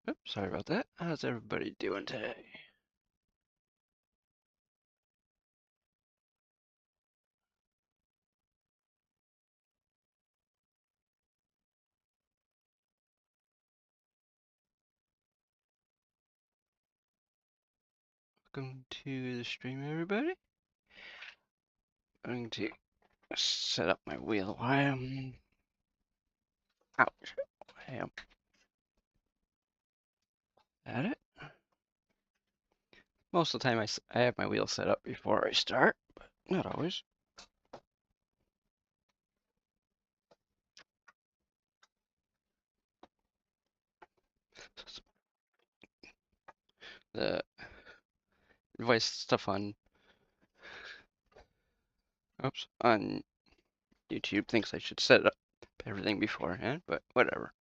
Oops, sorry about that. How's everybody doing today? Welcome to the stream, everybody. I'm going to set up my wheel while I'm ouch. I am at it. Most of the time I have my wheel set up before I start, but not always. The voice stuff on YouTube thinks I should set up everything beforehand, but whatever.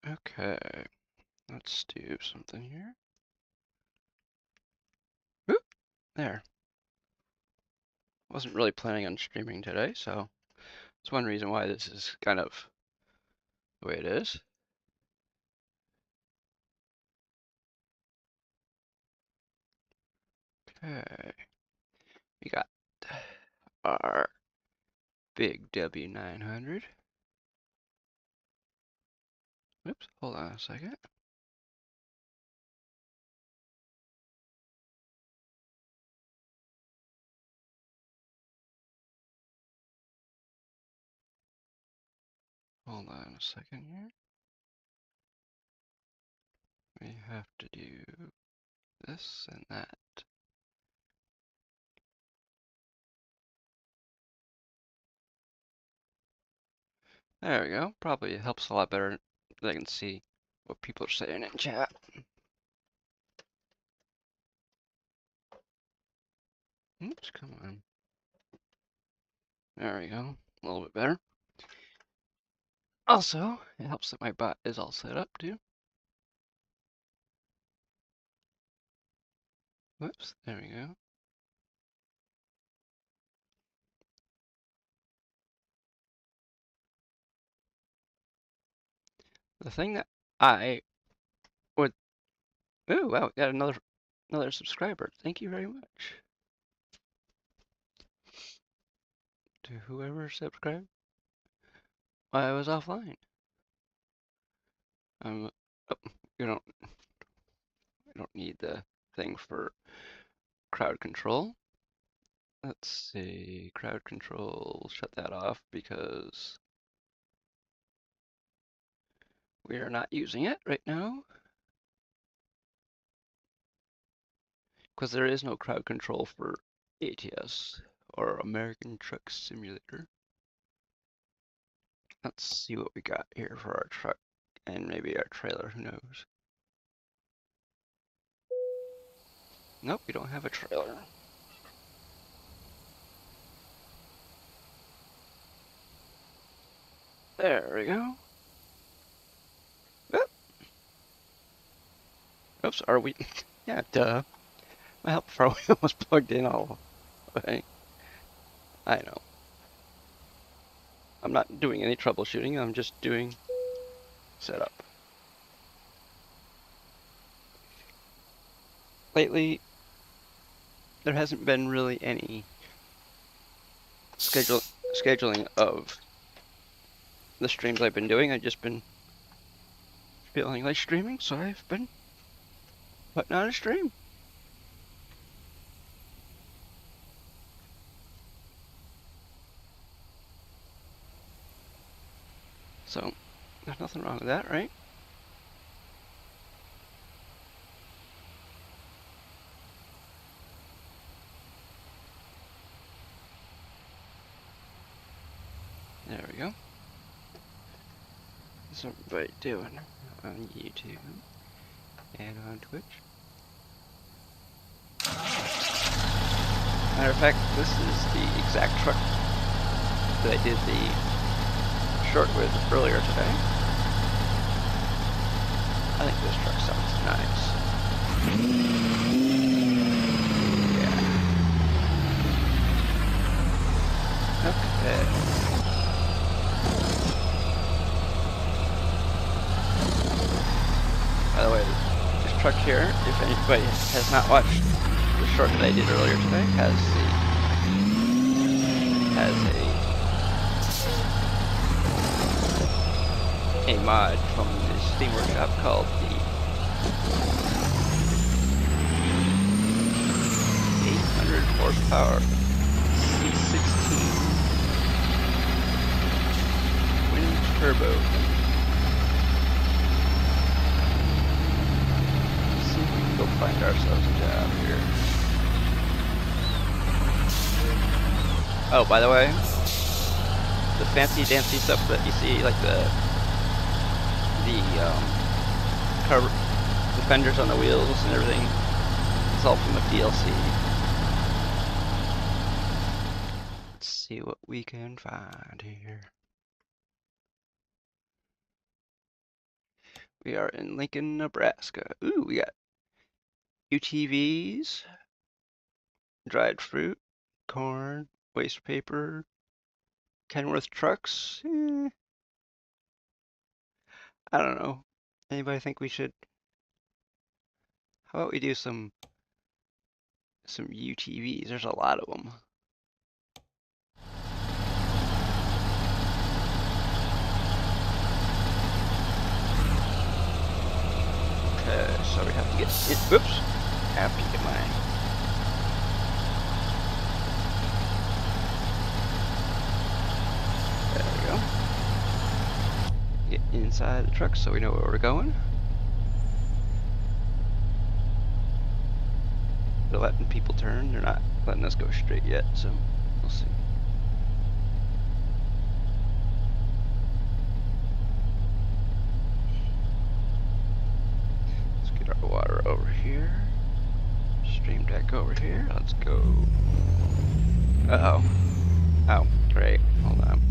Okay, let's do something here. Whoop, there. Wasn't really planning on streaming today, so it's one reason why this is kind of the way it is. Okay, we got our big W900. Oops, hold on a second. Hold on a second here. We have to do this and that. There we go. Probably helps a lot better that I can see what people are saying in chat. Oops, come on. There we go. A little bit better. Also, it helps that my bot is all set up too. Whoops, there we go. The thing that I would... Ooh, wow, we got another subscriber. Thank you very much. To whoever subscribed. I was offline. Oh, you don't need the thing for crowd control. Let's see, crowd control, shut that off because we are not using it right now. Because there is no crowd control for ATS or American Truck Simulator. Let's see what we got here for our truck and maybe our trailer, who knows. Nope, we don't have a trailer. There we go. Oop. Oops, are we? Yeah, duh. My help for wheel was plugged in all the way. I know. I'm not doing any troubleshooting, I'm just doing setup. Lately, there hasn't been really any scheduling of the streams I've been doing. I've just been feeling like streaming, so I've been putting on a stream. So, there's nothing wrong with that, right? There we go. What's everybody doing on YouTube and on Twitch? Matter of fact, this is the exact truck that I did the short with earlier today. I think this truck sounds nice. Yeah. Okay. truck here, if anybody has not watched the short that I did earlier today, has a mod from the Steam Workshop called the 800 horsepower C16 twin turbo. Let's see if we can go find ourselves a job here. Oh, by the way, the fancy dancy stuff that you see, like the cover, the fenders on the wheels and everything, it's all from a DLC. Let's see what we can find here. We are in Lincoln, Nebraska. Ooh, we got UTVs, dried fruit, corn, waste paper, Kenworth trucks. I don't know. Anybody think we should? How about we do some UTVs? There's a lot of them. Okay, so we have to get it. Whoops. Have to get my. There we go. Get inside the truck so we know where we're going. They're letting people turn. They're not letting us go straight yet, so we'll see. Let's get our water over here. Stream deck over here. Let's go. Uh-oh. Oh, great. Hold on.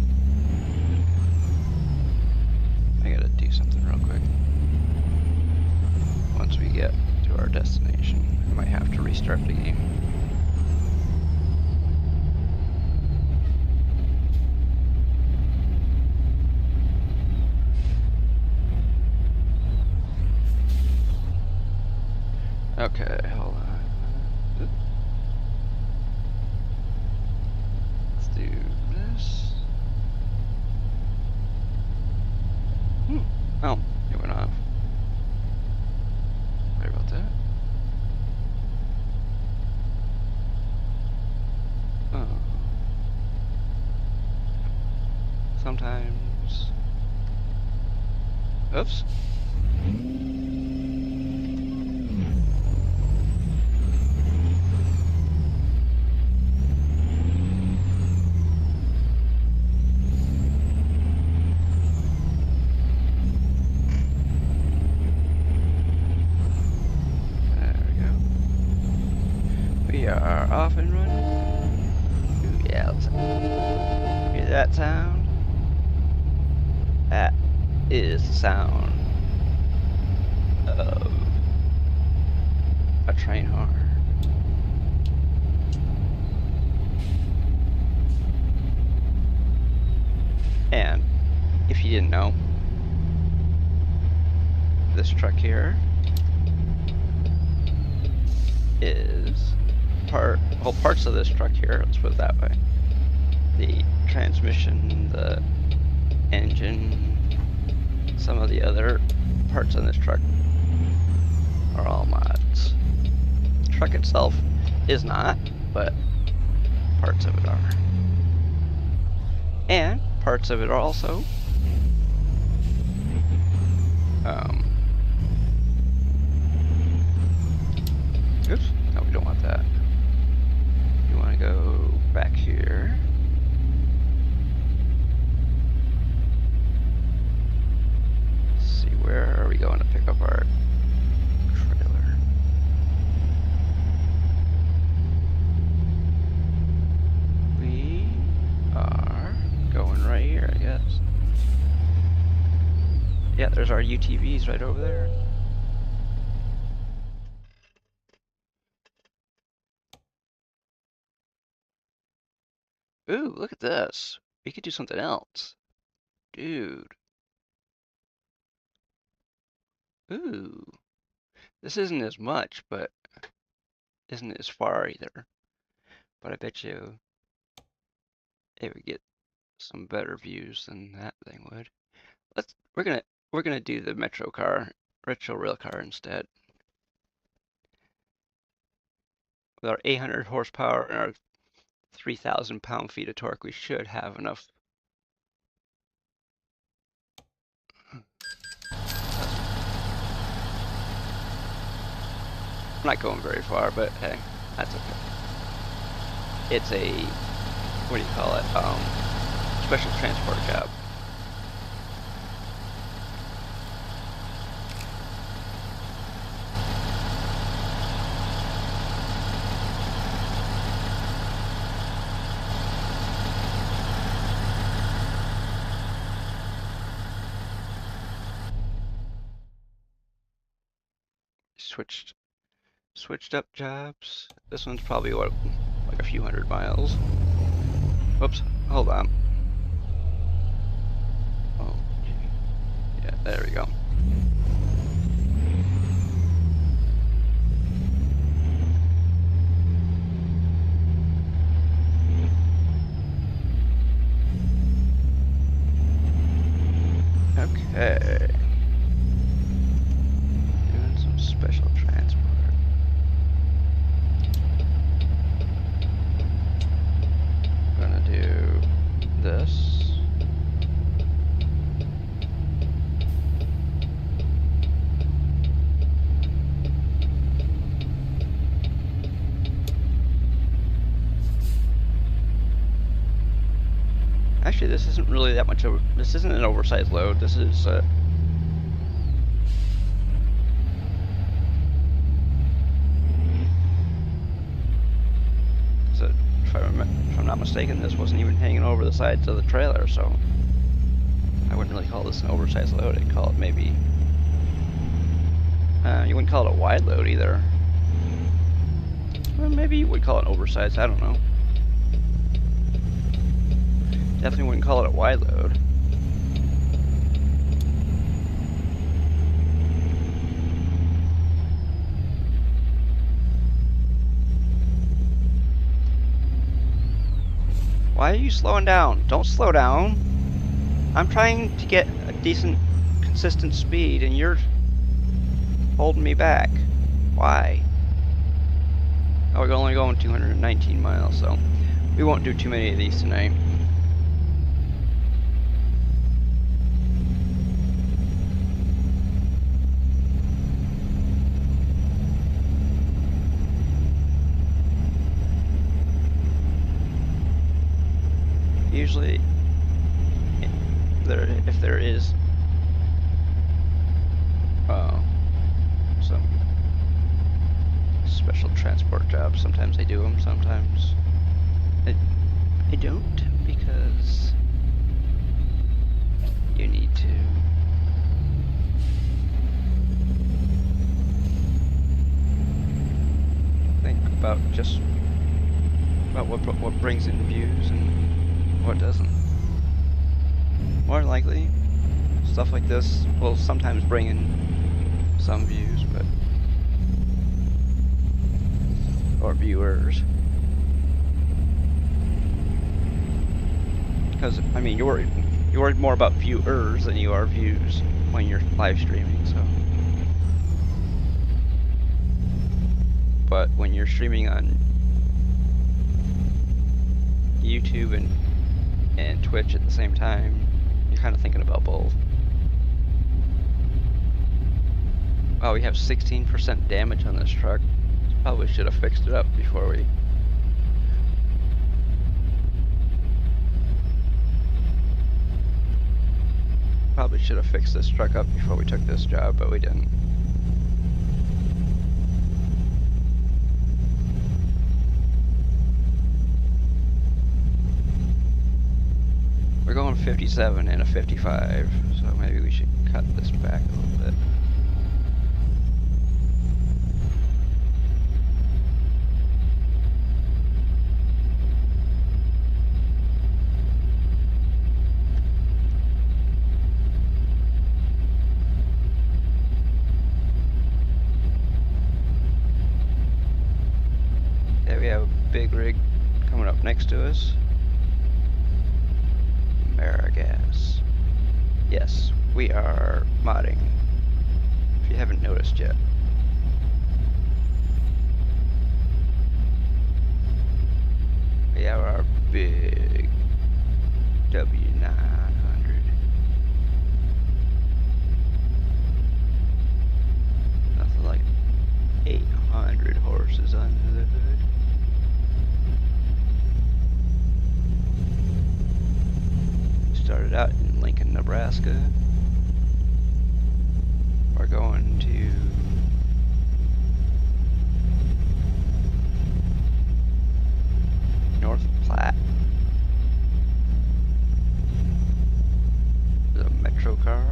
I gotta do something real quick. Once we get to our destination, I might have to restart the game. Okay, hold on. Let's do this. Oh, it went off. Sorry about that. Oh. Sometimes. Oops. We are off and running. Ooh, yeah, let's hear that sound. That is the sound of a train horn. And if you didn't know, this truck here is whole parts of this truck here, let's put it that way. The transmission, the engine, some of the other parts on this truck are all mods. The truck itself is not, but parts of it are. And parts of it are also oops, no, we don't want that. You want to go back here. Let's see, where are we going to pick up our trailer? We are going right here, I guess. Yeah, there's our UTVs right over there. Ooh, look at this. We could do something else. Dude. Ooh. This isn't as much, but isn't as far either. But I bet you it would get some better views than that thing would. We're gonna do the metro rail car instead. With our 800 horsepower and our 3,000 pound-feet of torque, we should have enough. I'm not going very far, but hey, that's okay. It's a, what do you call it? Special transport job. Switched up jobs. This one's probably what, like a few hundred miles. Whoops, hold on. Oh, yeah, there we go. Okay. Doing some special transport. Gonna do this. Actually, this isn't really that much over. This isn't an oversized load. This is if I'm not mistaken, this wasn't even hanging over the sides of the trailer, so I wouldn't really call this an oversized load. I'd call it maybe. You wouldn't call it a wide load either. Well, maybe you would call it oversized. I don't know. Definitely wouldn't call it a wide load. Why are you slowing down? Don't slow down. I'm trying to get a decent, consistent speed, and you're holding me back. Why? Oh, we're only going 219 miles, so we won't do too many of these tonight. Usually, if there is some special transport jobs, sometimes they do them, sometimes they don't, because you need to think about what brings in views and what doesn't. More likely, stuff like this will sometimes bring in some views, or viewers. Because, I mean, you're worried more about viewers than you are views when you're live streaming, so. But when you're streaming on YouTube and Twitch at the same time, you're kind of thinking about both. Wow, we have 16% damage on this truck. Probably should have fixed it up before we... Probably should have fixed this truck up before we took this job, but we didn't. We're going 57 and a 55, so maybe we should cut this back a little bit. big rig coming up next to us. Marigas. Yes, we are modding, if you haven't noticed yet. We have our big W900. Nothing like 800 horses under the hood. Started out in Lincoln, Nebraska. We're going to North Platte. The Metro car.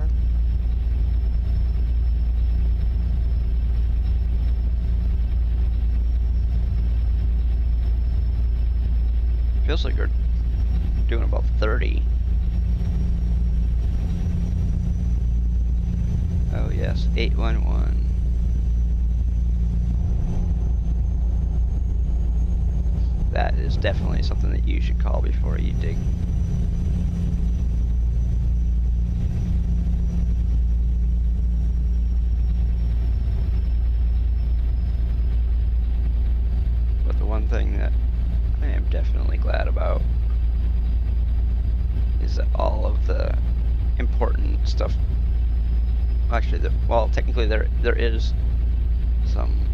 Feels like you're doing about 30. Oh yes, 811. That is definitely something that you should call before you dig. But the one thing that I am definitely glad about is that all of the important stuff. Actually, well, technically there is some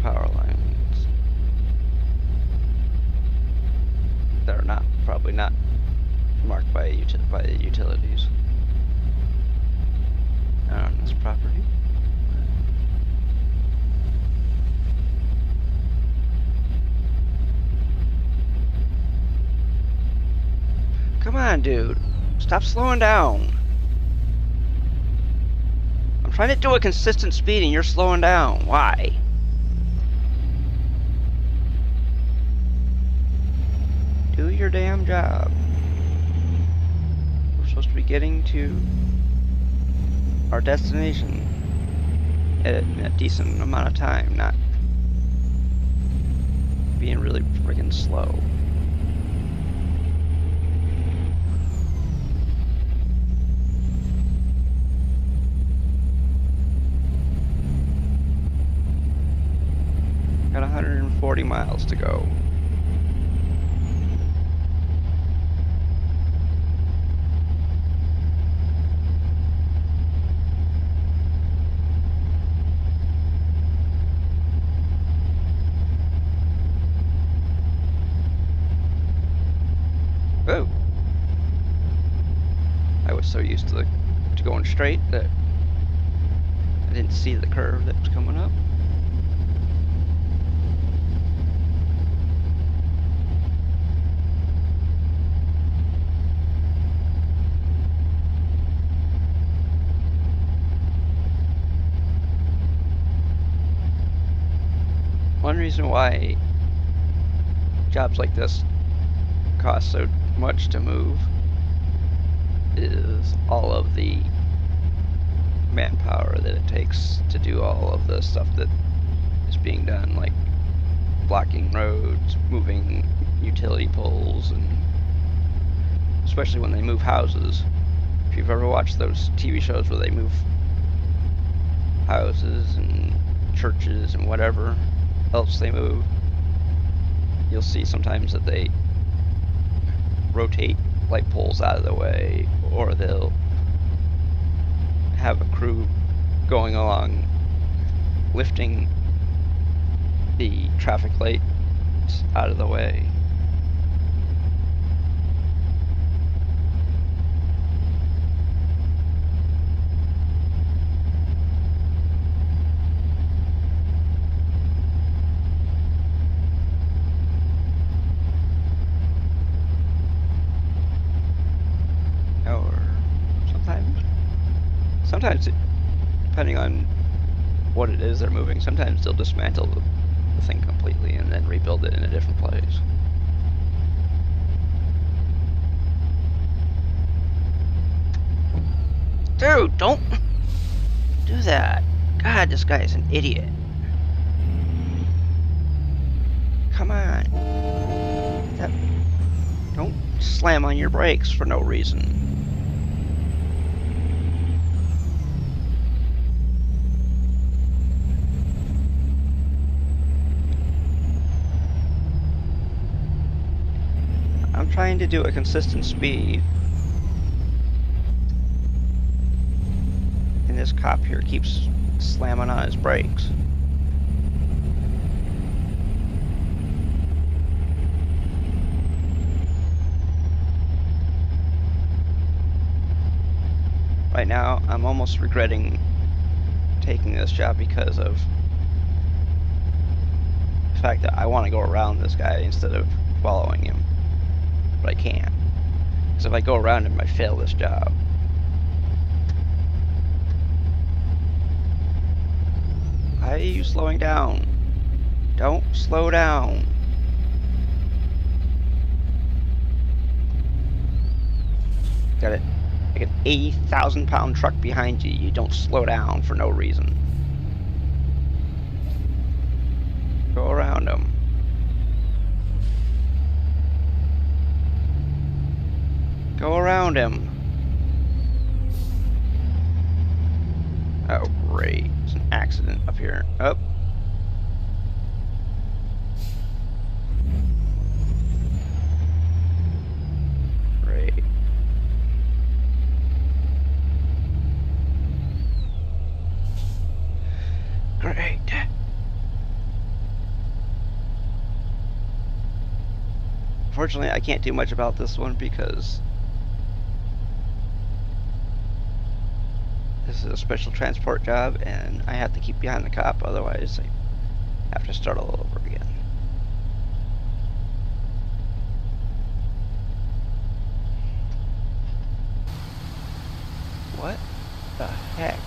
power lines that are probably not marked by the utilities on this property. Come on, dude. Stop slowing down. I'm trying to do a consistent speed and you're slowing down. Why? Do your damn job. We're supposed to be getting to our destination in a decent amount of time, not being really friggin' slow. Got 140 miles to go. Oh. I was so used to going straight that I didn't see the curve that was coming up. One reason why jobs like this cost so much to move is all of the manpower that it takes to do all of the stuff that is being done, like blocking roads, moving utility poles, and especially when they move houses. If you've ever watched those TV shows where they move houses and churches and whatever else they move, you'll see sometimes that they rotate light poles out of the way, or they'll have a crew going along lifting the traffic lights out of the way. Sometimes, depending on what it is they're moving, sometimes they'll dismantle the thing completely and then rebuild it in a different place. Dude, don't do that. God, this guy is an idiot. Come on. Don't slam on your brakes for no reason. I'm trying to do a consistent speed. And this cop here keeps slamming on his brakes. Right now, I'm almost regretting taking this job because of the fact that I want to go around this guy instead of following him. But I can't. Because if I go around him, I fail this job. Why are you slowing down? Don't slow down. Got it. Like an 80,000-pound truck behind you. You don't slow down for no reason. Go around him. Go around him. Oh, great. There's an accident up here. Up. Great. Great. Fortunately, I can't do much about this one because this is a special transport job and I have to keep behind the cop, otherwise I have to start all over again. What the heck?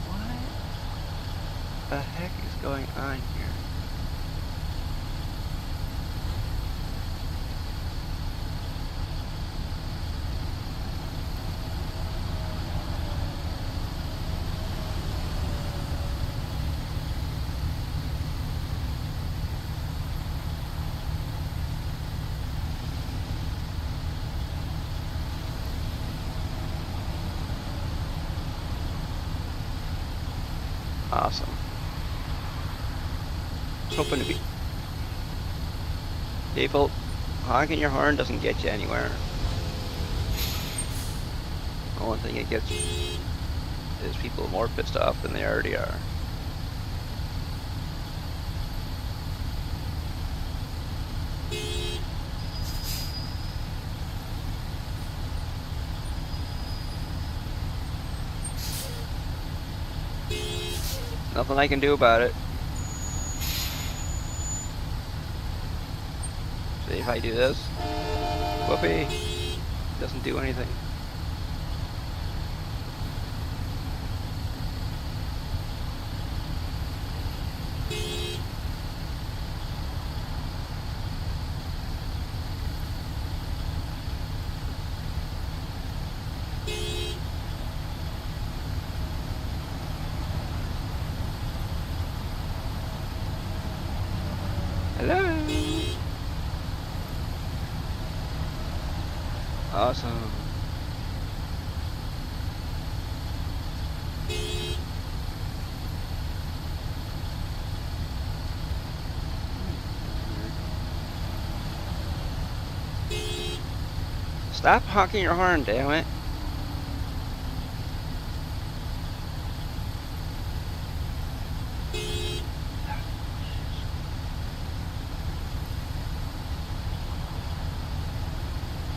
What the heck is going on here? Awesome. I was hoping to be... People, honking your horn doesn't get you anywhere. The only thing it gets is people more pissed off than they already are. Nothing I can do about it. See if I do this. Whoopee! Doesn't do anything. Hello. Awesome. Stop honking your horn, damn it.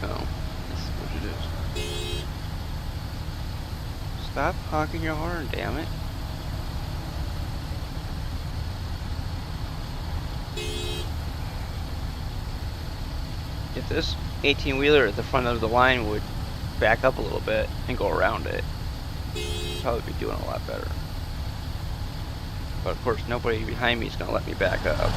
Oh, this is what it is. Stop honking your horn, damn it. If this 18-wheeler at the front of the line would back up a little bit and go around it, I'd probably be doing a lot better. But of course, nobody behind me is going to let me back up.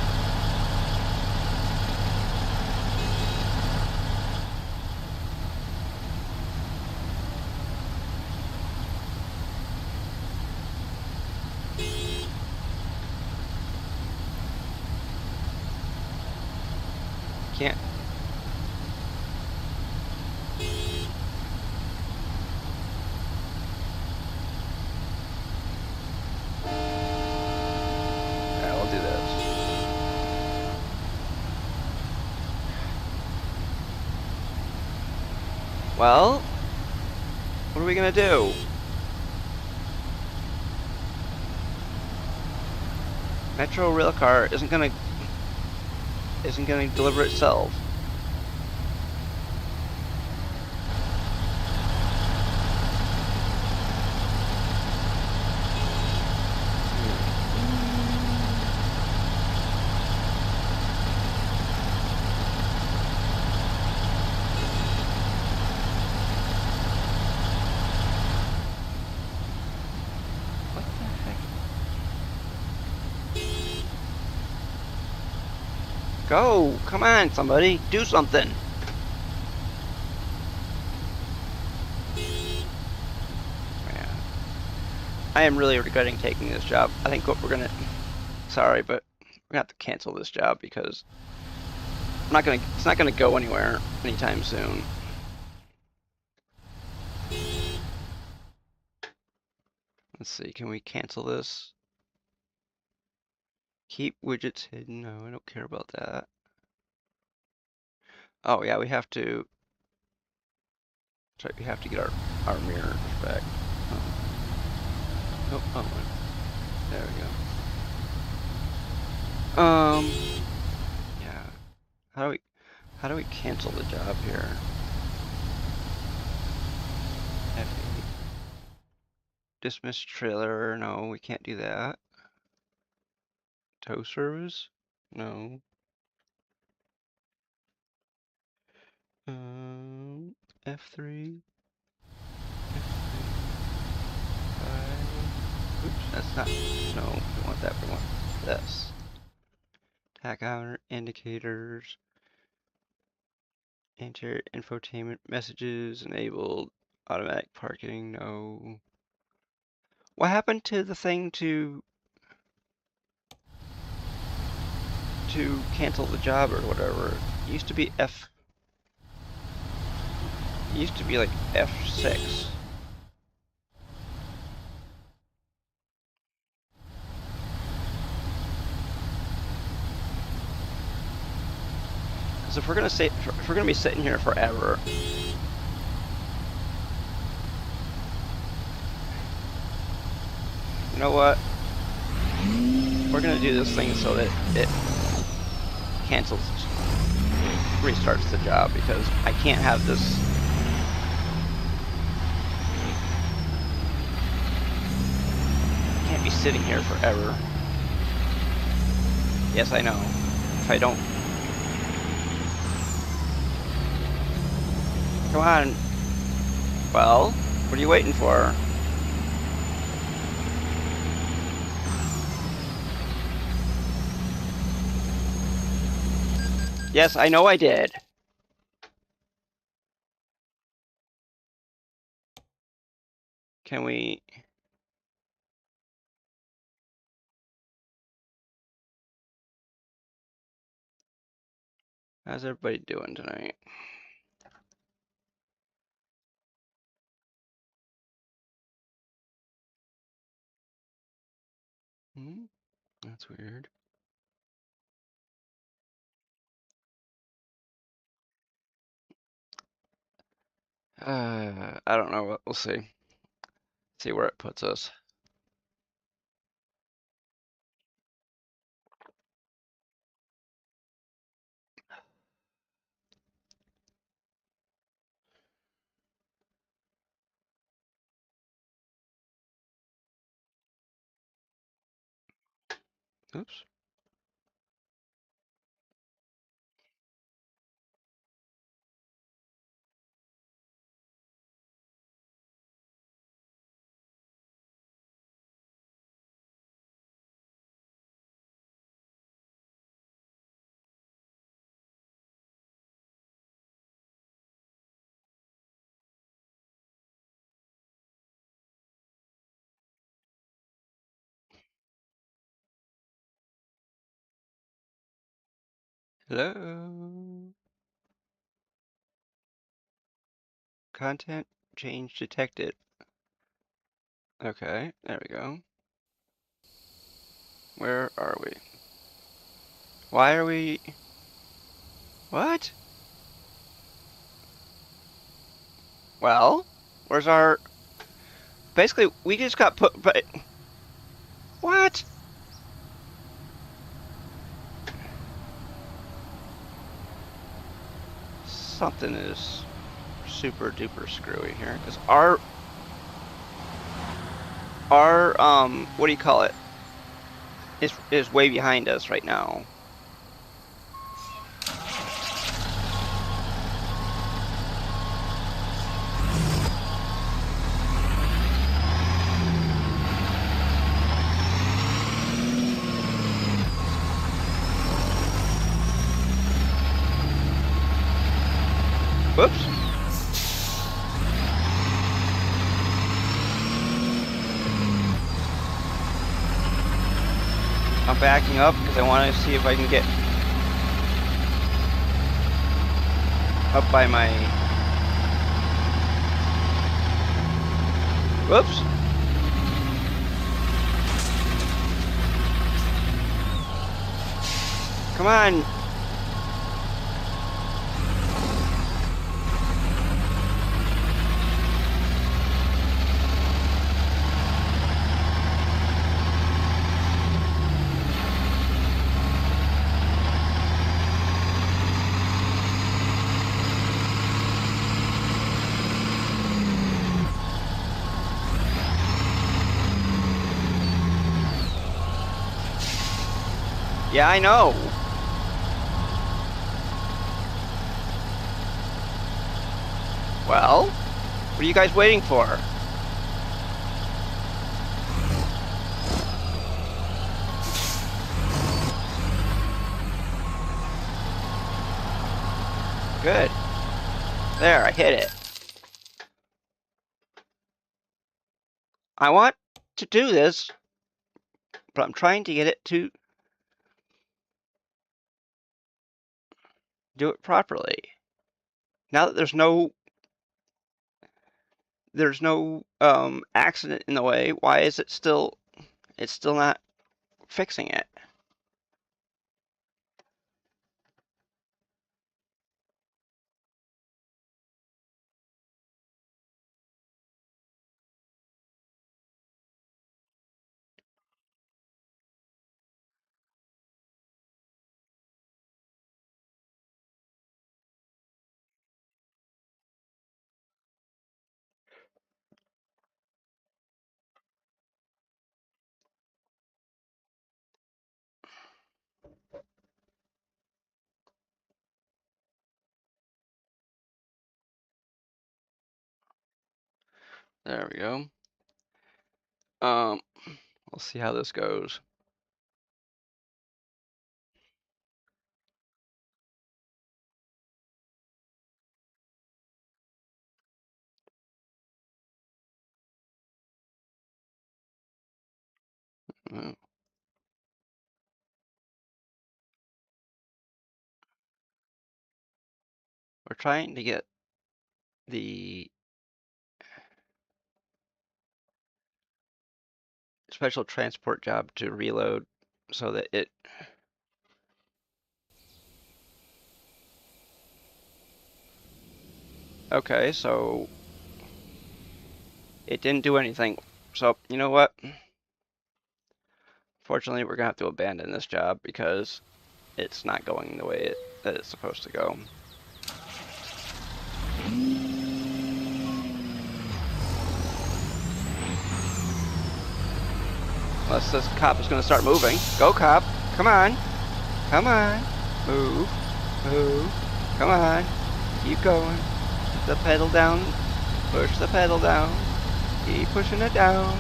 Can't. Yeah, we'll do this. Well, what are we gonna do? Metro rail car isn't gonna deliver itself. What the heck? Go! Come on, somebody, do something. Man, I am really regretting taking this job. I think what we're gonna. Sorry, but we're gonna have to cancel this job because I'm not gonna. It's not gonna go anywhere anytime soon. Let's see. Can we cancel this? Keep widgets hidden. No, I don't care about that. Oh yeah, we have to. We have to get our mirrors back. Oh, oh, there we go. Yeah. How do we cancel the job here? F8. Dismiss trailer. No, we can't do that. Tow service? No. F3. Oops, that's not. No, we want that. We want this. Tachometer indicators. Enter infotainment messages enabled. Automatic parking. No. What happened to the thing to cancel the job or whatever? It used to be F. It used to be like F6. Because if we're gonna be sitting here forever, you know what? We're gonna do this thing so that it cancels, restarts the job because I can't have this. I can't be sitting here forever. Yes, I know. If I don't. Come on. Well, what are you waiting for? Yes, I know I did. Can we? How's everybody doing tonight? Hmm? That's weird. I don't know. We'll see. See where it puts us. Oops. Hello. Content change detected. Okay, there we go. Where are we? Why are we... What? Well, where's our... Basically, we just got put... But... What? Something is super duper screwy here, because what do you call it? Is way behind us right now. Whoops. I'm backing up because I want to see if I can get up by my... Whoops. Come on. Yeah, I know. Well, what are you guys waiting for? Good. There, I hit it. I want to do this, but I'm trying to get it to do it properly. Now that there's no accident in the way, why is it still... It's still not fixing it? There we go. We'll see how this goes. We're trying to get the special transport job to reload so that it... Okay, so it didn't do anything. So, you know what? Fortunately, we're gonna have to abandon this job because it's not going the way that it's supposed to go. Unless this cop is gonna start moving. Go, cop. Come on. Come on. Move. Move. Come on. Keep going. Put the pedal down. Push the pedal down. Keep pushing it down.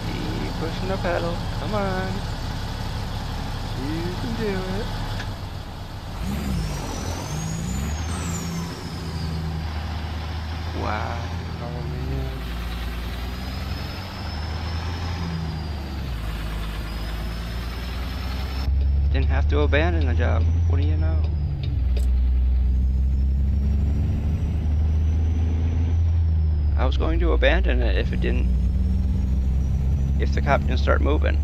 Keep pushing the pedal. Come on. You can do it. Wow, man. Didn't have to abandon the job. What do you know? I was going to abandon it if the cop didn't start moving.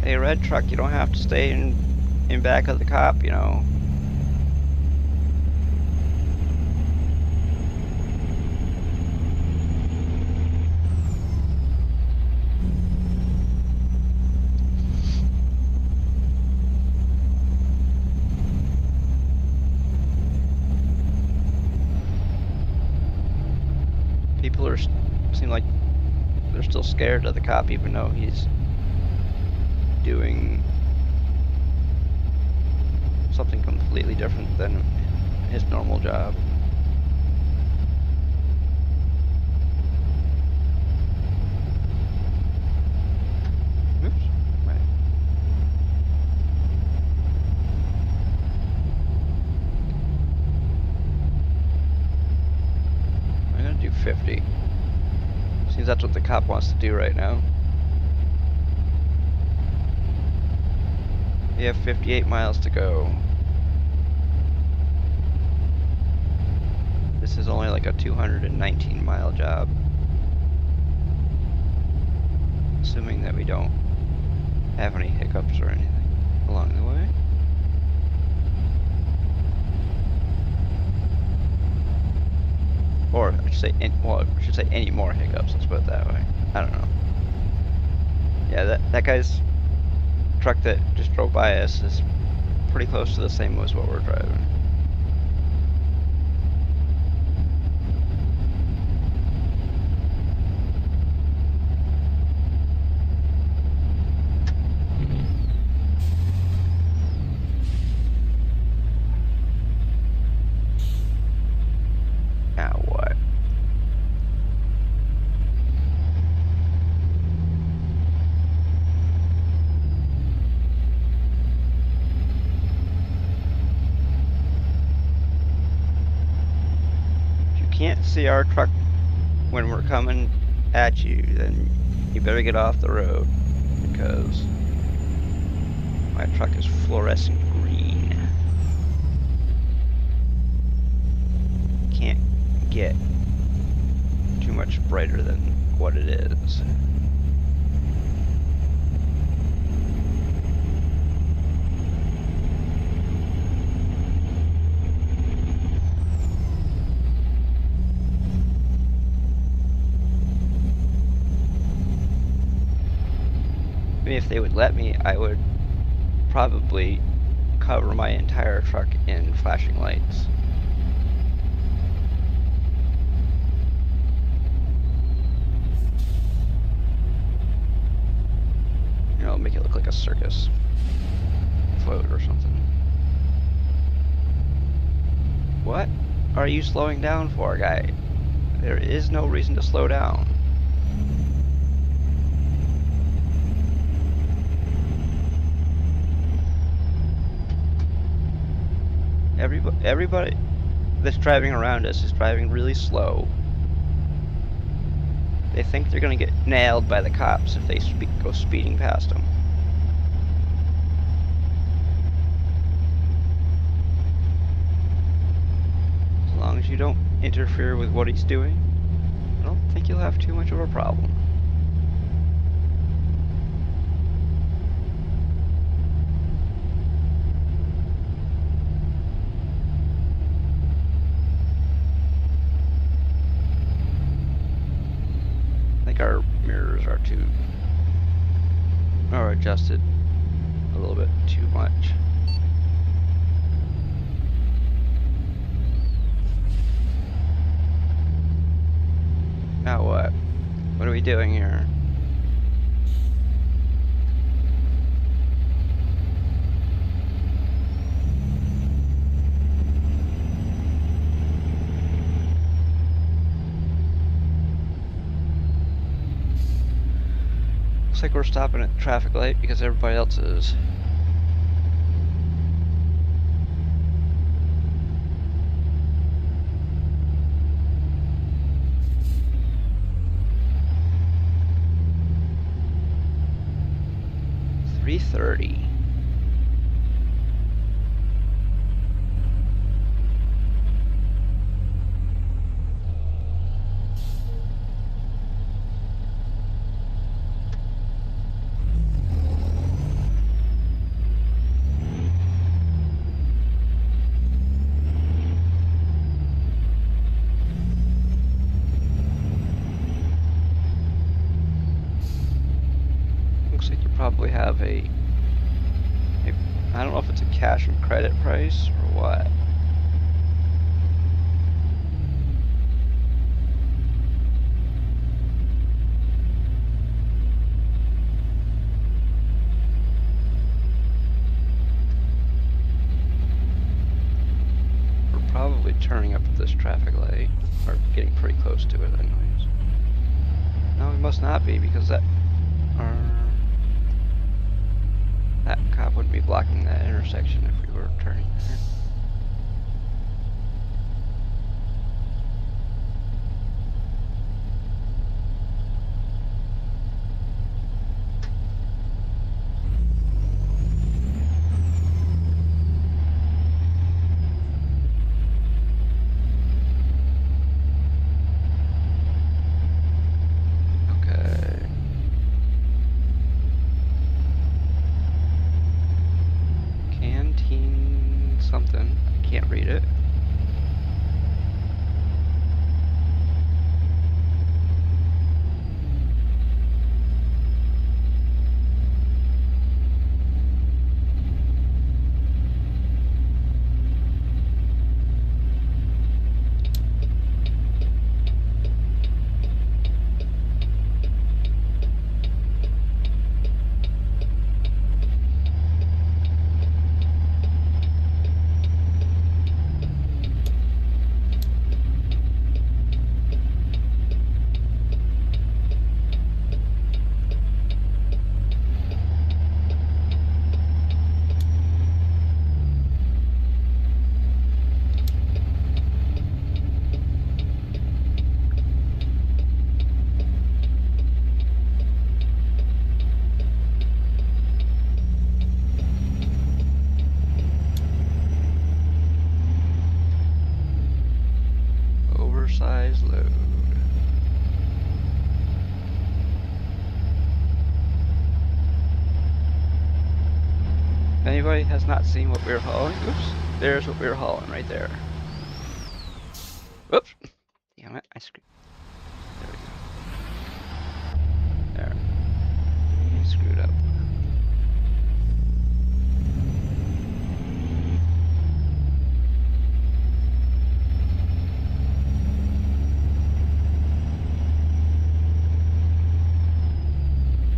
Hey, red truck, you don't have to stay in back of the cop, you know. People seem like they're still scared of the cop, even though he's doing something completely different than his normal job. Oops. Wait. I'm gonna do 50. Seems that's what the cop wants to do right now. We have 58 miles to go. This is only like a 219 mile job. Assuming that we don't have any hiccups or anything along the way. Or I should say any more hiccups, let's put it that way. I don't know. Yeah, that guy's truck that just drove by us is pretty close to the same as what we're driving. Now what? Can't see our truck when we're coming at you, then you better get off the road, because my truck is fluorescent green. Can't get too much brighter than what it is. If they would let me, I would probably cover my entire truck in flashing lights. You know, make it look like a circus float or something. What are you slowing down for, guy? There is no reason to slow down. Everybody that's driving around us is driving really slow. They think they're gonna get nailed by the cops if they go speeding past them. As long as you don't interfere with what he's doing, I don't think you'll have too much of a problem. Our mirrors are adjusted a little bit too much. Now what? What are we doing here? Looks like we're stopping at traffic light because everybody else is. $3:30. Looks like you probably have a I don't know if it's a cash and credit price or what. We're probably turning up at this traffic light, or getting pretty close to it anyways. No, we must not be because that cop wouldn't be blocking that intersection if we were turning there. Okay. Canteen something. I can't read it. Oversized load. If anybody has not seen what we're hauling, oops, there's what we're hauling right there. Whoops, damn it, I screwed. There we go. There. I screwed up.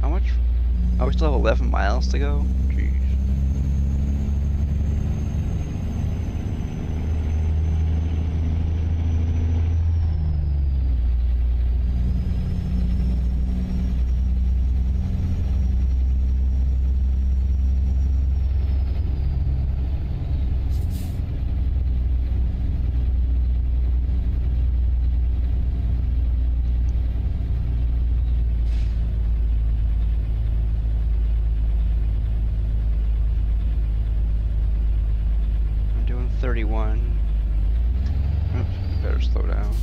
How much? Oh, we still have 11 miles to go? Jeez. I'm doing 31. Oops, better slow down.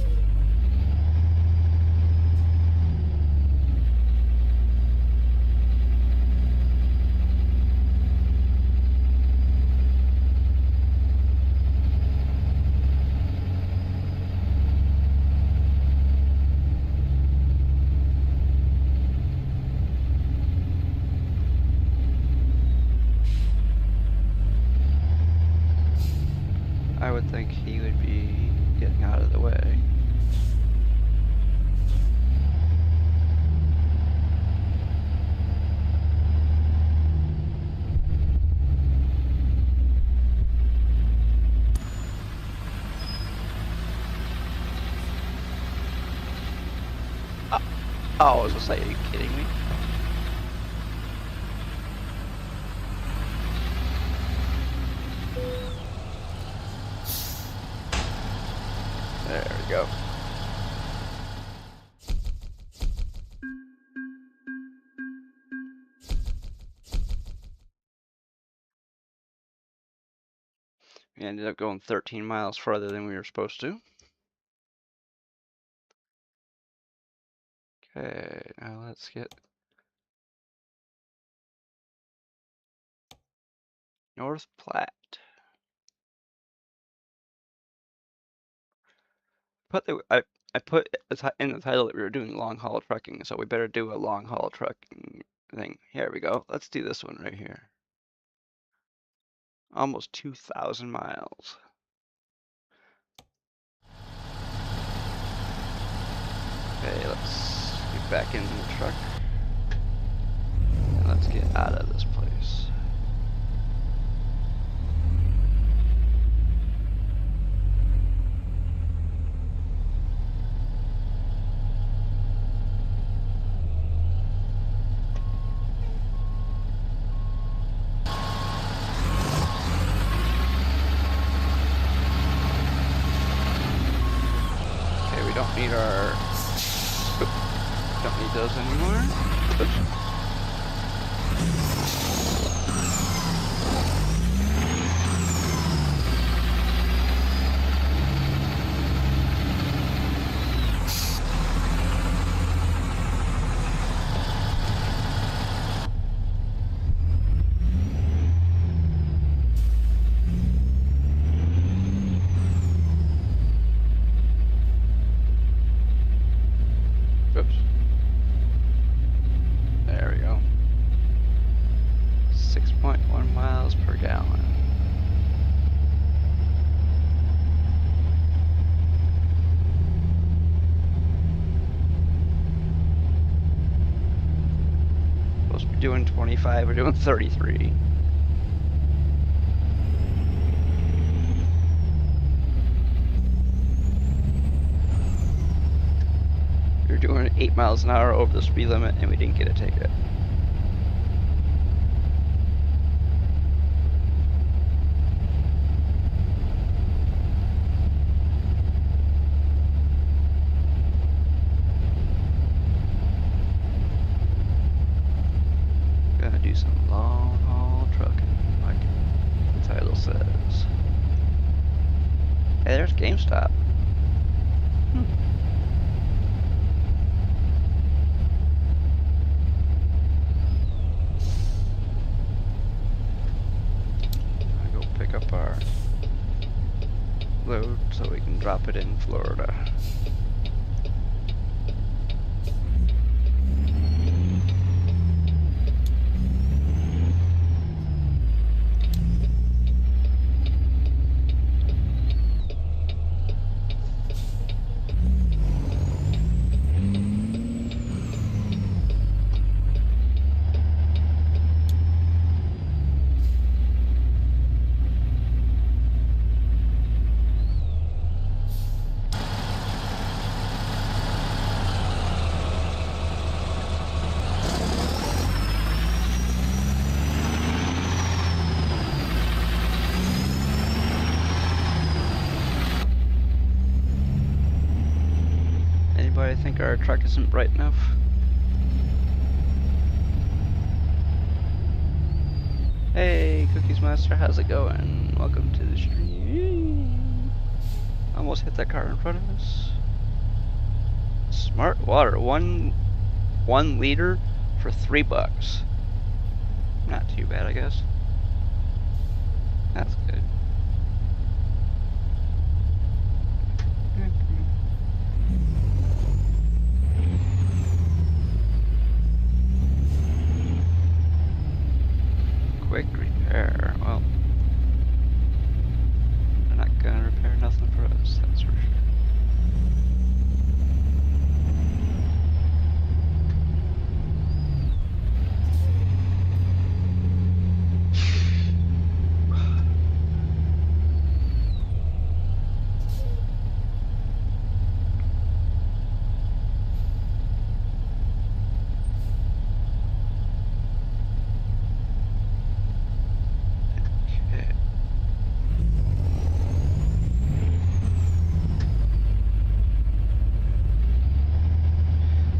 I would think he would be getting out of the way. Oh, I was gonna say, are you kidding me? We ended up going 13 miles farther than we were supposed to. Okay, now let's get North Platte. I put in the title that we were doing long haul trucking, so we better do a long haul trucking thing. Here we go. Let's do this one right here. Almost 2,000 miles. Okay, let's get back in the truck. And let's get out of this place. Okay, we don't need our... Don't need those anymore. Oops. Oops. There we go. 6.1 miles per gallon. Supposed to be doing 25, we're doing 33. We were doing 8 miles an hour over the speed limit and we didn't get a ticket. Gonna do some long haul trucking, like the title says. Hey, there's GameStop. I'll go pick up our load so we can drop it in Florida. Anybody think our truck isn't bright enough? Hey, Cookies Master, how's it going? Welcome to the stream. Almost hit that car in front of us. Smart water, one liter for $3. Not too bad, I guess. That's good. Quick repair. Well, they're not gonna repair nothing for us, that's for sure.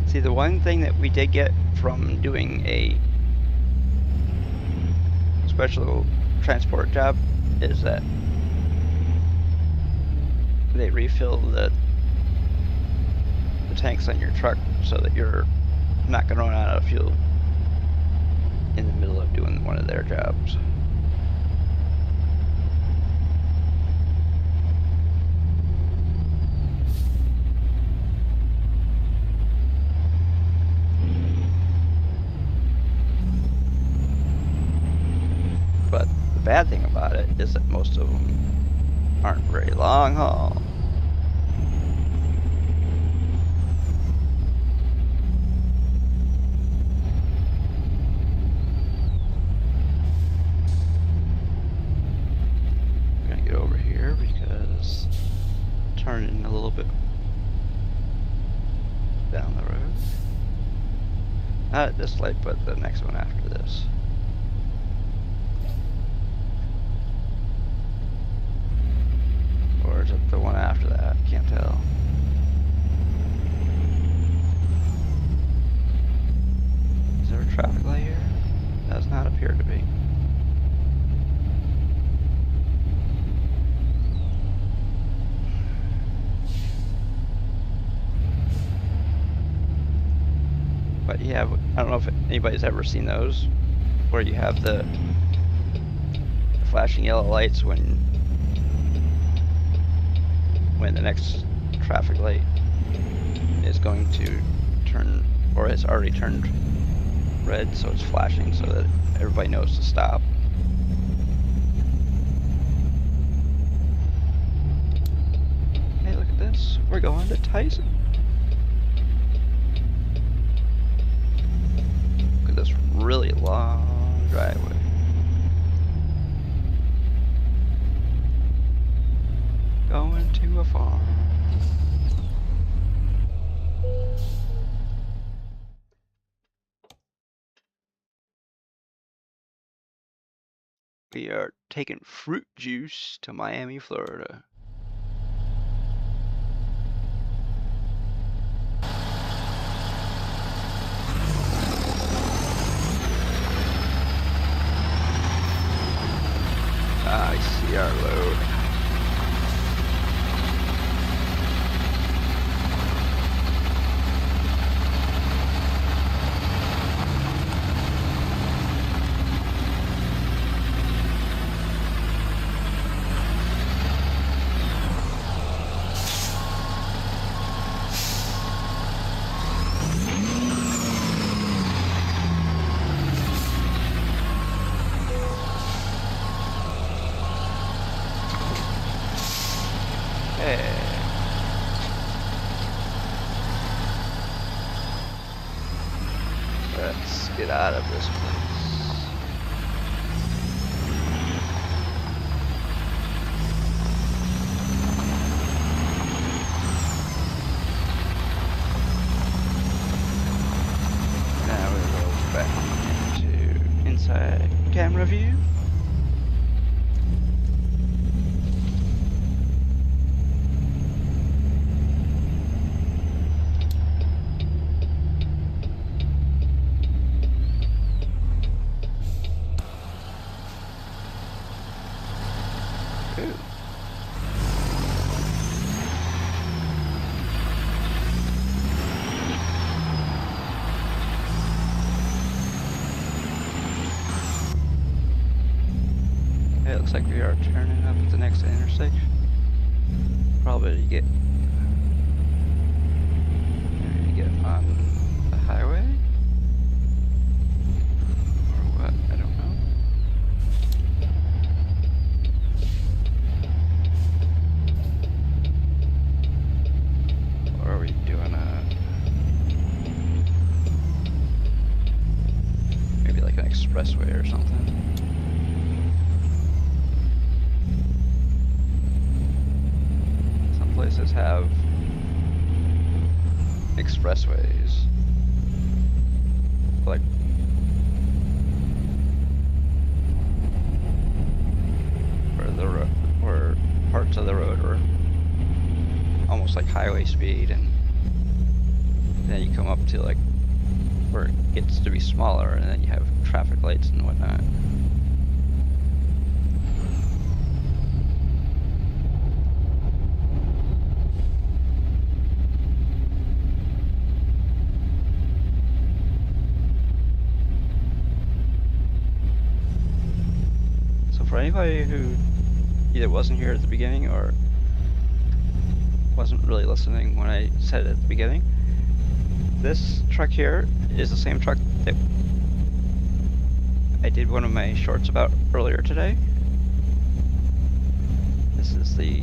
See, the one thing that we did get from doing a special transport job is that they refill the tanks on your truck so that you're not going to run out of fuel in the middle of doing one of their jobs. But the bad thing about it is that most of them aren't very long haul. I'm gonna get over here because turning a little bit down the road. Not at this light, but the next one after this. Or is it the one after that? Can't tell. Is there a traffic light here? Does not appear to be. But yeah, I don't know if anybody's ever seen those, where you have the flashing yellow lights when the next traffic light is going to turn, or has already turned red, so it's flashing so that everybody knows to stop. Hey, look at this. We're going to Tyson. Look at this really long driveway. Going to a farm. We are taking fruit juice to Miami, Florida. I see our load. Let's get out of this place. Now we go back into inside camera view. It looks like we are turning up at the next intersection. Probably to get on the highway or what? I don't know. Or are we doing maybe like an expressway or something? Places have expressways, like where parts of the road are almost like highway speed, and then you come up to like where it gets to be smaller, and then you have traffic lights and whatnot. for anybody who either wasn't here at the beginning or wasn't really listening when I said it at the beginning, this truck here is the same truck that I did one of my shorts about earlier today. This is the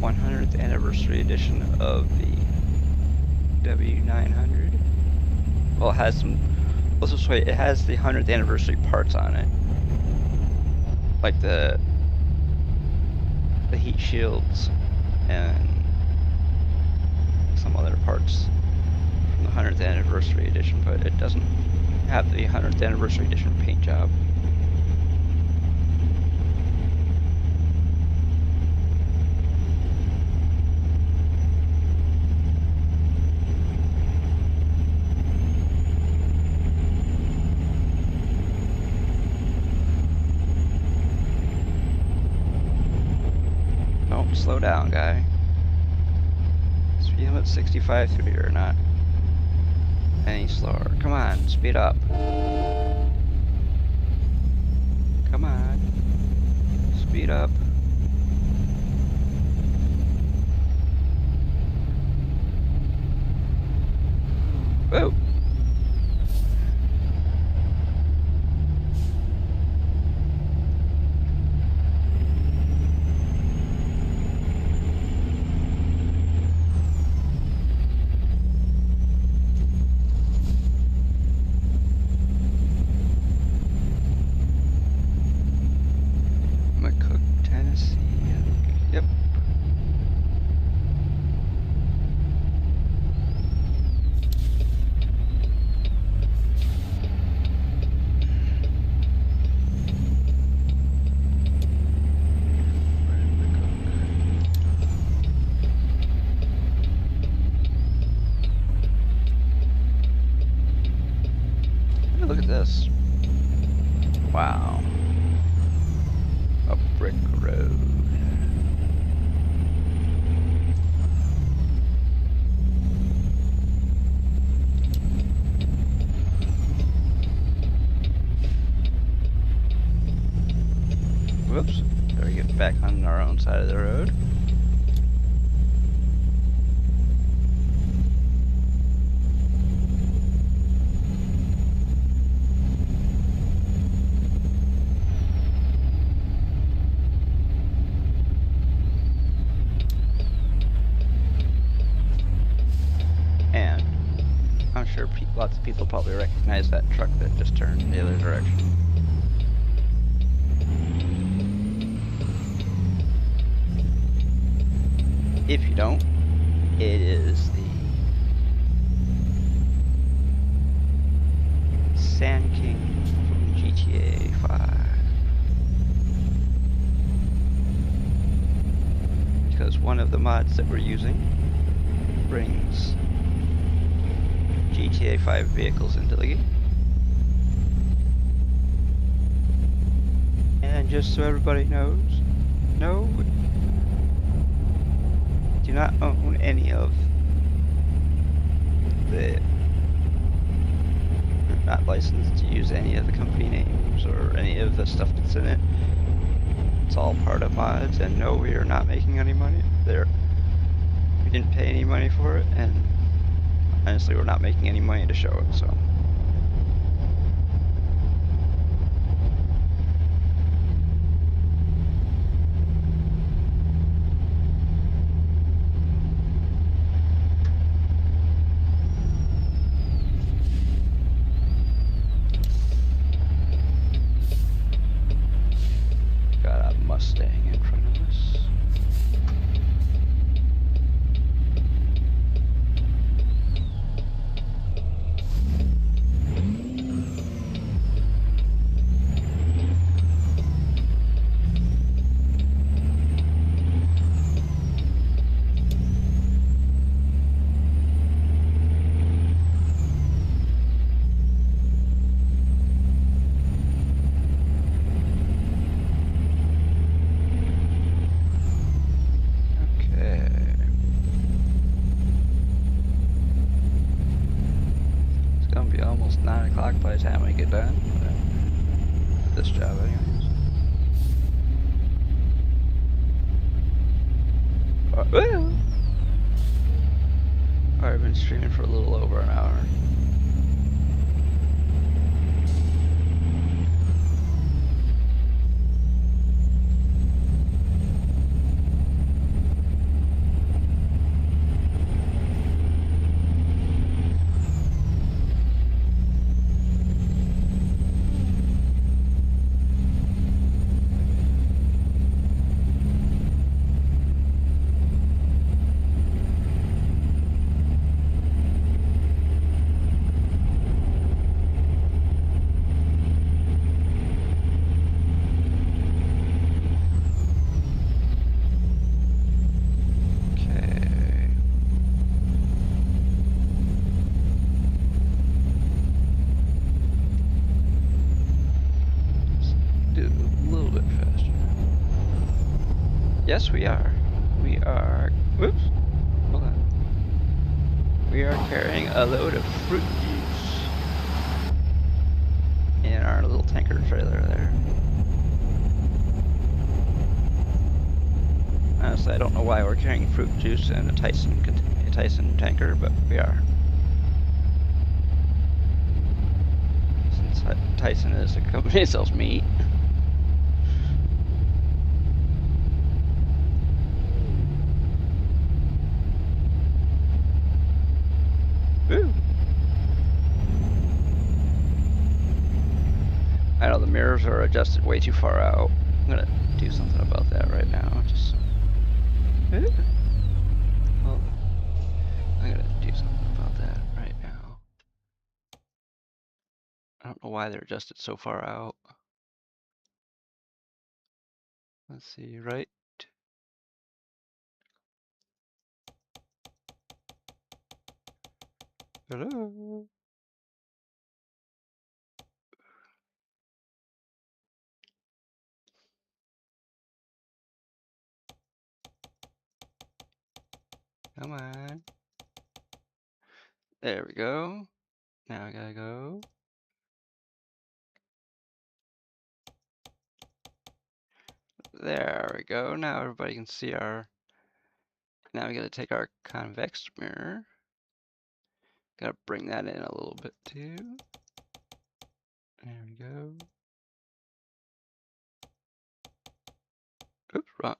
100th anniversary edition of the W900. Well, it has some, let's just wait, it has the 100th anniversary parts on it. Like the heat shields and some other parts from the 100th anniversary edition, but it doesn't have the 100th anniversary edition paint job. Don't slow down, guy. Speed limit 65 through here, not any slower. Come on, speed up. Come on. Speed up. Whoa! Yep. Look at this. Wow. A brick road. Whoops. Gotta get back on our own side of the road. And I'm sure lots of people probably recognize that truck that just turned in the other direction. If you don't, it is the Sand King from GTA 5. Because one of the mods that we're using brings GTA 5 vehicles into the game. And just so everybody knows, no, do not own any of the, not licensed to use any of the company names or any of the stuff that's in it. It's all part of mods, and no, we are not making any money there. We didn't pay any money for it, and honestly, we're not making any money to show it, so. Got a Mustang in front of us. almost 9 o'clock by the time we get done. For this job, anyways. Well, I've been streaming for a little over an hour. Yes, we are. We are. Whoops. Hold on. We are carrying a load of fruit juice in our little tanker trailer there. Honestly, I don't know why we're carrying fruit juice in a Tyson tanker, but we are. Since Tyson is a company that sells meat. Woo! I know the mirrors are adjusted way too far out. I'm gonna do something about that right now. Just. Hold on. I gotta do something about that right now. I don't know why they're adjusted so far out. Let's see, right? Hello? Come on. There we go. Now I gotta go. There we go. Now everybody can see our. Now we gotta take our convex mirror. Gotta bring that in a little bit too. There we go. Oops, wrong.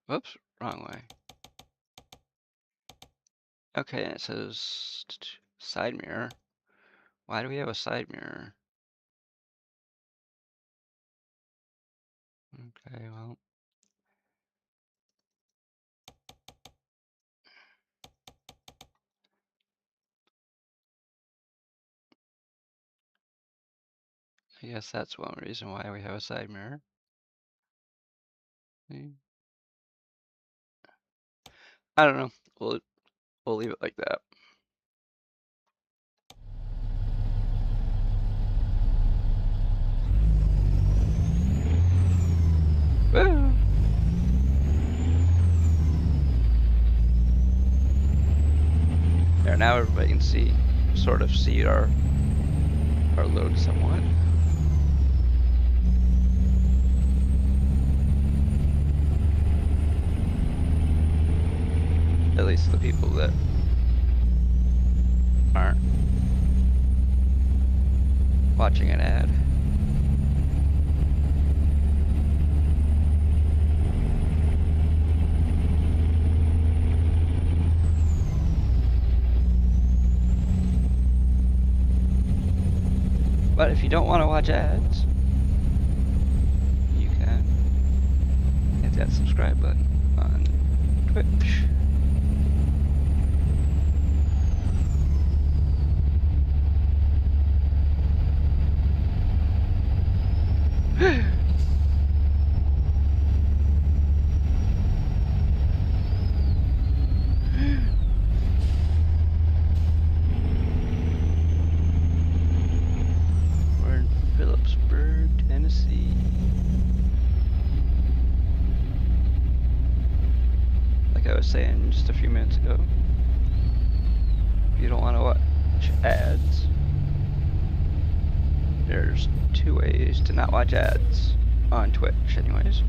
Whoops, wrong way. Okay, it says side mirror. Why do we have a side mirror? Okay, well. I guess that's one reason why we have a side mirror. See? I don't know. We'll leave it like that. Woo! There, now everybody can see, sort of see our load somewhat. At least the people that aren't watching an ad. But if you don't want to watch ads, you can hit that subscribe button on Twitch. We're in Phillipsburg, Tennessee. Like I was saying just a few minutes ago. don't want to watch ads, there's 2 ways to not watch ads on Twitch anyways.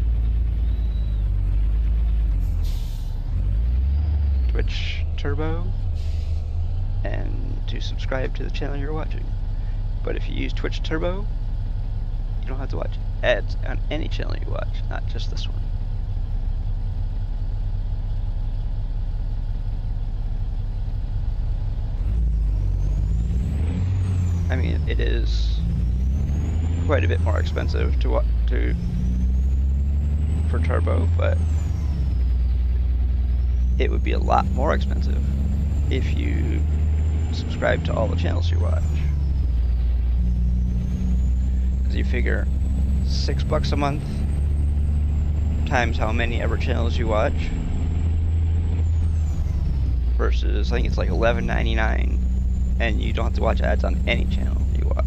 Twitch Turbo, and to subscribe to the channel you're watching. But if you use Twitch Turbo, you don't have to watch ads on any channel you watch, not just this one. I mean, it is quite a bit more expensive for Turbo, but it would be a lot more expensive if you subscribe to all the channels you watch. Because you figure $6 a month times how many ever channels you watch versus, I think it's like $11.99, and you don't have to watch ads on any channel you watch.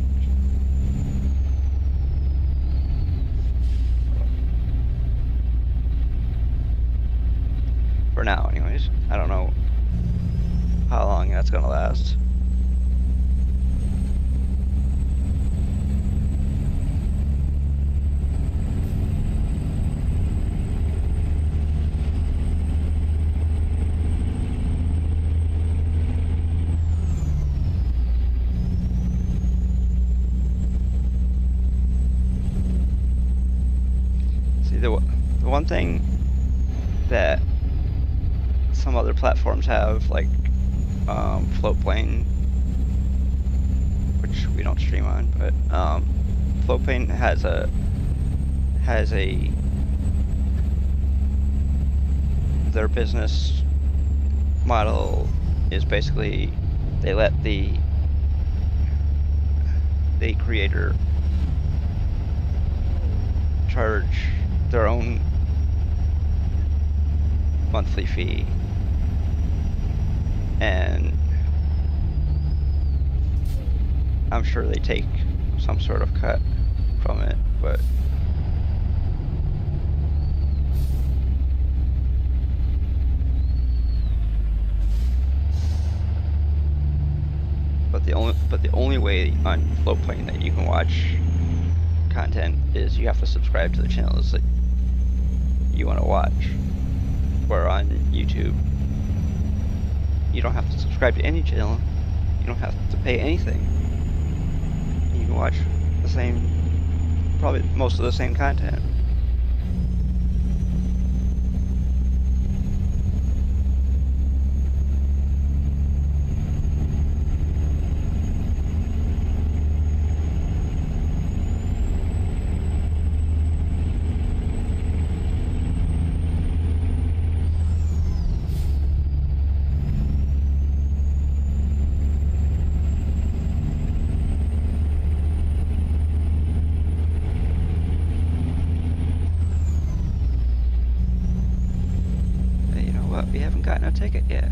For now, anyways. I don't know how long that's gonna last. See, the one thing that some other platforms have, like Floatplane, which we don't stream on, but Floatplane has their business model is basically they let the creator charge their own monthly fee, and I'm sure they take some sort of cut from it, but the only way on Floatplane that you can watch content is you have to subscribe to the channels that you want to watch. Where on YouTube, you don't have to subscribe to any channel. You don't have to pay anything. You can watch the same, probably most of the same content. We haven't gotten a ticket yet.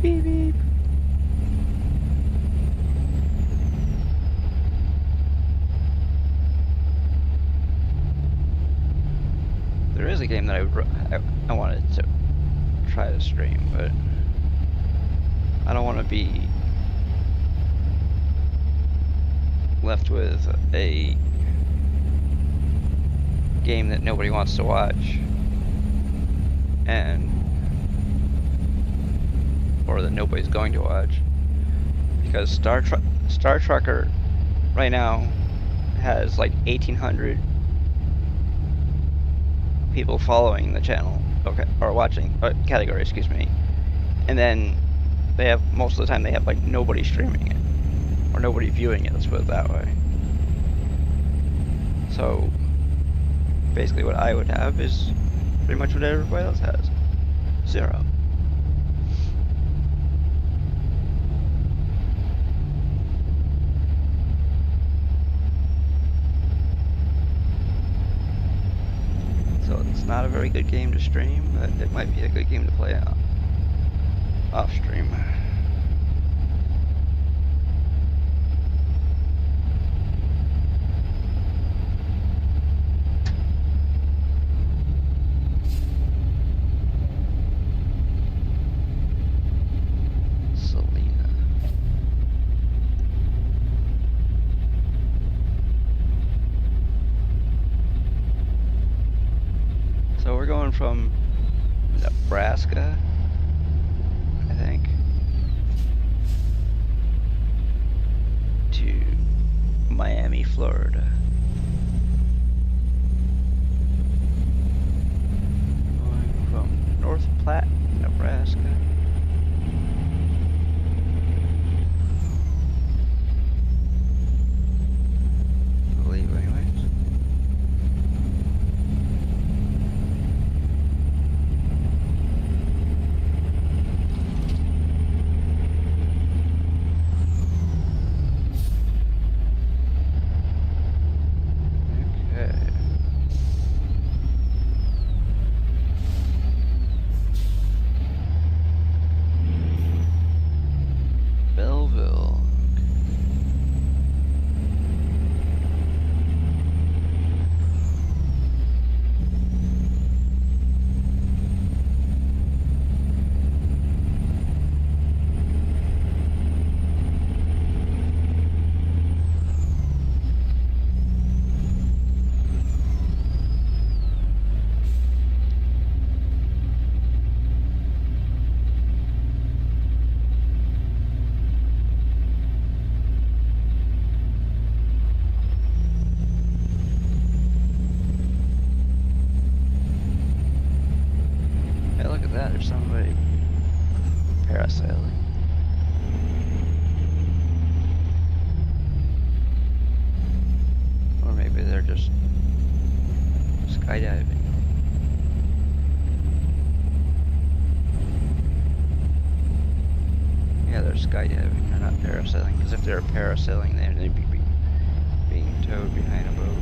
Beep beep. There is a game that I wanted to try to stream, but I don't want to be left with a game that nobody wants to watch, or that nobody's going to watch, because Star Trucker right now has like 1,800 people following the channel, okay, or watching category, excuse me, and then they have, most of the time they have like nobody streaming it or nobody viewing it, let's put it that way. So basically what I would have is pretty much what everybody else has, 0. So it's not a very good game to stream, but it might be a good game to play on. off stream. Selena. So we're going from Nebraska, I think, to Miami, Florida. Going from North Platte, Nebraska. I believe, anyways. Okay. Belleville. Hey, look at that. There's somebody parasailing. Or maybe they're just skydiving. Yeah, they're skydiving. They're not parasailing. Because if they're parasailing, then they'd be being towed behind a boat.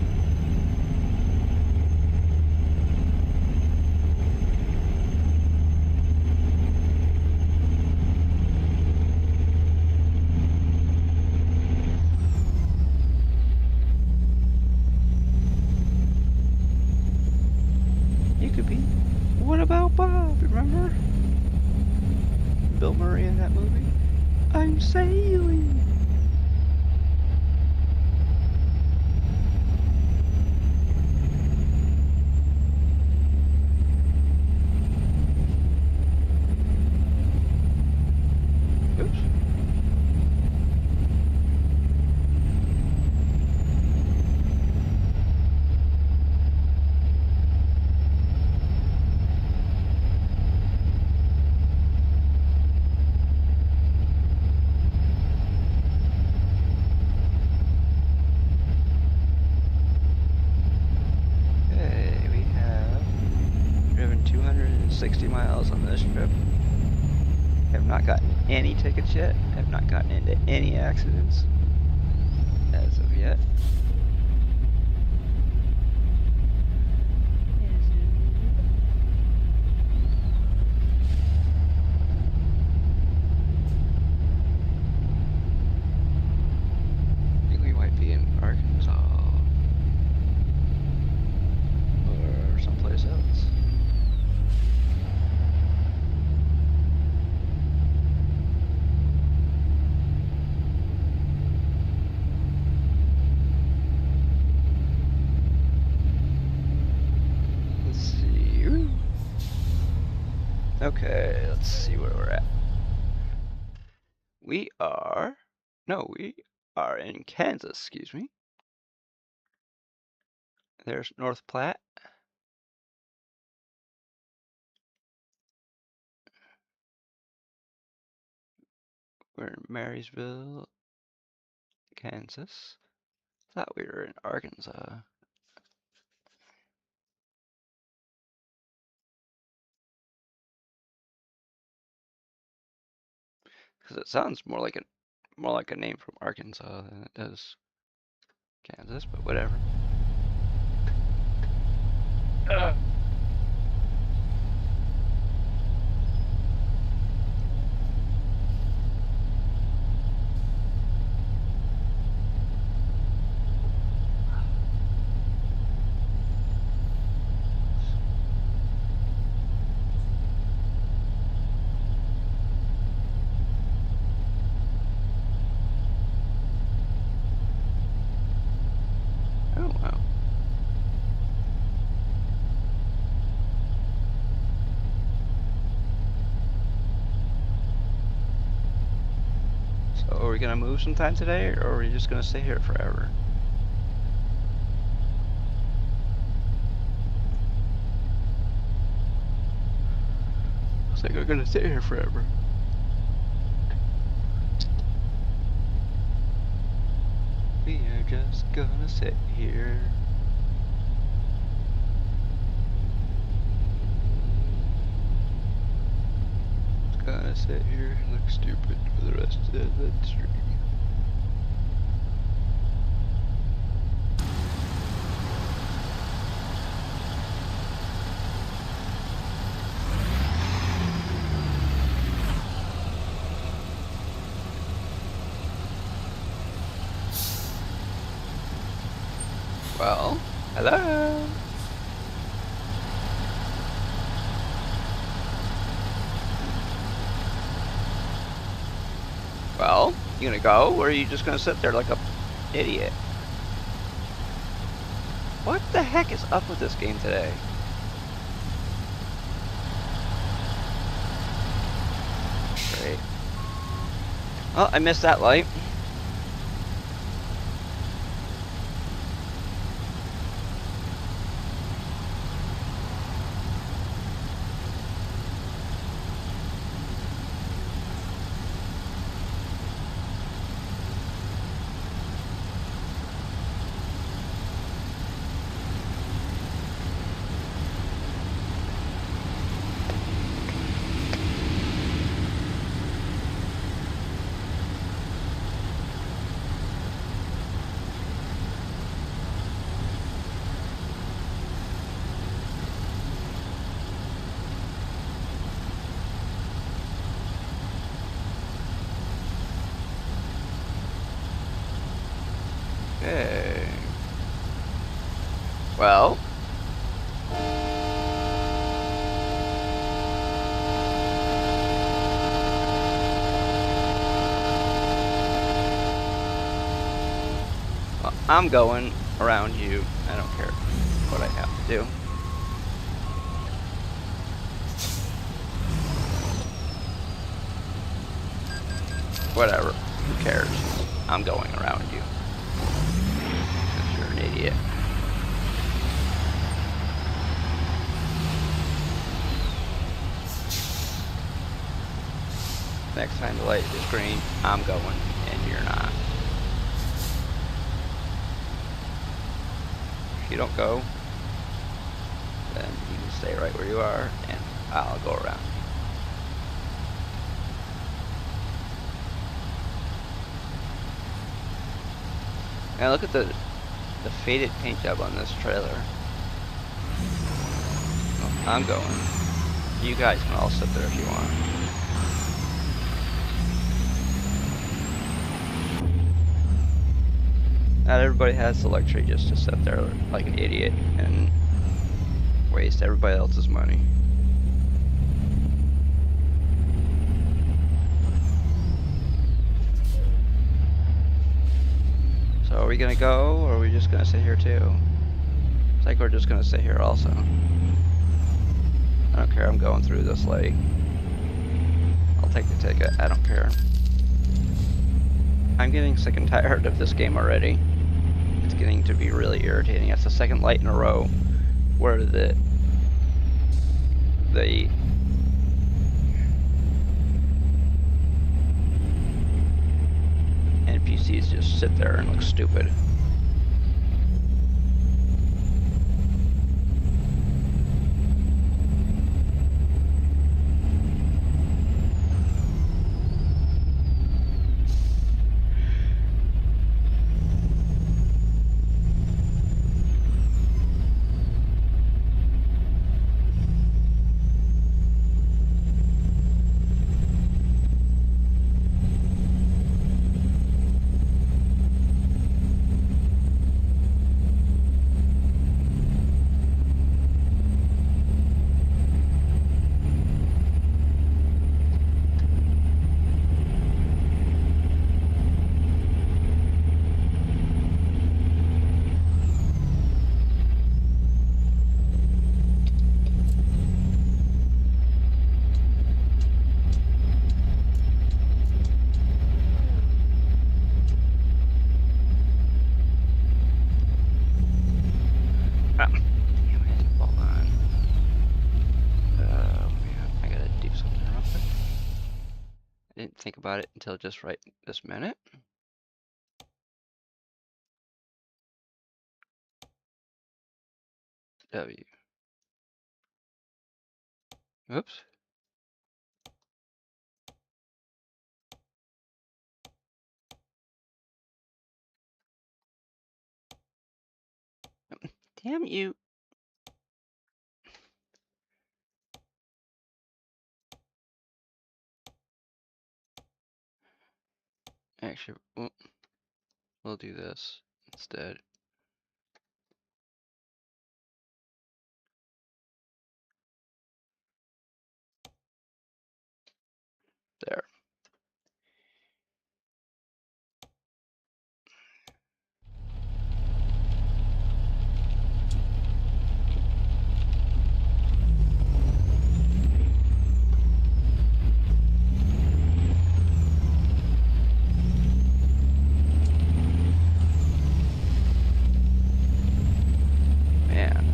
You could be. What about Bob? Remember? Bill Murray in that movie? I'm sailing. Oops. Okay, we have driven 260 miles on this trip. Have not gotten any tickets yet. Have not gotten into any accidents as of yet. I think we might be in Arkansas or someplace else. Let's see. Okay, let's see where we're at. We are in Kansas, excuse me. There's North Platte. We're in Marysville, Kansas. Thought we were in Arkansas. Because it sounds more like a name from Arkansas than it does Kansas, but whatever. So are we gonna move sometime today, or are we just gonna stay here forever? Looks like we're gonna stay here forever. We are just gonna sit here. Gonna sit here and look stupid for the rest of the stream. Well, hello. Well, you gonna go, or are you just gonna sit there like a idiot? What the heck is up with this game today? Great. Well, I missed that light. Okay. Well. I'm going around you. I don't care what I have to do. Whatever. Who cares? I'm going around you. Because you're an idiot. Next time the light is green, I'm going, and you're not. If you don't go, then you can stay right where you are, and I'll go around. And look at the faded paint job on this trailer. Oh, I'm going. You guys can all sit there if you want. Not everybody has the luxury just to sit there like an idiot and waste everybody else's money. So are we gonna go, or are we just gonna sit here too? It's like we're just gonna sit here also. I don't care, I'm going through this light. I'll take the ticket, I don't care. I'm getting sick and tired of this game already. It's getting to be really irritating. That's the second light in a row where the NPCs just sit there and look stupid. Didn't think about it until just right this minute. W. Oops. Damn you. Actually, we'll do this instead. There. Man.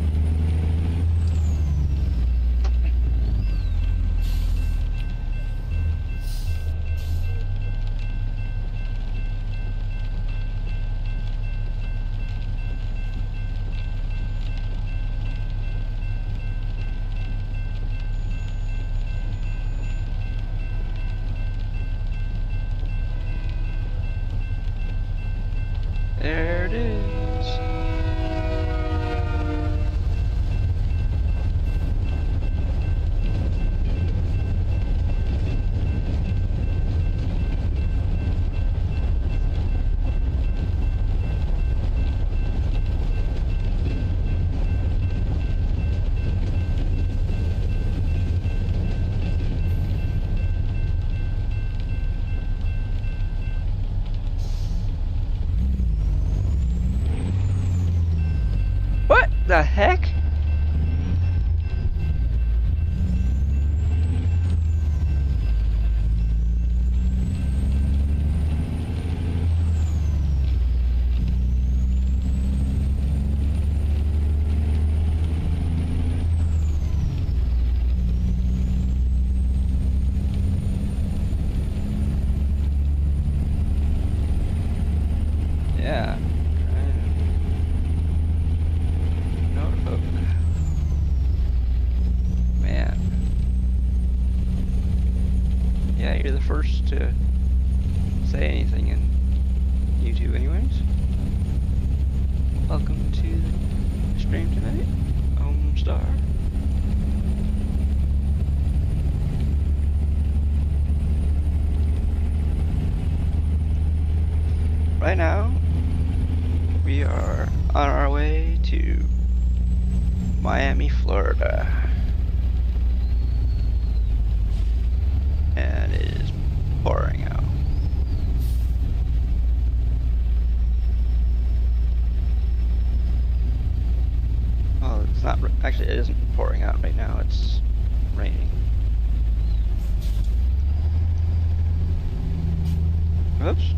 There it is. What the heck? Yeah. Notebook. Man. Yeah, you're the first to say anything in YouTube anyways. Welcome to the stream tonight, Homestar. Right now, we are on our way to Miami, Florida. And it is pouring out. Well, it's not, actually it isn't pouring out right now, it's raining. Oops.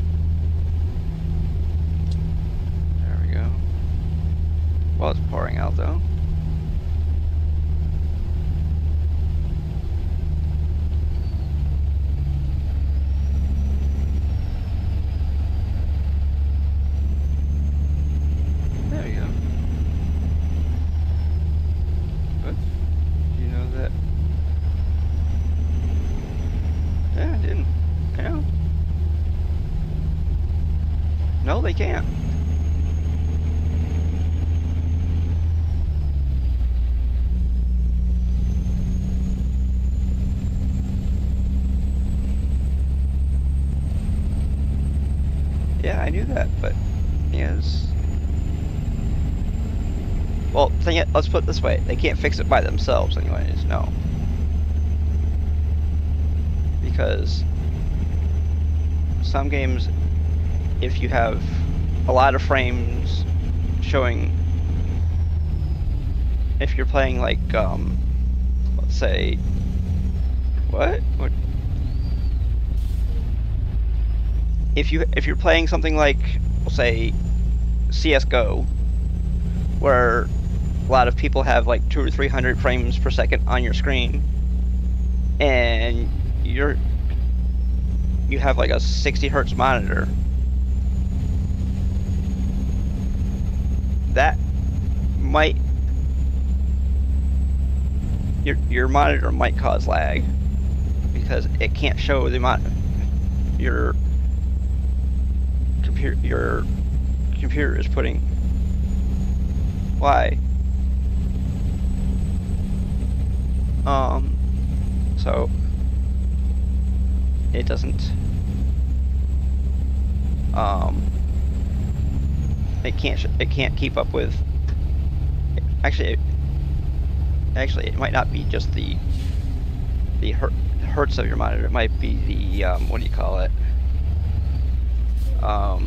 There we go. Well, it's pouring out though. There we go. But, you know that? Yeah, I didn't. I know. No, they can't. Yeah, I knew that, but yes. Well, let's put it this way: they can't fix it by themselves, anyways. No, because some games, if you have a lot of frames showing, if you're playing like, let's say, what? If you're playing something like, we'll say, CS:GO, where a lot of people have like 200 or 300 frames per second on your screen, and you're you have like a 60 hertz monitor, that might, your monitor might cause lag because it can't show the amount your computer is putting. Why? So it doesn't. It can't keep up with. Actually, it might not be just the hertz of your monitor. It might be the what do you call it? What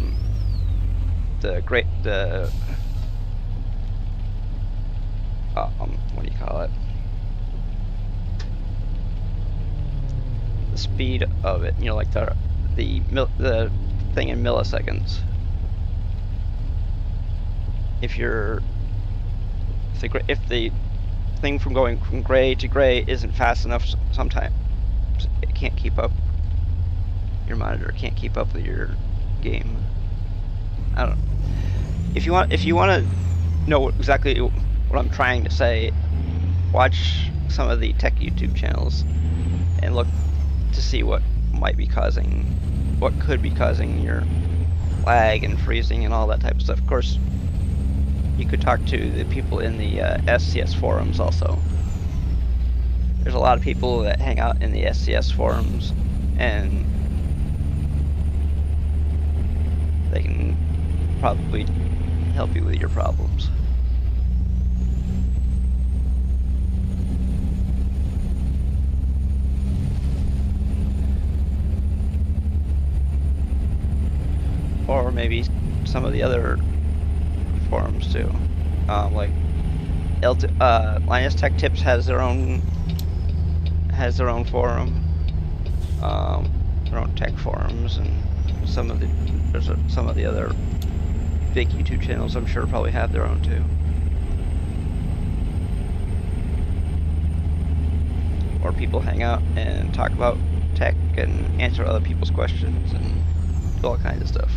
do you call it? The speed of it. You know, like the thing in milliseconds. If the thing from going from gray to gray isn't fast enough, sometimes it can't keep up. Your monitor can't keep up with your game. I don't know. If you want to know exactly what I'm trying to say, watch some of the tech YouTube channels and look to see what could be causing your lag and freezing and all that type of stuff. Of course, you could talk to the people in the SCS forums also. There's a lot of people that hang out in the SCS forums, and they can probably help you with your problems. Or maybe some of the other forums too, like Linus Tech Tips has their own forum, their own tech forums, and some of the other big YouTube channels I'm sure probably have their own too. Or people hang out and talk about tech and answer other people's questions and do all kinds of stuff.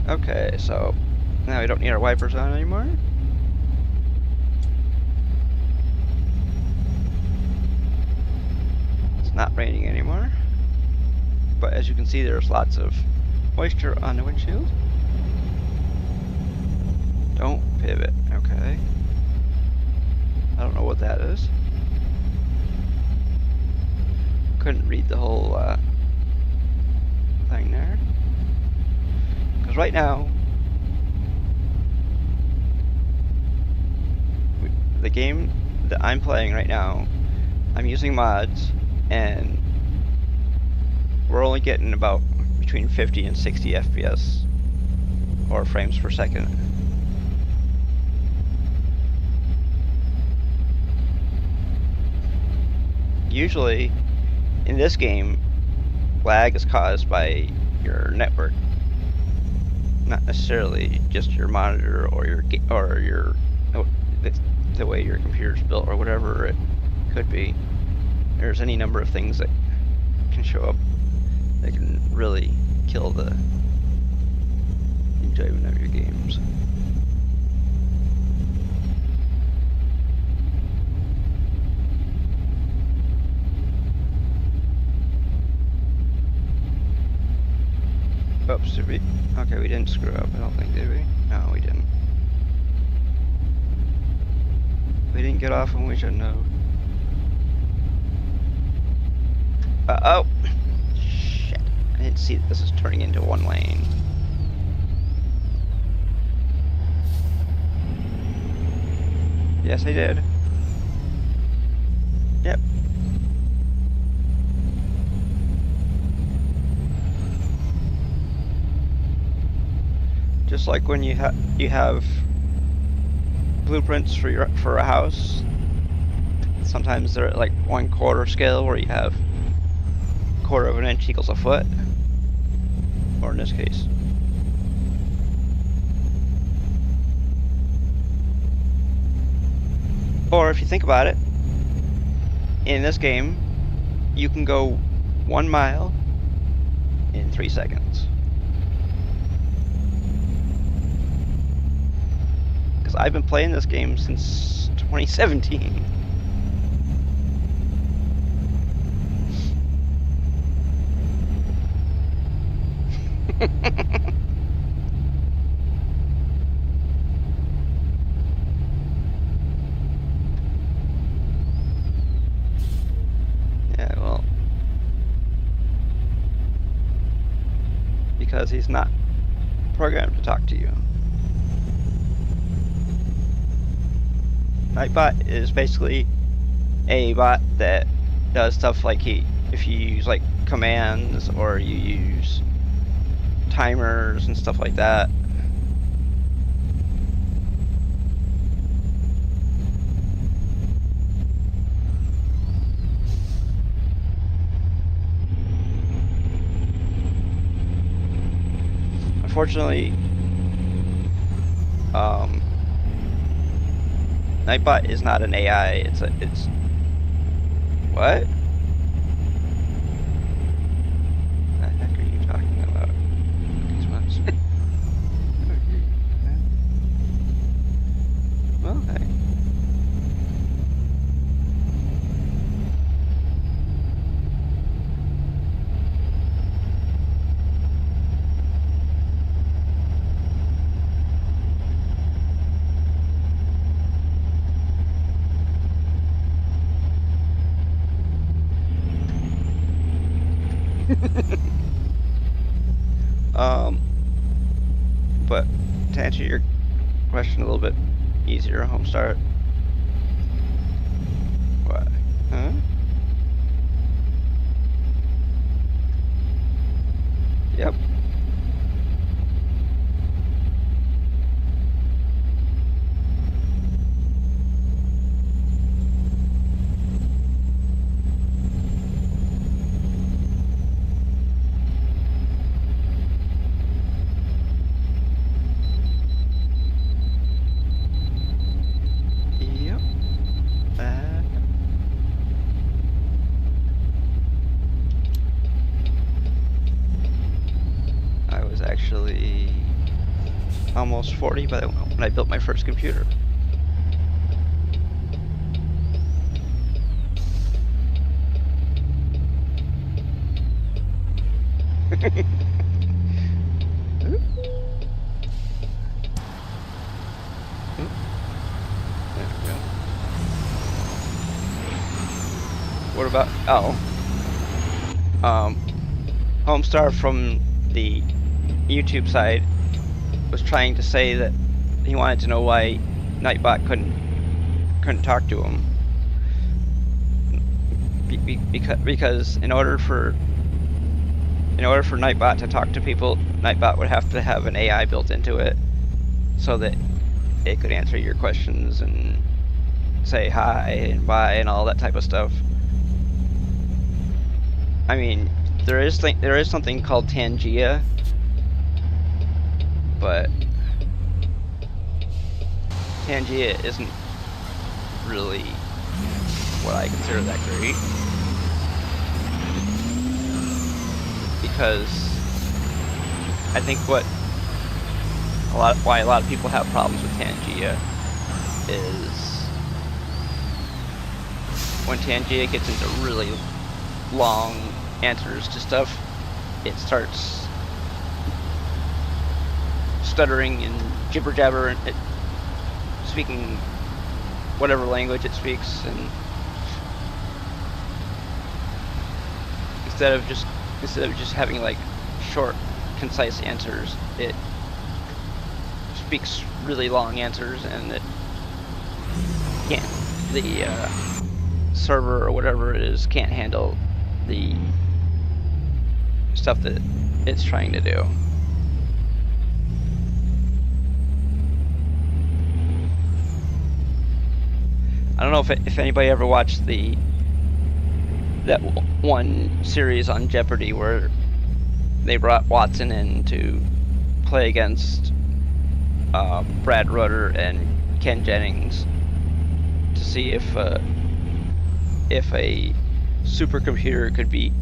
Okay, so now we don't need our wipers on anymore. It's not raining anymore. But as you can see, there's lots of moisture on the windshield. Don't pivot, okay. I don't know what that is. Couldn't read the whole thing there. Because right now, the game that I'm playing right now, I'm using mods, and we're only getting about between 50 and 60 FPS, or frames per second. Usually, in this game, lag is caused by your network, not necessarily just your monitor or the way your computer's built or whatever it could be. There's any number of things that can show up that can really kill the enjoyment of your games. Oops, did we? Okay, we didn't screw up, I don't think, did we? No, we didn't. We didn't get off when we shouldn't have. Uh-oh! Shit. I didn't see that this is turning into one lane. Yes, I did. Yep. Just like when you have blueprints for a house, sometimes they're at like 1/4 scale, where you have 1/4 of an inch equals a foot. or in this case. Or if you think about it, in this game, you can go 1 mile in 3 seconds. Because I've been playing this game since 2017. Yeah, well, because he's not programmed to talk to you. Nightbot is basically a bot that does stuff like if you use like commands or you use timers and stuff like that. Unfortunately, Nightbot is not an AI. It's what? The heck are you talking about? These ones. Well, hey. But to answer your question a little bit easier, home start. What? Huh? Yep. Actually almost 40 when I built my first computer. What about Homestar from the YouTube side was trying to say that he wanted to know why Nightbot couldn't talk to him. Because in order for Nightbot to talk to people, Nightbot would have to have an AI built into it so that it could answer your questions and say hi and bye and all that type of stuff. I mean, there is something called Tangia, but Tangia isn't really what I consider that great, because I think why a lot of people have problems with Tangia is when Tangia gets into really long answers to stuff, it starts stuttering and jibber jabber and speaking whatever language it speaks, and instead of just having like short, concise answers, it speaks really long answers, and it can't. The server or whatever it is can't handle the stuff that it's trying to do. I don't know if anybody ever watched that one series on Jeopardy where they brought Watson in to play against Brad Rutter and Ken Jennings to see if a supercomputer could beat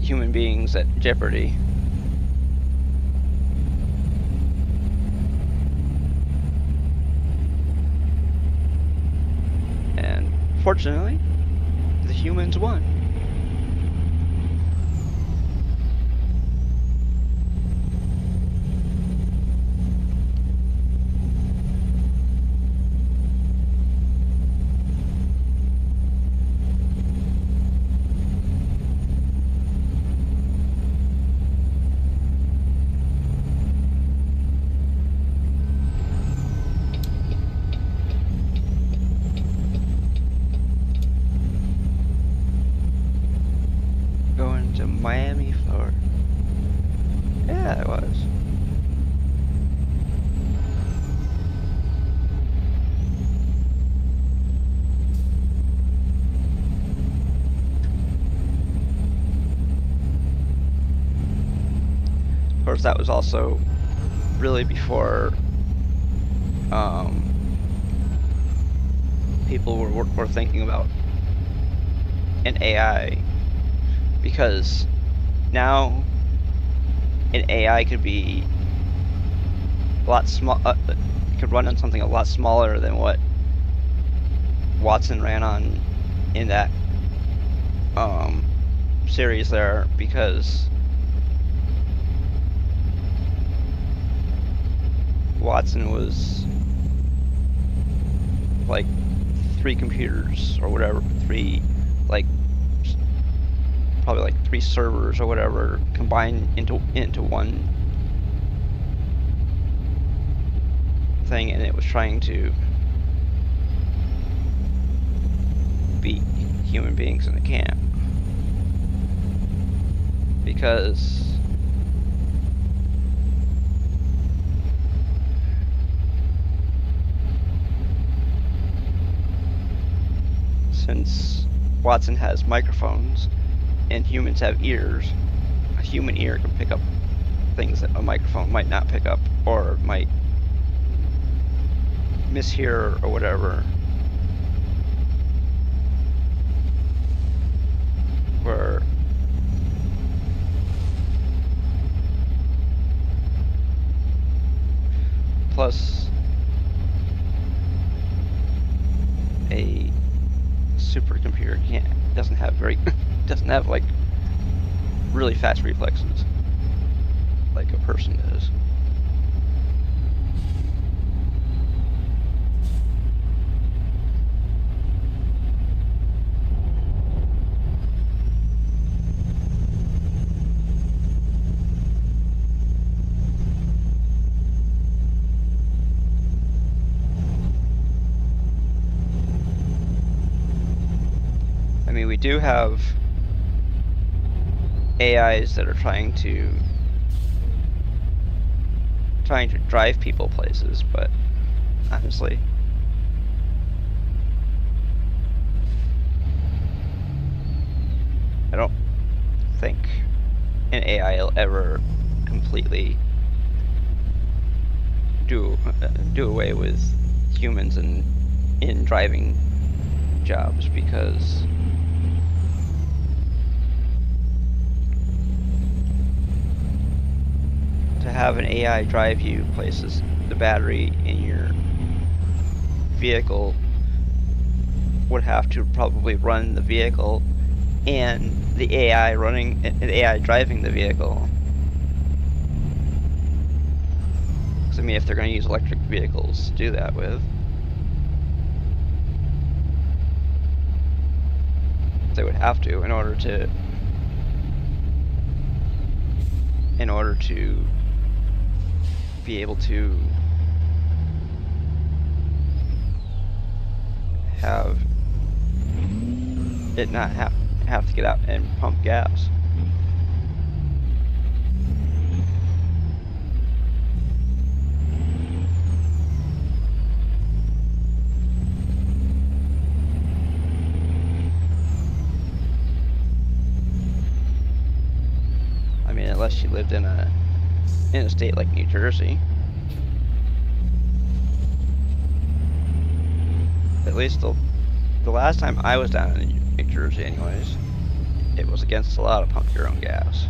human beings at Jeopardy. And fortunately, the humans won. Going to Miami, Florida. Yeah, it was. Of course, that was also really before people were thinking about an AI, because now an AI could be a lot small. Could run on something a lot smaller than what Watson ran on in that series there, because Watson was like 3 computers or whatever, probably like 3 servers or whatever combined into one thing, and it was trying to beat human beings, and it can't, because since Watson has microphones and humans have ears, a human ear can pick up things that a microphone might not pick up, or might mishear or whatever. Where plus a supercomputer doesn't have like really fast reflexes like a person does. I mean, we do have AIs that are trying to drive people places, but honestly, I don't think an AI will ever completely do away with humans in driving jobs, because to have an AI drive you places, the battery in your vehicle would have to probably run the vehicle and the AI driving the vehicle. Because I mean, if they're going to use electric vehicles to do that with, they would have to in order to be able to have it not have to get out and pump gas. I mean, unless you lived in a state like New Jersey. At least the last time I was down in New Jersey, anyways, it was against the law to pump your own gas.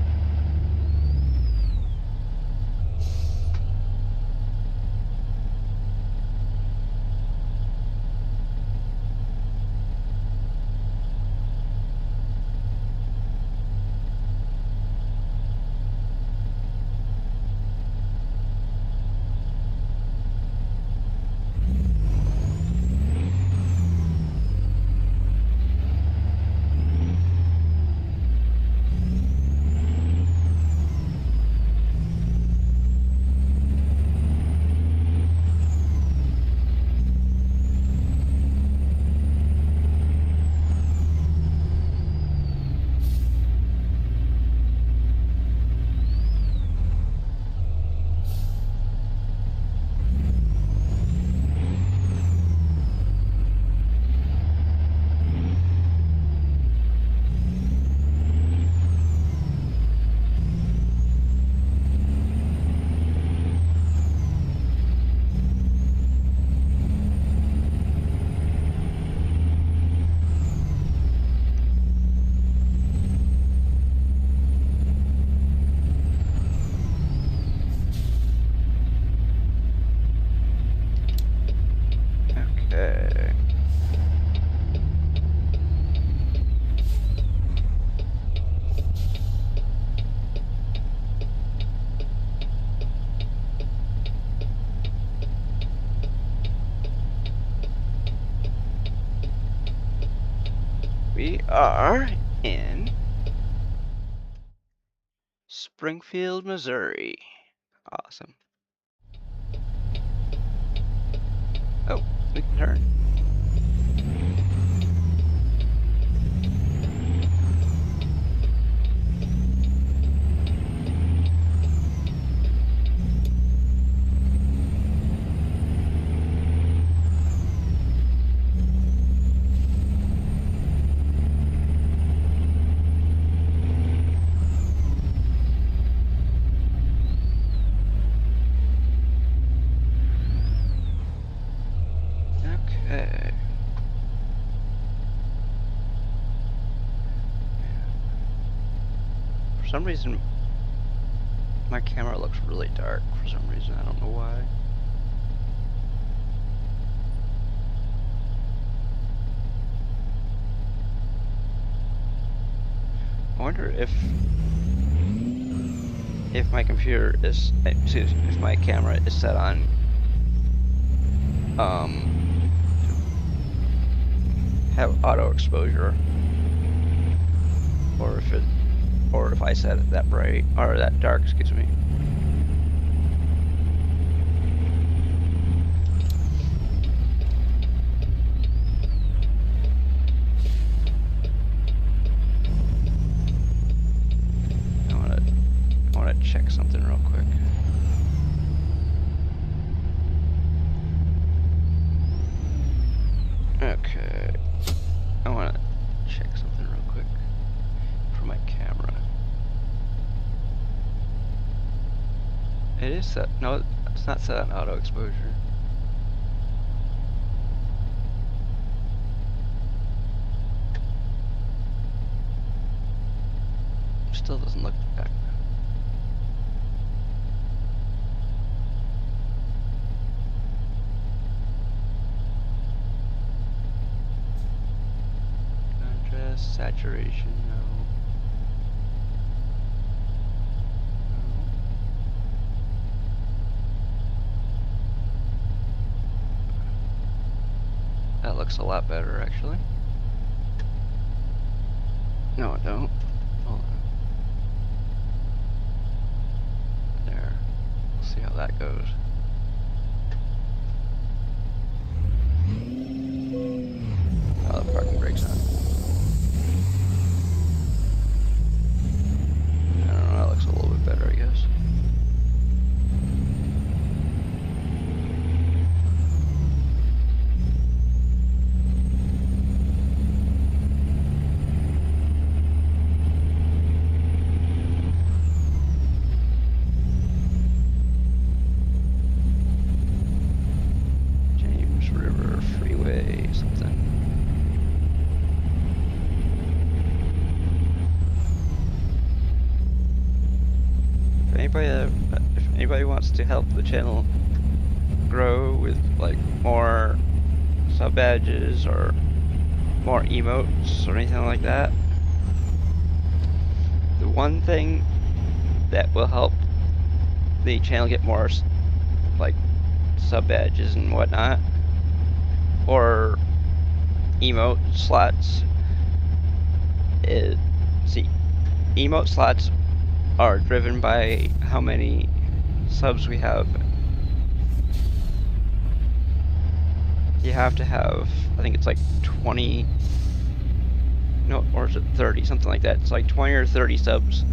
Okay. We are in Springfield, Missouri. Awesome. Oh, we can turn. Okay. For some reason, my camera looks really dark. For some reason, I don't know why. I wonder if my computer is, excuse me, if my camera is set on have auto exposure, or if I set it that bright or that dark, excuse me. I want to check something real quick. Okay. I want to check something real quick for my camera. It is set. No, it's not set on auto exposure. Still doesn't look back. Contrast, saturation, no. That looks a lot better, actually. No, it don't. Hold on. There. We'll see how that goes. Oh, the parking brake's on. I don't know, that looks a little bit better, I guess. anybody wants to help the channel grow with like more sub badges or more emotes or anything like that, the one thing that will help the channel get more like sub badges and whatnot, or emote slots, is, see, emote slots are driven by how many subs we have. You have to have, I think it's like 20, no, or is it 30, something like that. It's like 20 or 30 subs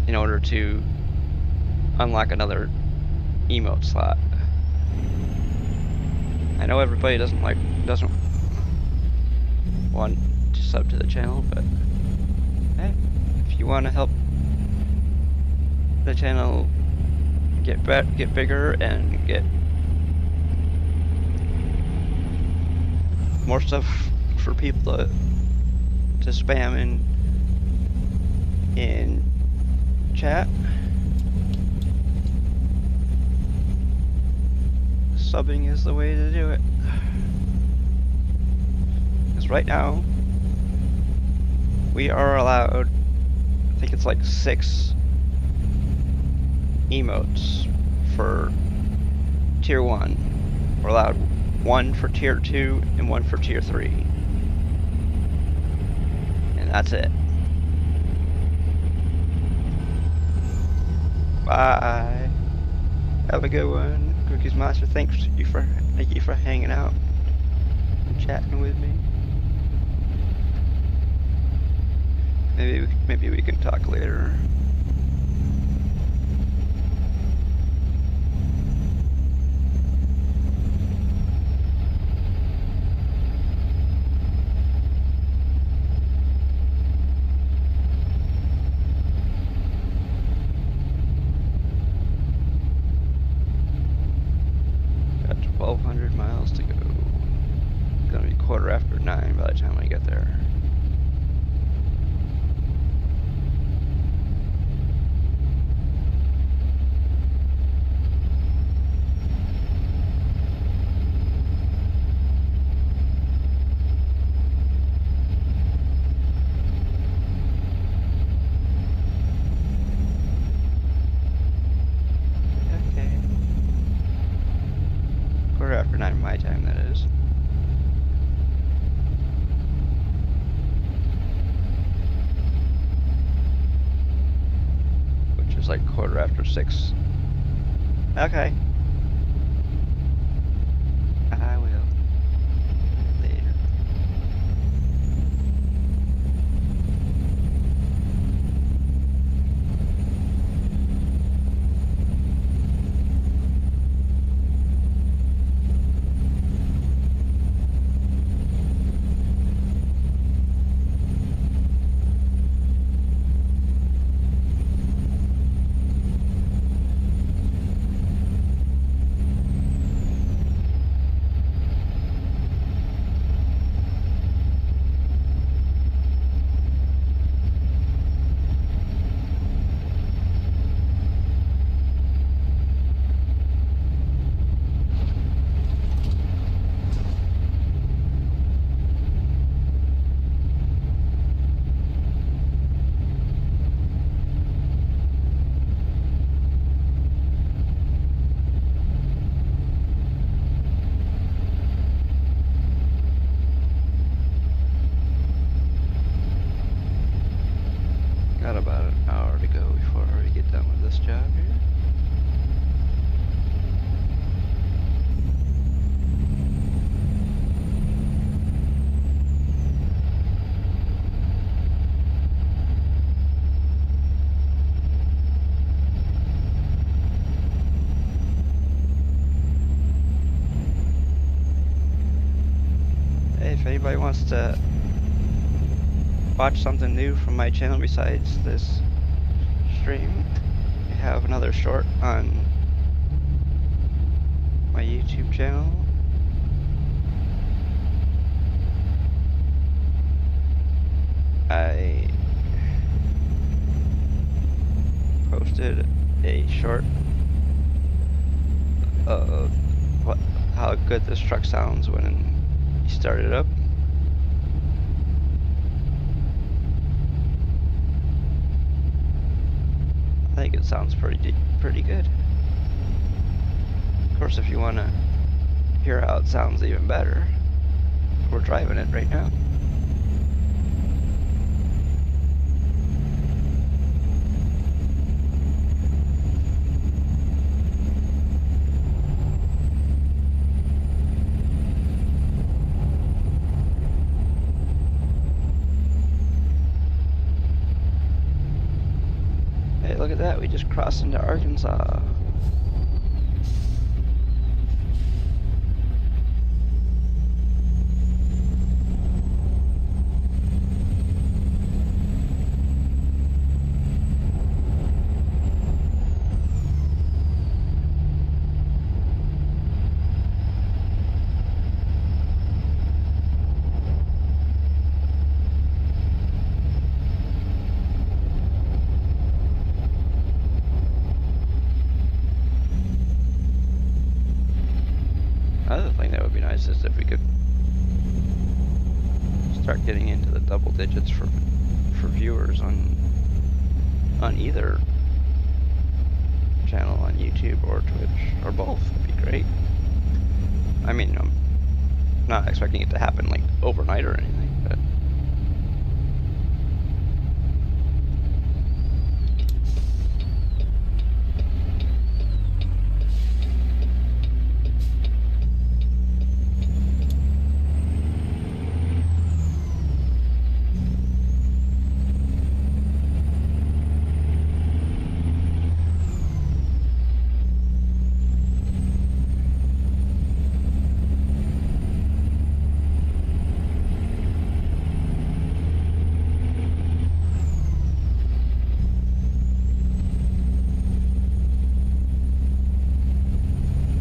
in order to unlock another emote slot. I know everybody doesn't want to sub to the channel, but hey, if you want to help the channel get bigger and get more stuff for people to spam in chat, subbing is the way to do it. Because right now we are allowed, I think it's like 6 emotes for tier 1. We're allowed 1 for tier 2 and 1 for tier 3. And that's it. Bye. Have a good one. Cookies Monster, thank you for hanging out and chatting with me. Maybe we can talk later. Got 1,200 miles to go. It's gonna be 9:15 by the time I get there. Okay. 9:15 my time, that is. Which is like 6:15. Okay. I will. Later. Got about an hour to go before we get done with this job here. Hey, if anybody wants to watch something new from my channel besides this stream, I have another short on my YouTube channel. I posted a short of how good this truck sounds when you start it up. I think it sounds pretty good. Of course, if you want to hear how it sounds even better, we're driving it right now. Hey, look at that, we just crossed into Arkansas. Another thing that would be nice is if we could start getting into the double digits for viewers on either channel, on YouTube or Twitch, or both. Would be great. I mean, I'm not expecting it to happen like overnight or anything, but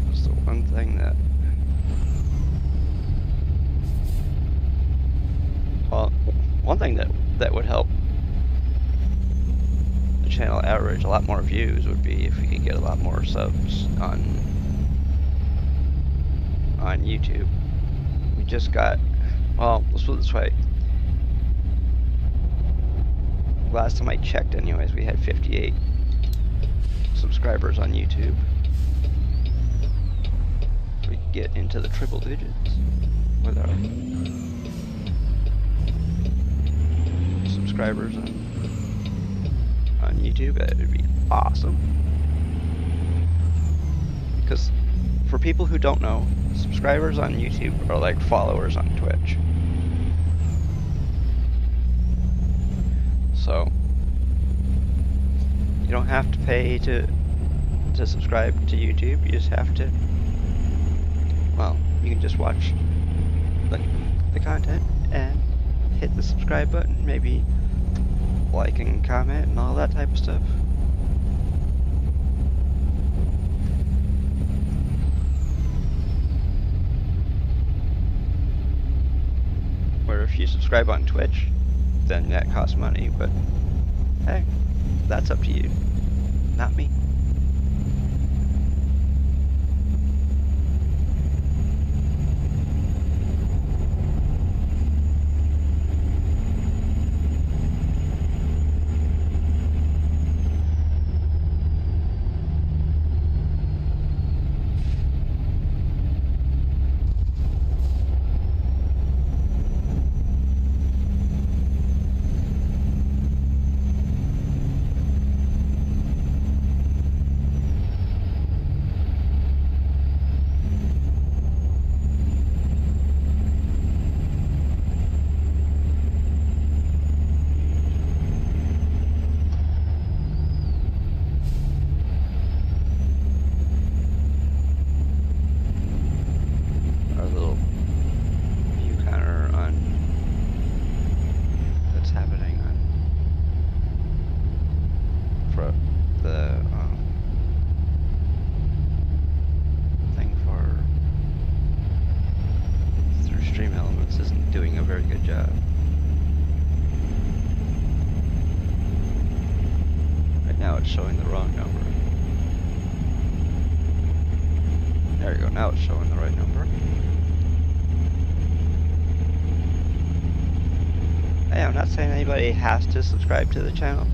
that's the one thing that, well, one thing that would help the channel average a lot more views would be if we could get a lot more subs on YouTube. We just got, well, let's put it this way. Last time I checked anyways, we had 58 subscribers on YouTube. If we could get into the triple digits with our subscribers on YouTube, that would be awesome. Because for people who don't know, subscribers on YouTube are like followers on Twitch. So you don't have to pay to subscribe to YouTube. You just have to, well, you can just watch the content and hit the subscribe button, maybe like and comment and all that type of stuff. Where if you subscribe on Twitch, then that costs money, but hey, that's up to you, not me. go. Now it's showing the right number. Hey, I'm not saying anybody has to subscribe to the channel.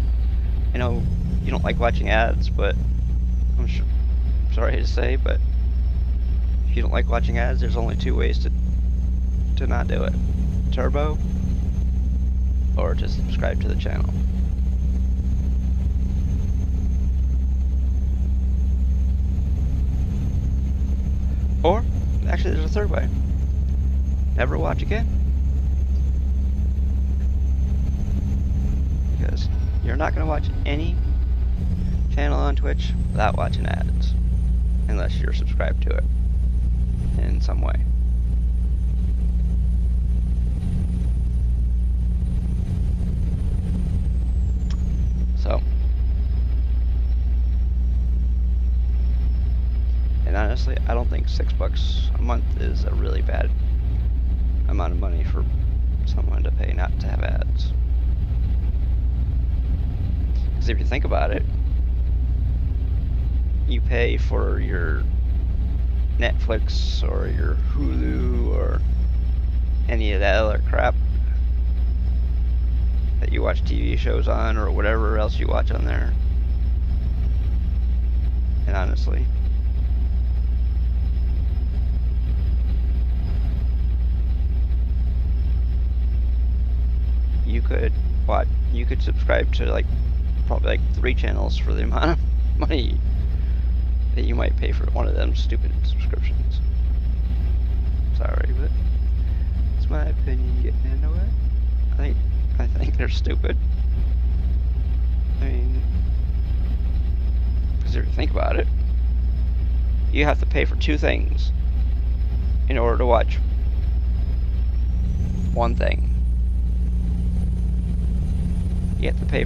I know you don't like watching ads, but I'm sorry to say, but if you don't like watching ads, there's only two ways to not do it. Turbo, or to subscribe to the channel. Or, actually there's a third way. Never watch again. Because you're not going to watch any channel on Twitch without watching ads. Unless you're subscribed to it in some way. So, and honestly, I don't think $6 a month is a really bad amount of money for someone to pay not to have ads. Because if you think about it, you pay for your Netflix or your Hulu or any of that other crap that you watch TV shows on, or whatever else you watch on there. And honestly, you could subscribe to like probably like 3 channels for the amount of money that you might pay for one of them stupid subscriptions. Sorry, but it's my opinion getting into it. I think they're stupid. I mean, because if you think about it, you have to pay for 2 things in order to watch one thing. You have to pay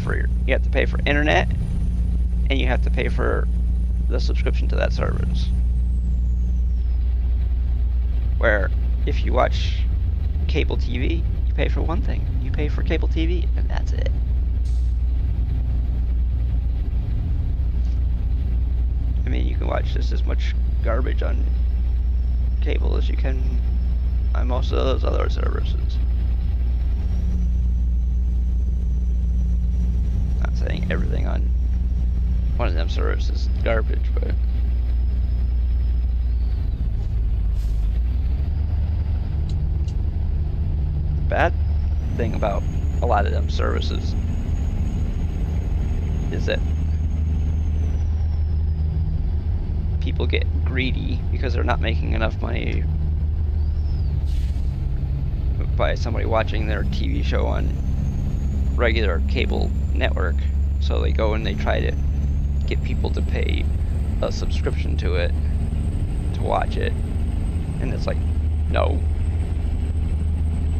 for internet, and you have to pay for the subscription to that service. Where if you watch cable TV, you pay for one thing. You pay for cable TV, and that's it. I mean, you can watch just as much garbage on cable as you can on most of those other services. Not saying everything on one of them services is garbage, but the bad thing about a lot of them services is that people get greedy because they're not making enough money by somebody watching their TV show on regular cable network. So they go and they try to get people to pay a subscription to it to watch it, and it's like, no.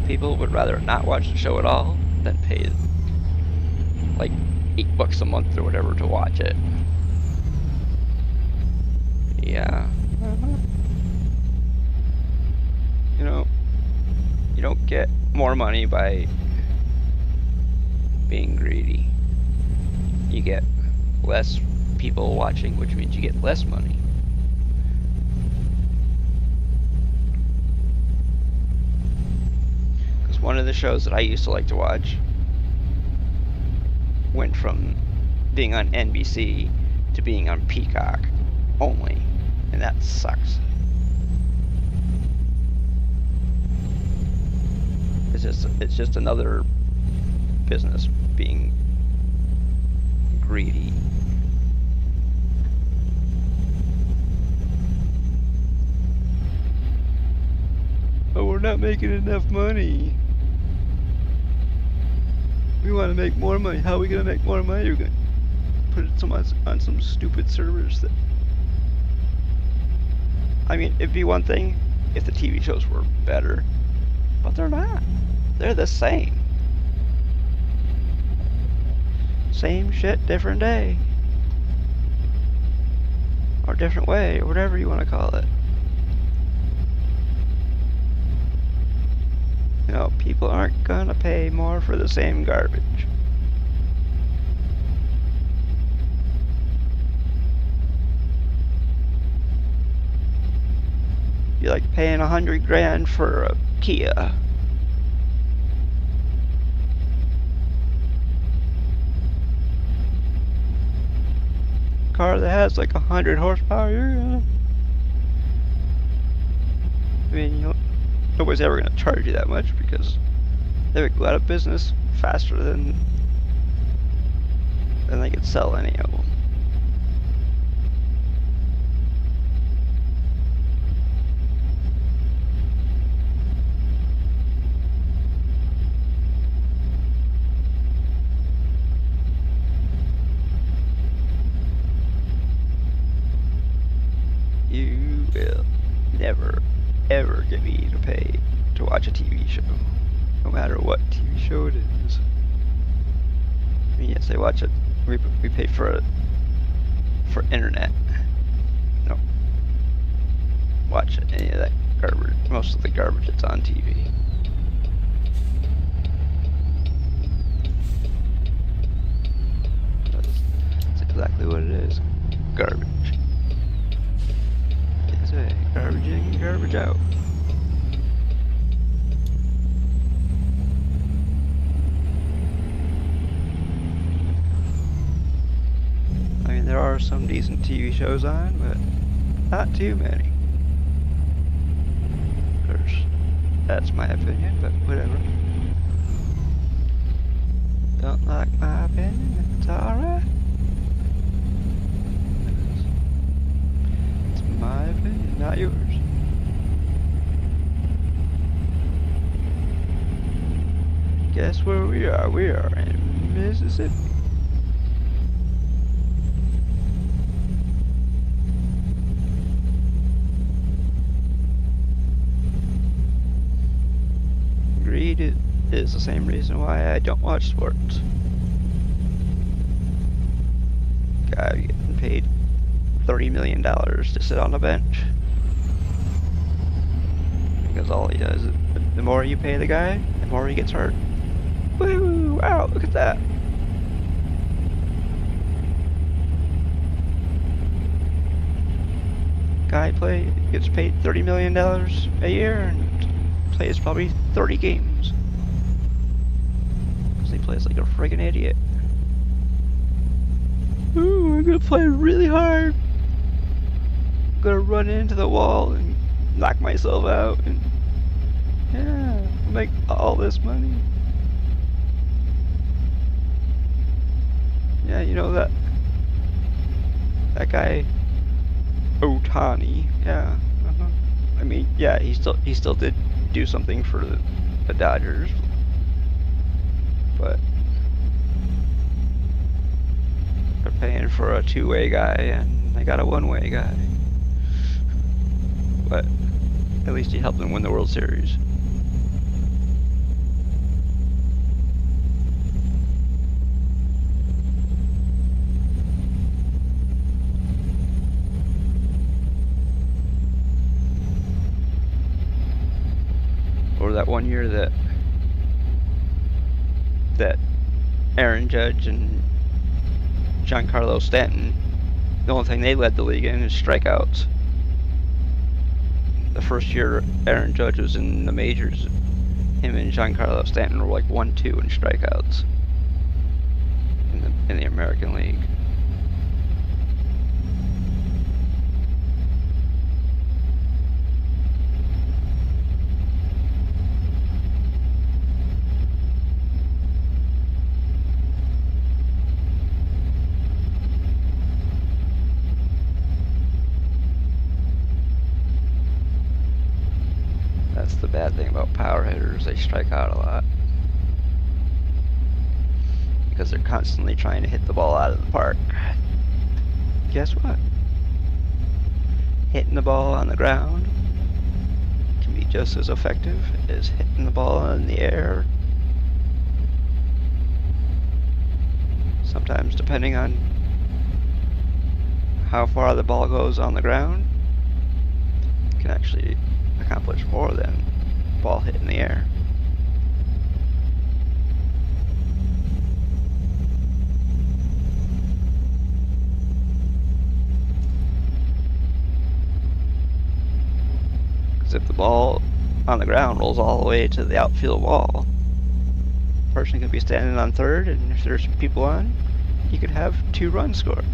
People would rather not watch the show at all than pay like $8 a month or whatever to watch it. Yeah. You know, you don't get more money by being greedy. You get less people watching, which means you get less money. Because one of the shows that I used to like to watch went from being on NBC to being on Peacock only, and that sucks. It's just another business being greedy. Oh, we're not making enough money. We want to make more money. How are we going to make more money? We're going to put it on some stupid servers that... I mean, it'd be one thing if the TV shows were better, but they're not. They're the same. Same shit, different day. Or different way, or whatever you want to call it. You know, people aren't gonna pay more for the same garbage. be like paying $100 grand for a Kia. Car that has like 100 horsepower, you're gonna... I mean, nobody's ever gonna charge you that much because they would go out of business faster than they could sell any of them. You will never, ever get me to pay to watch a TV show, no matter what TV show it is. I mean, yes, I watch it. We pay for internet. No, watch any of that garbage. Most of the garbage that's on TV. That's exactly what it is. Garbage. Garbage in, garbage out. I mean, there are some decent TV shows on, but not too many. Of course, that's my opinion, but whatever. Don't like my opinion, it's alright. My opinion, not yours. Guess where we are? We are in Mississippi. Greed is the same reason why I don't watch sports. Guy getting paid $30 million to sit on a bench. Because all he does is, the more you pay the guy, the more he gets hurt. Woo! Wow, look at that. Guy gets paid $30 million a year and plays probably 30 games. Because he plays like a friggin' idiot. Ooh, I'm gonna play really hard. Gonna run into the wall and knock myself out, and yeah, make all this money. Yeah, you know that guy Ohtani. Yeah. I mean, yeah, he still did do something for the Dodgers, but they're paying for a two-way guy, and they got a one-way guy. But at least he helped them win the World Series. Or that one year that Aaron Judge and Giancarlo Stanton, the only thing they led the league in is strikeouts. The first year Aaron Judge was in the majors, him and Giancarlo Stanton were like 1-2 in strikeouts in the American League. That's the bad thing about power hitters, they strike out a lot. Because they're constantly trying to hit the ball out of the park. Guess what? Hitting the ball on the ground can be just as effective as hitting the ball in the air. Sometimes, depending on how far the ball goes on the ground, it can actually accomplish more than ball hit in the air. Because if the ball on the ground rolls all the way to the outfield wall, the person could be standing on third, and if there's people on, you could have 2 runs scored.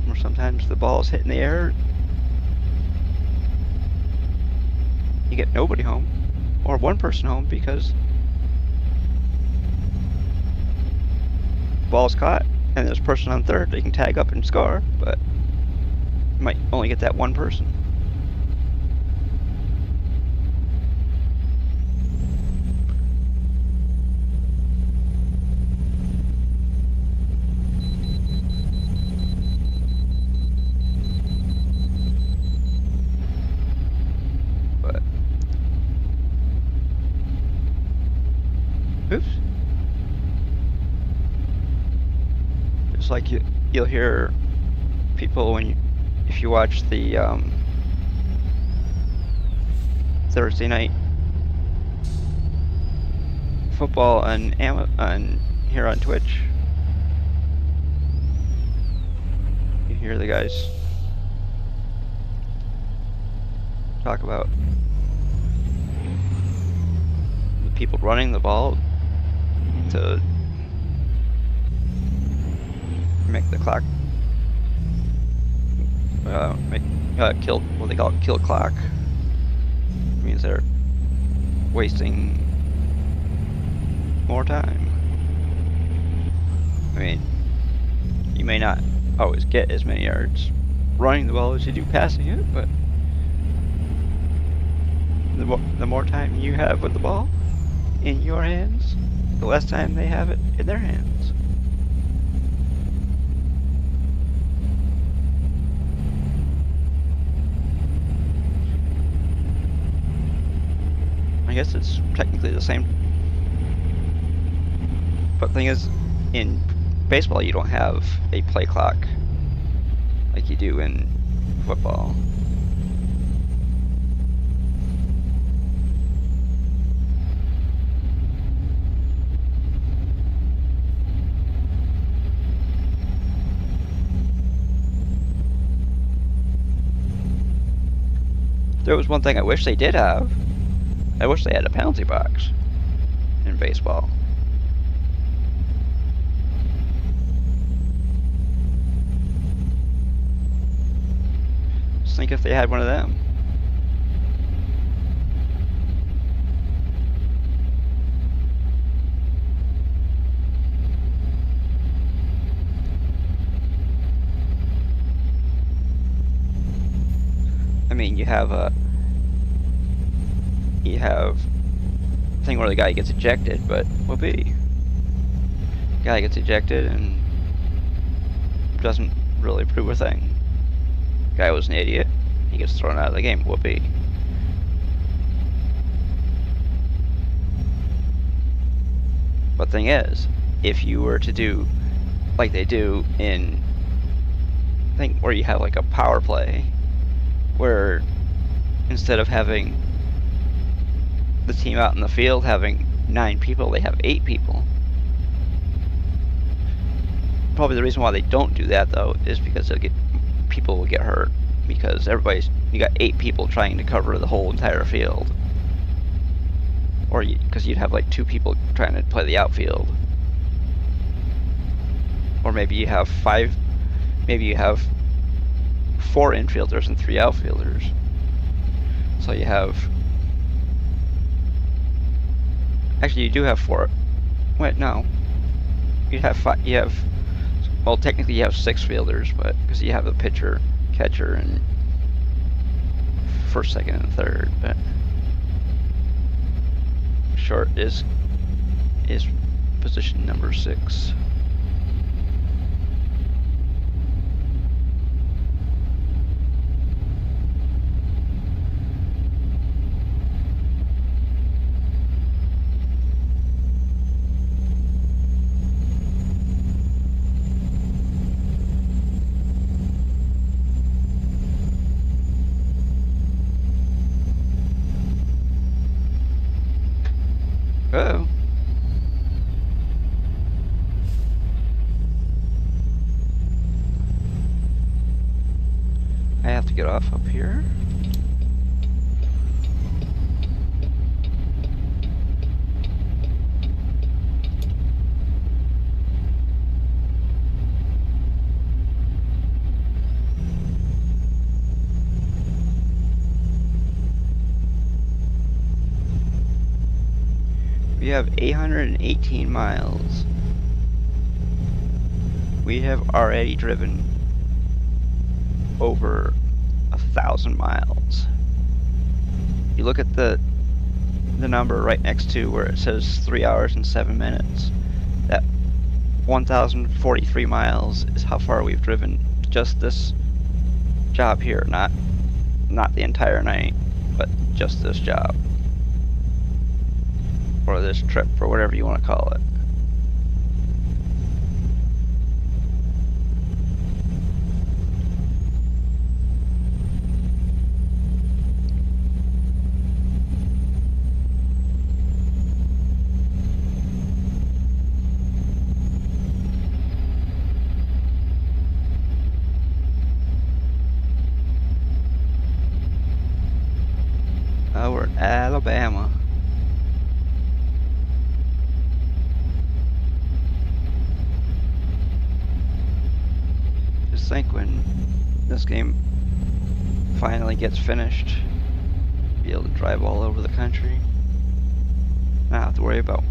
Or sometimes the ball is hit in the air, you get nobody home, or 1 person home because the ball is caught and there's a person on third. They can tag up and score, but you might only get that 1 person. But oops. It's like you'll hear people when if you watch the Thursday night football on here on Twitch. You hear the guys talk about the people running the ball to make the clock kill, what they call it, kill clock. It means they're wasting more time. I mean, you may not always get as many yards running the ball as you do passing it, but the more time you have with the ball in your hands, the less time they have it in their hands. I guess it's technically the same. But the thing is, in baseball you don't have a play clock like you do in football. There was one thing I wish they did have. I wish they had a penalty box in baseball. Just think if they had one of them. I mean, you have a thing where the guy gets ejected, but whoopee. Guy gets ejected and doesn't really prove a thing. Guy was an idiot. He gets thrown out of the game. Whoopee. But thing is, if you were to do like they do in thing where you have like a power play, where instead of having the team out in the field having 9 people, they have 8 people. Probably the reason why they don't do that though is because people will get hurt, because you got 8 people trying to cover the whole entire field, or because you'd have like 2 people trying to play the outfield, or maybe you have 4 infielders and 3 outfielders, so you have. Actually, you do have 4. Wait, no. You have 5. You have. Well, technically, you have 6 fielders, but because you have a pitcher, catcher, and first, second, and third. But short is position number 6. Uh-oh. I have to get off up here. We have 818 miles. We have already driven over 1,000 miles. You look at the number right next to where it says 3 hours and 7 minutes. That 1,043 miles is how far we've driven just this job here, not the entire night, but just this job. Or this trip, or whatever you want to call it. Oh, we're in Alabama. Just think when this game finally gets finished, be able to drive all over the country. Not have to worry about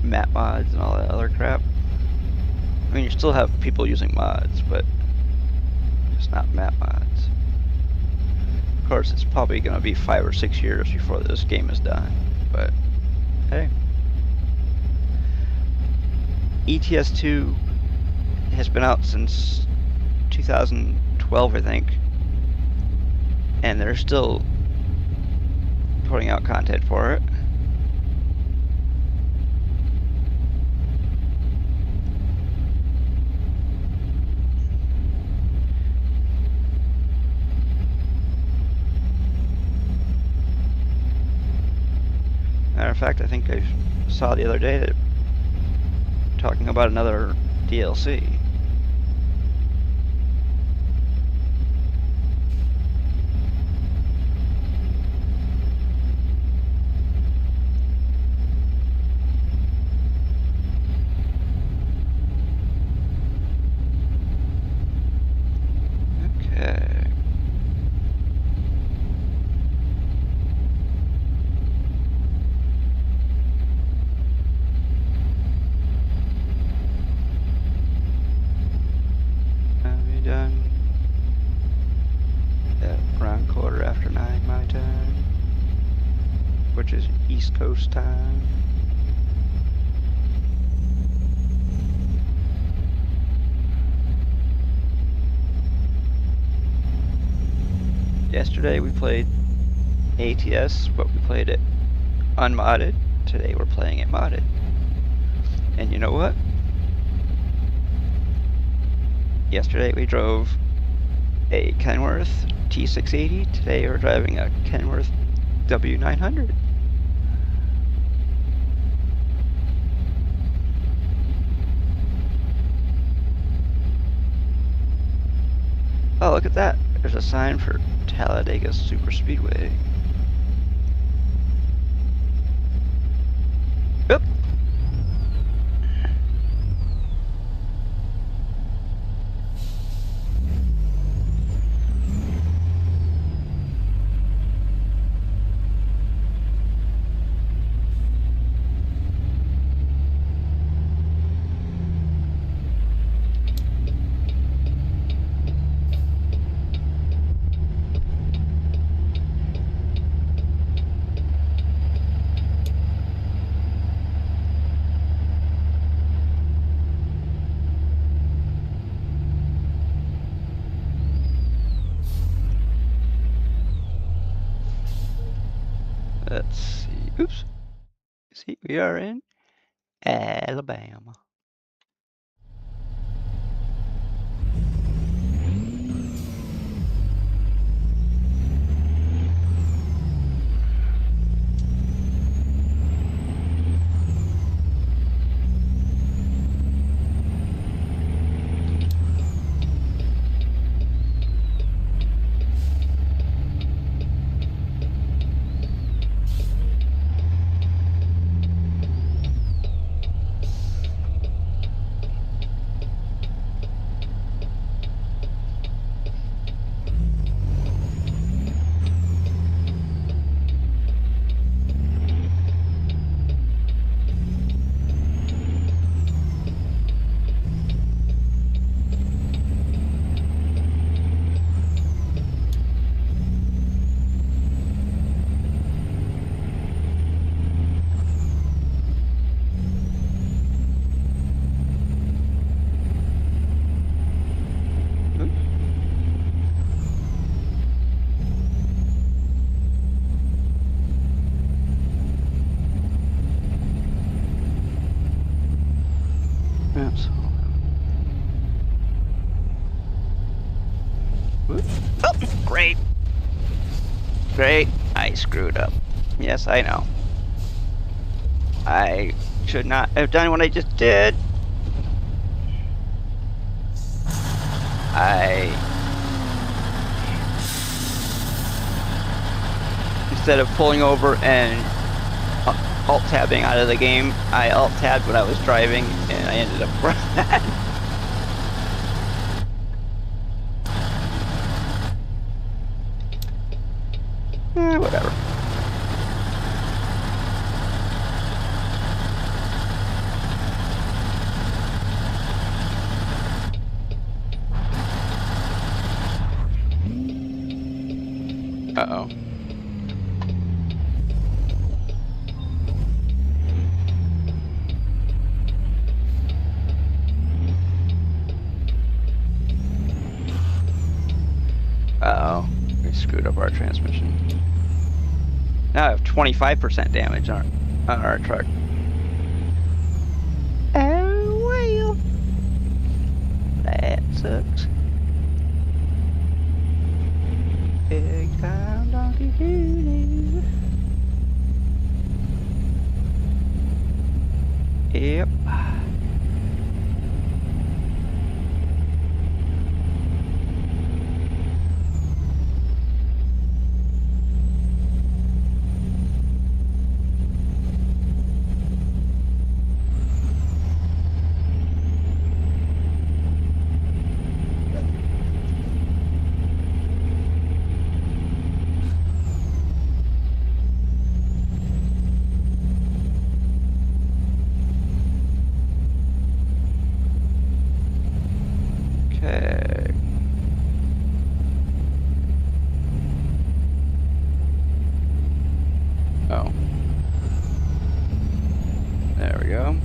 map mods and all that other crap. I mean, you still have people using mods, but just not map mods. Of course, it's probably going to be 5 or 6 years before this game is done, but hey. ATS 2 has been out since 2012, I think, and they're still putting out content for it. Matter of fact, I think I saw the other day that talking about another DLC. Okay. Done at around 9:15 my time, which is East Coast time. Yesterday we played ATS, but we played it unmodded. Today we're playing it modded. And you know what? Yesterday we drove a Kenworth T680. Today we're driving a Kenworth W900. Oh, look at that. There's a sign for Talladega Super Speedway. Oop. Let's see. Oops. See, we are in Alabama. Oh, great. Great. I screwed up. Yes, I know. I should not have done what I just did. Instead of pulling over and alt-tabbing out of the game, I alt-tabbed when I was driving, and I ended up whatever. Uh-oh. Uh-oh. We screwed up our transmission. Now I have 25% damage on our truck. Oh, well. That sucks. Big time donkey duty. Yep. Okay. Oh. There we go.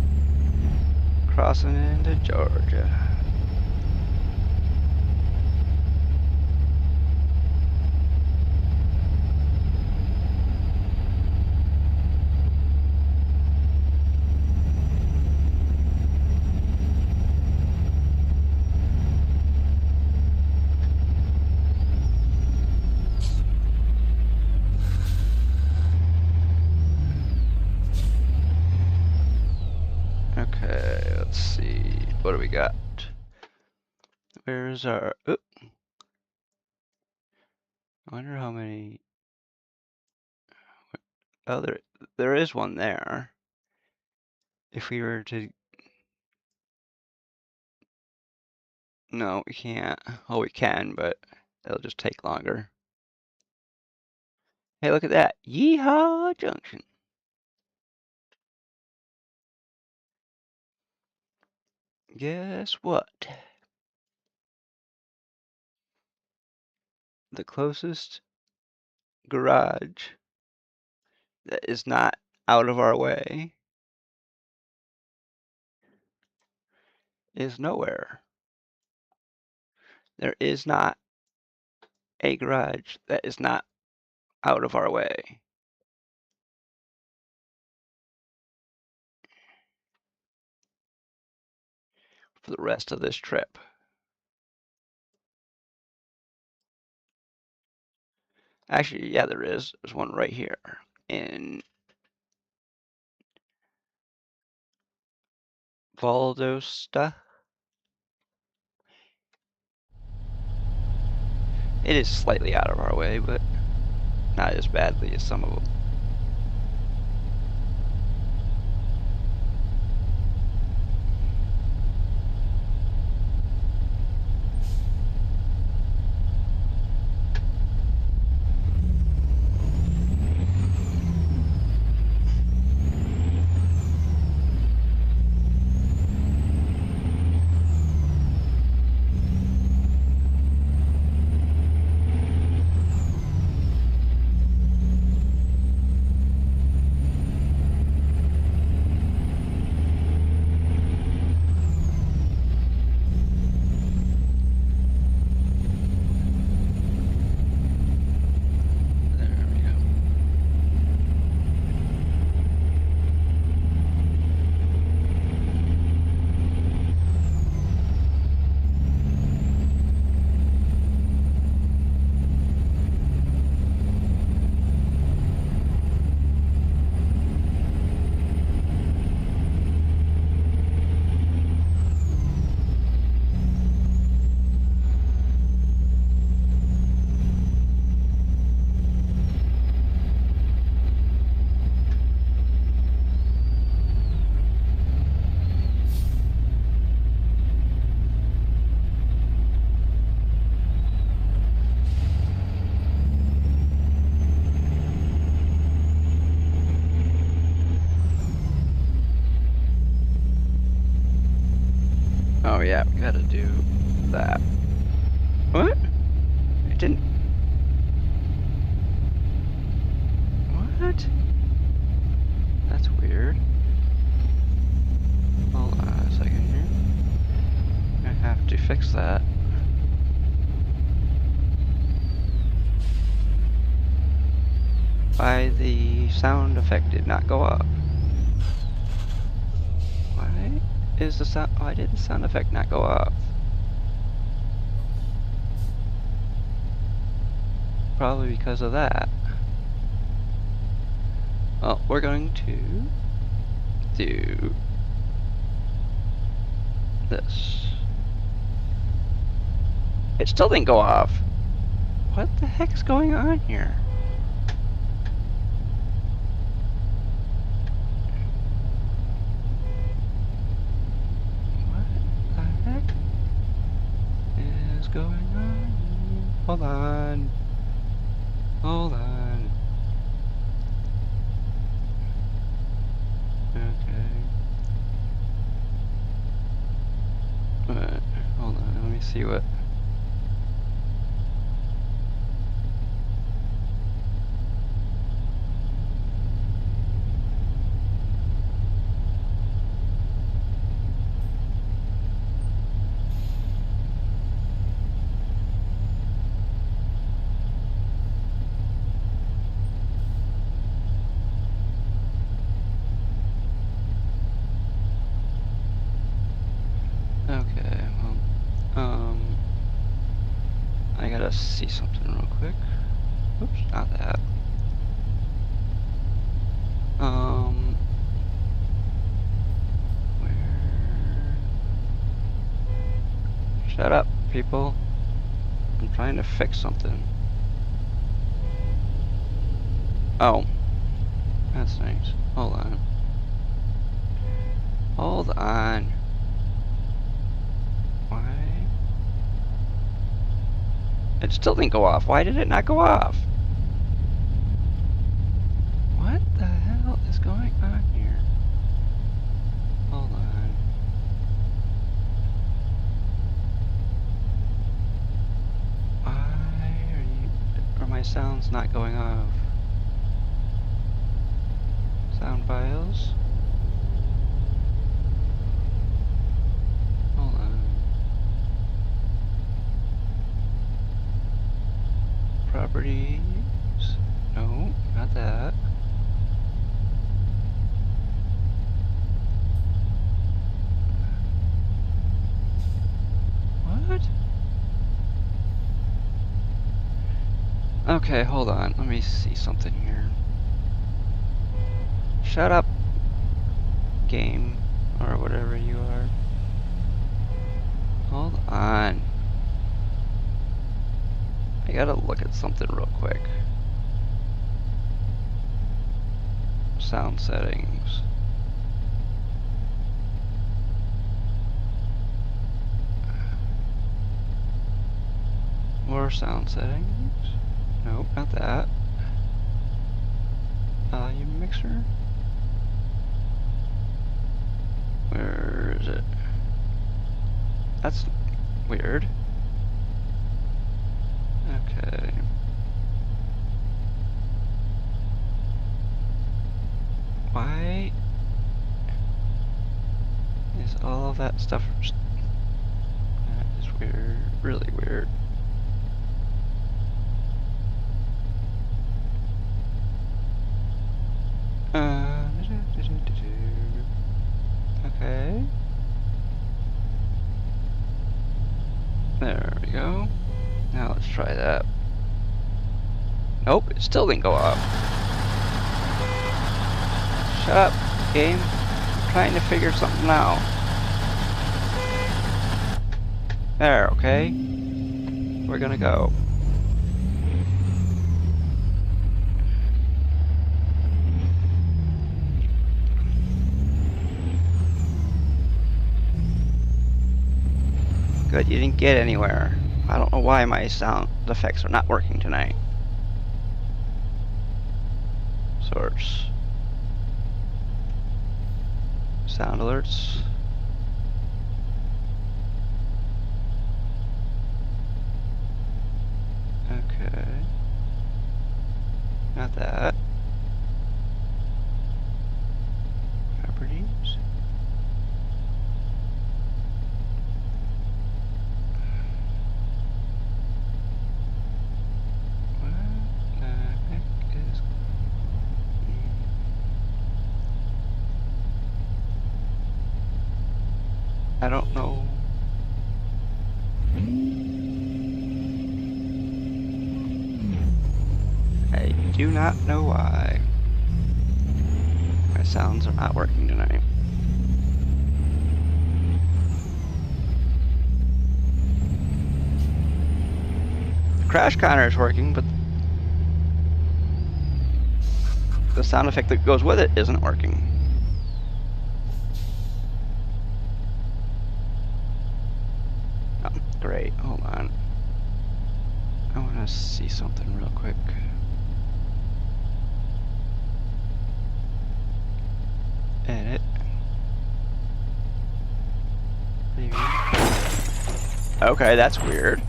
Crossing into Georgia. Okay, let's see. What do we got? Where's our... Oop. I wonder how many... Oh, there is one there. If we were to... No, we can't. Oh, we can, but it'll just take longer. Hey, look at that. Yeehaw Junction. Guess what? The closest garage that is not out of our way is nowhere. There is not a garage that is not out of our way. For the rest of this trip. Actually, yeah, there is. There's one right here in Valdosta. It is slightly out of our way, but not as badly as some of them. yeah, we gotta do that. What? It didn't. What? That's weird. Hold on a second here. I have to fix that. Why the sound effect did not go up? Why is the sound? Why did the sound effect not go up? Probably because of that. Well, we're going to do this. It still didn't go off. What the heck is going on here? What the heck is going on? Hold on. Hold on. Okay. Hold on, let me see what. Okay, well, I gotta see something real quick. Oops, not that. Where? Shut up, people. I'm trying to fix something. Oh, that's nice. Hold on. Hold on. Why? It still didn't go off. Why did it not go off? What the hell is going on here? Hold on. Why are my sounds not going off? Sound files? Hold on. Properties? No, not that. What? Okay, hold on. Let me see something here. Shut up, game, or whatever you are. Hold on. I gotta look at something real quick. Sound settings. More sound settings. Nope, not that. Volume mixer. Where is it? That's weird. Okay. Why is all of that stuff? That is weird. Really weird. Okay. There we go. Now let's try that. Nope, it still didn't go off. Shut up, game. I'm trying to figure something out. There, okay. We're gonna go. Good, you didn't get anywhere. I don't know why my sound effects are not working tonight. Source. Sound alerts. Okay. Not that. Properties. What the heck is... I don't know. I do not know why. My sounds are not working tonight. The crash counter is working, but the sound effect that goes with it isn't working. Oh, great. Hold on. I want to see something real quick. Edit. Preview. Okay, that's weird.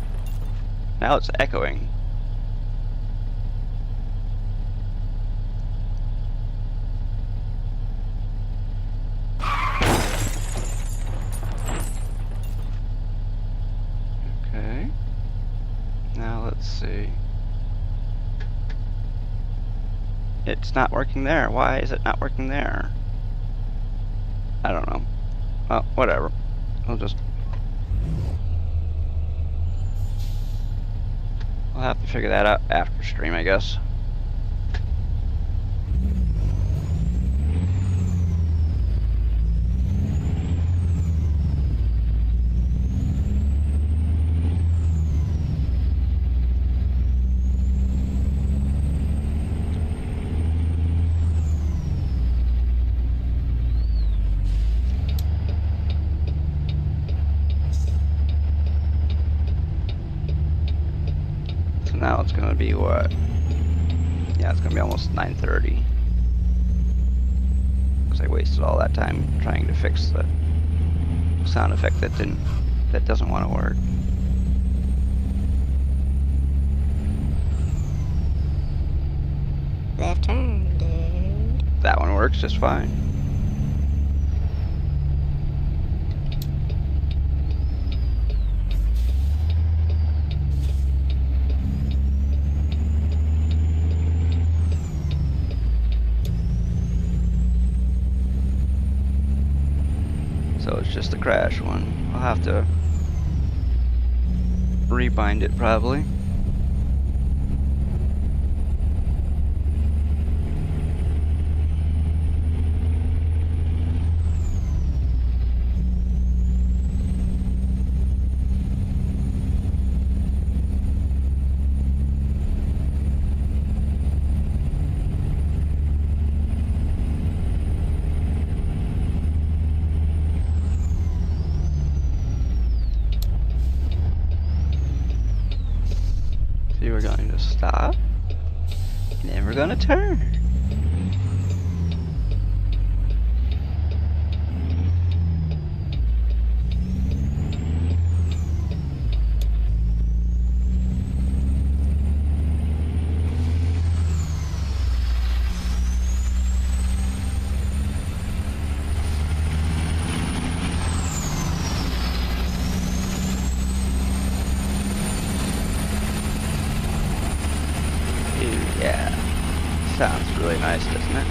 Now it's echoing. Okay. Now let's see. It's not working there. Why is it not working there? I don't know. Well, whatever. I'll have to figure that out after stream, I guess. Now it's gonna be what? Yeah, it's gonna be almost 9:30. Because I wasted all that time trying to fix the sound effect that doesn't want to work. Left turn, dude. That one works just fine. So it's just the crash one. I'll have to rebind it probably. So we're going to stop, and then we're going to turn. Yeah, sounds really nice, doesn't it?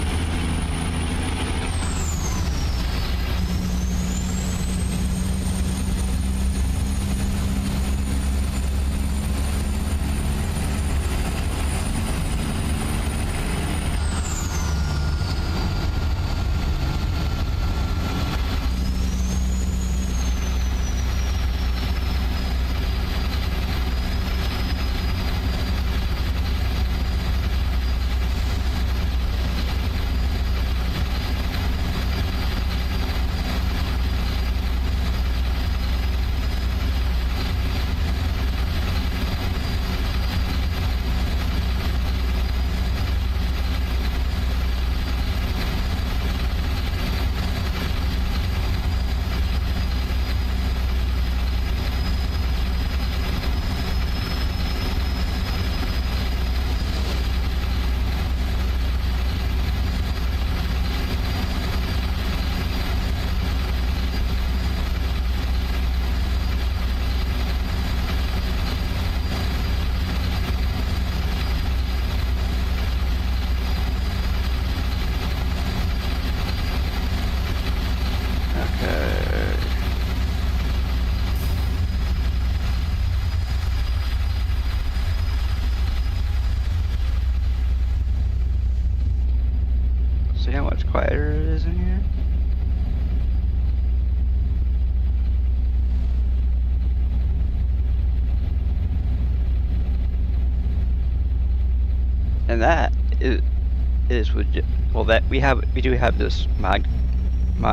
And that is with well, that we do have this mod.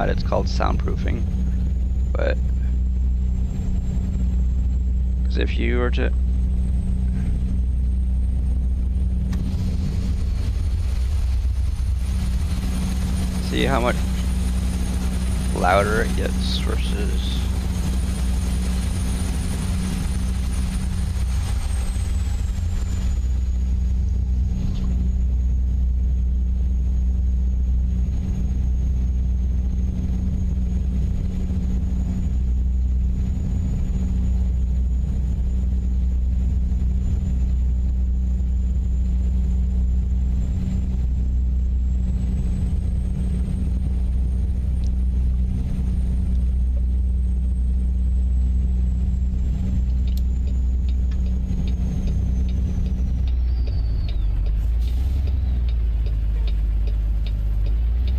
It's called soundproofing, but because if you were to see how much louder it gets versus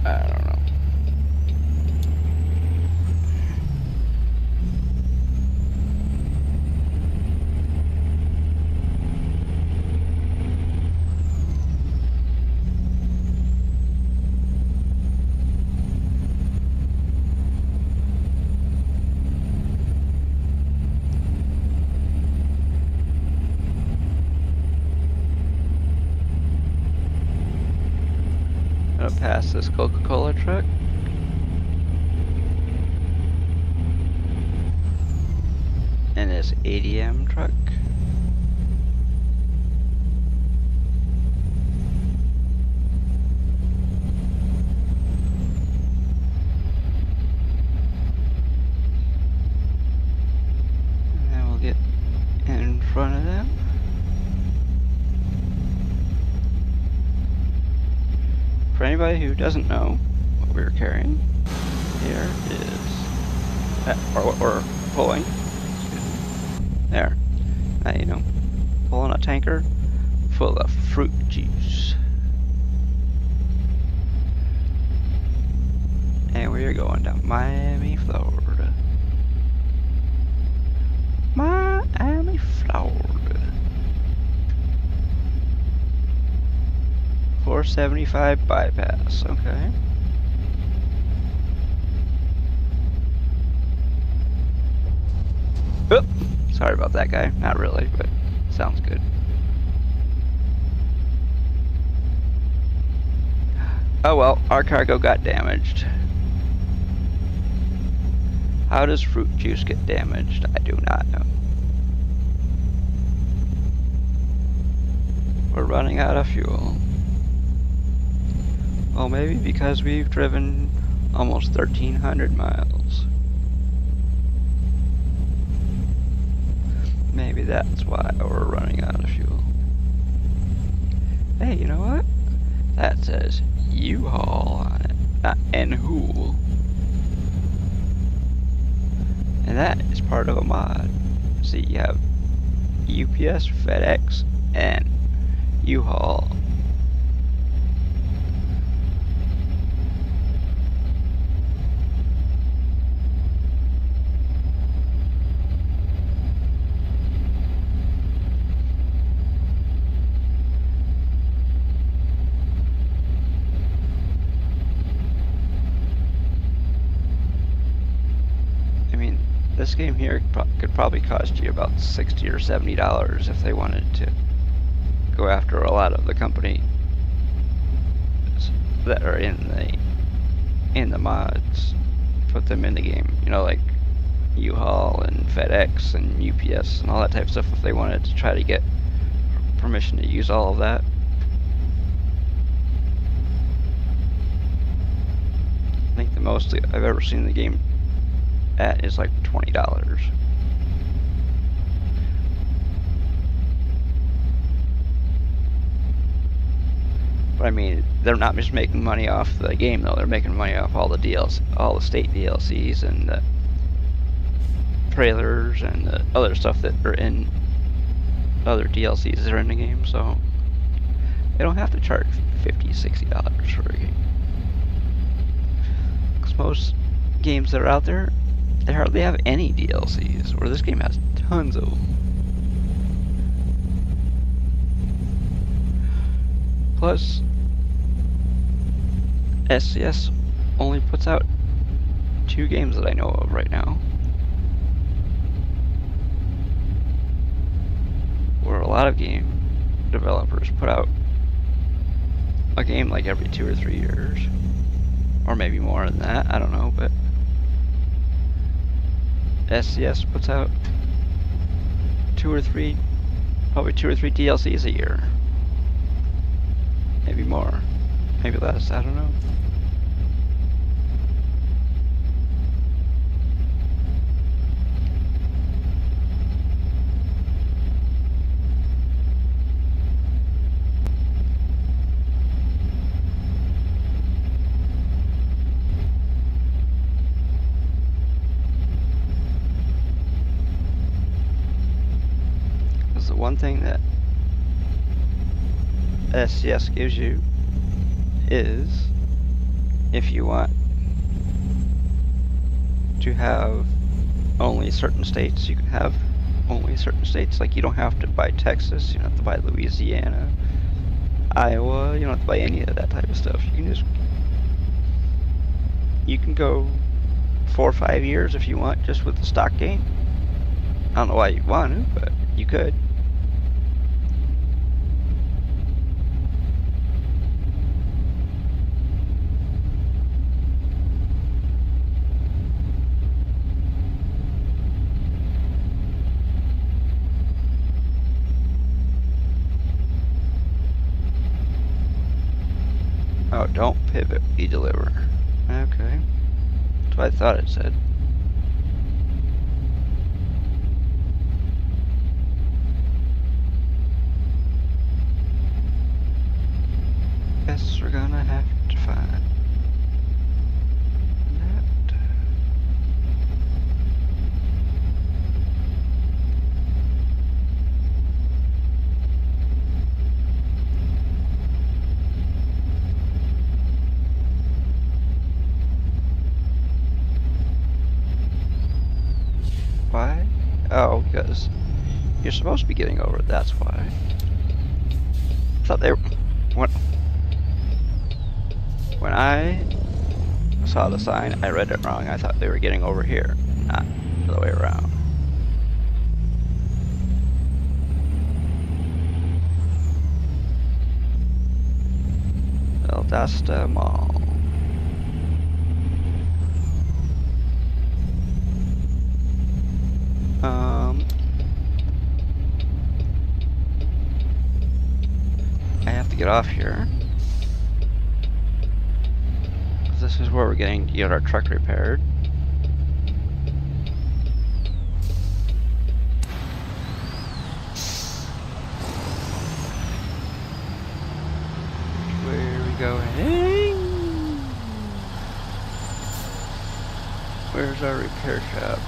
I don't know. Gonna pass this Coca-Cola truck. And this ADM truck. And then we'll get in front of them. For anybody who doesn't know what we're carrying, here is, or pulling, there. You know, pulling a tanker full of fruit juice. And we are going down Miami, Florida. Miami, Florida. 475 bypass, okay. Oop, sorry about that, guy. Not really, but sounds good. Oh well, our cargo got damaged. How does fruit juice get damaged? I do not know. We're running out of fuel. Well, maybe because we've driven almost 1,300 miles. Maybe that's why we're running out of fuel. Hey, you know what? That says U-Haul on it, not N-Hool. And that is part of a mod. See, you have UPS, FedEx, and U-Haul. This game here could probably cost you about $60 or $70 if they wanted to go after a lot of the companies that are in the mods, put them in the game. You know, like U-Haul and FedEx and UPS and all that type of stuff. If they wanted to try to get permission to use all of that. I think the most I've ever seen the game at is like $20. But I mean, they're not just making money off the game though, they're making money off all the DLC, all the state DLCs and the trailers and the other stuff that are in other DLCs that are in the game, so they don't have to charge $50, $60 for a game. Because most games that are out there, they hardly have any DLCs, where this game has tons of them. Plus, SCS only puts out 2 games that I know of right now. Where a lot of game developers put out a game like every 2 or 3 years. Or maybe more than that, I don't know, but SCS puts out 2 or 3, probably 2 or 3 DLCs a year. Maybe more, maybe less, I don't know. Because the one thing that SCS gives you is, if you want to have only certain states, you can have only certain states. Like, you don't have to buy Texas, you don't have to buy Louisiana, Iowa, you don't have to buy any of that type of stuff. You can go 4 or 5 years if you want, just with the stock game. I don't know why you'd want to, but you could. Oh, don't pivot, we deliver. Okay. That's what I thought it said. Guess we're gonna have to find that. Why? Oh, because you're supposed to be getting over it, that's why. I thought they were... When I saw the sign, I read it wrong. I thought they were getting over here, not the other way around. Valdosta Mall. I have to get off here. This is where we're getting to get our truck repaired. Where are we going? Where's our repair shop?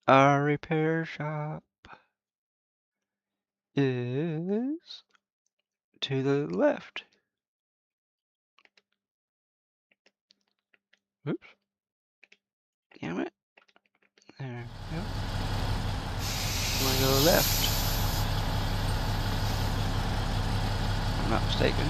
Our repair shop is to the left. Oops. Damn it. There we go. I'm gonna go left. If I'm not mistaken.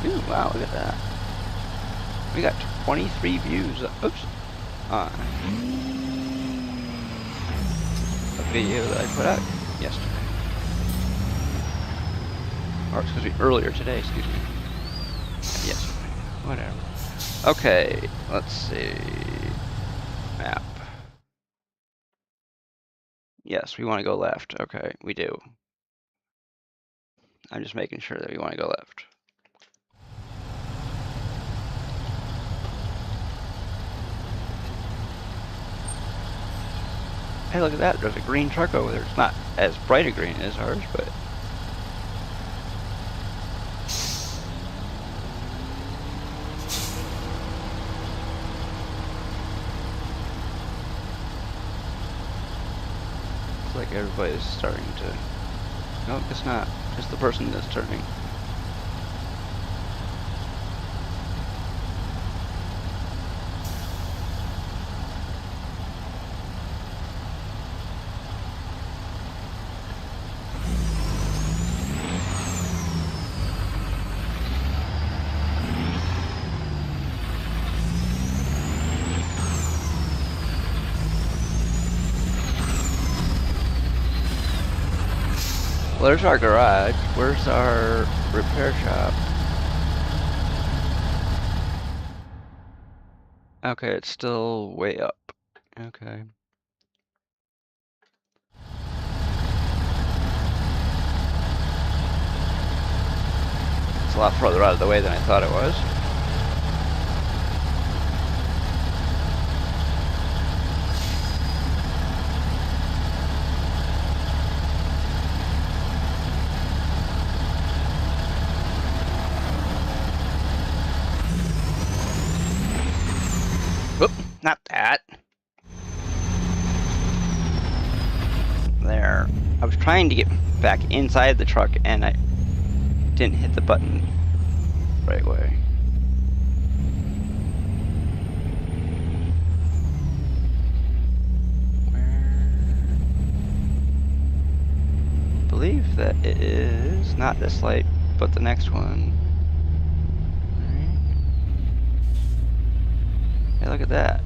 Ooh, wow, look at that. We got 23 views. Oops. On a video that I put out yesterday. Or excuse me, earlier today, excuse me. Yesterday. Whatever. Okay, let's see. Map. Yes, we want to go left. Okay, we do. I'm just making sure that we want to go left. Hey, look at that. There's a green truck over there. It's not as bright a green as ours, but... Looks like everybody's starting to... No, it's not. It's the person that's turning. Well, there's our garage. Where's our repair shop? Okay, it's still way up. Okay. It's a lot further out of the way than I thought it was. Whoop, not that. There. I was trying to get back inside the truck and I didn't hit the button right away. I believe that it is not this light, but the next one. Hey, look at that.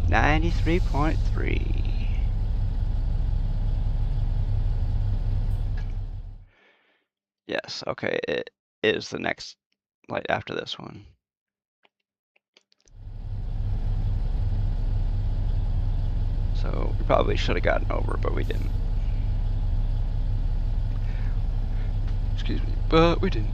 93.3. Yes, okay, it is the next light after this one. So we probably should have gotten over, but we didn't. Excuse me, but we didn't.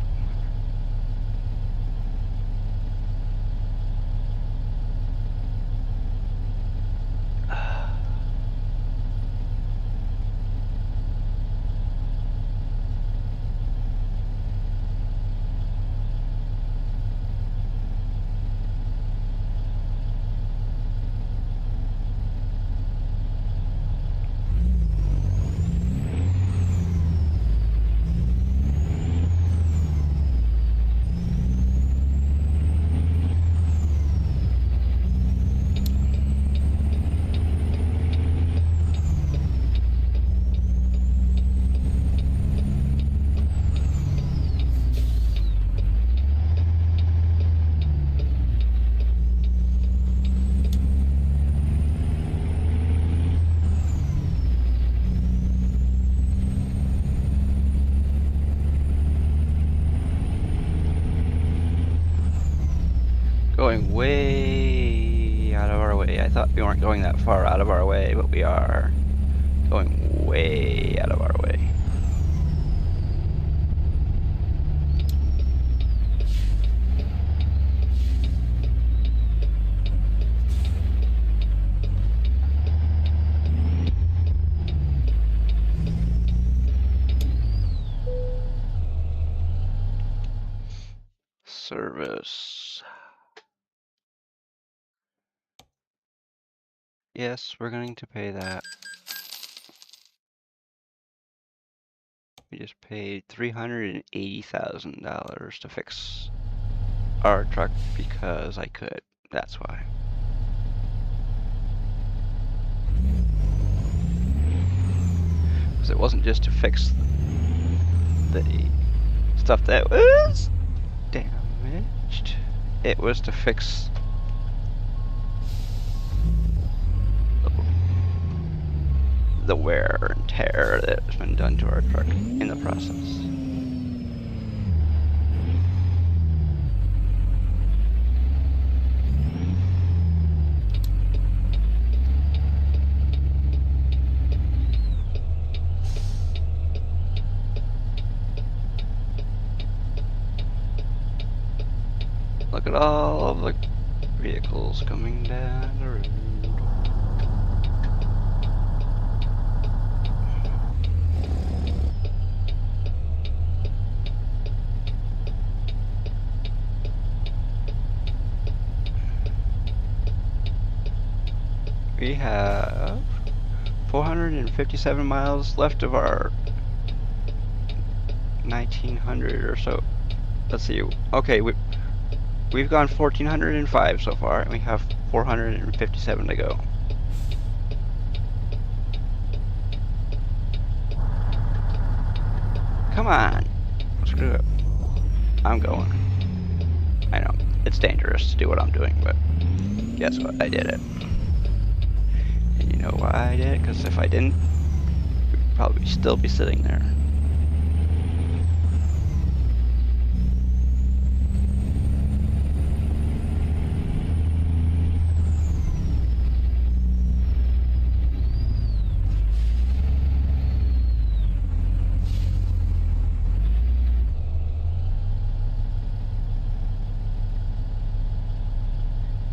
Going way out of our way. I thought we weren't going that far out of our way, but we are going way out of our way. Service. Yes, we're going to pay that. We just paid $380,000 to fix our truck because I could. That's why. Because it wasn't just to fix the stuff that was damaged. It was to fix the wear and tear that has been done to our truck in the process. Look at all of the vehicles coming down the road. have 457 miles left of our 1900 or so. Let's see. Okay, we've gone 1405 so far, and we have 457 to go. Come on. Screw it. I'm going. I know. It's dangerous to do what I'm doing, but guess what? I did it. And you know why I did it? Because if I didn't, we'd probably still be sitting there.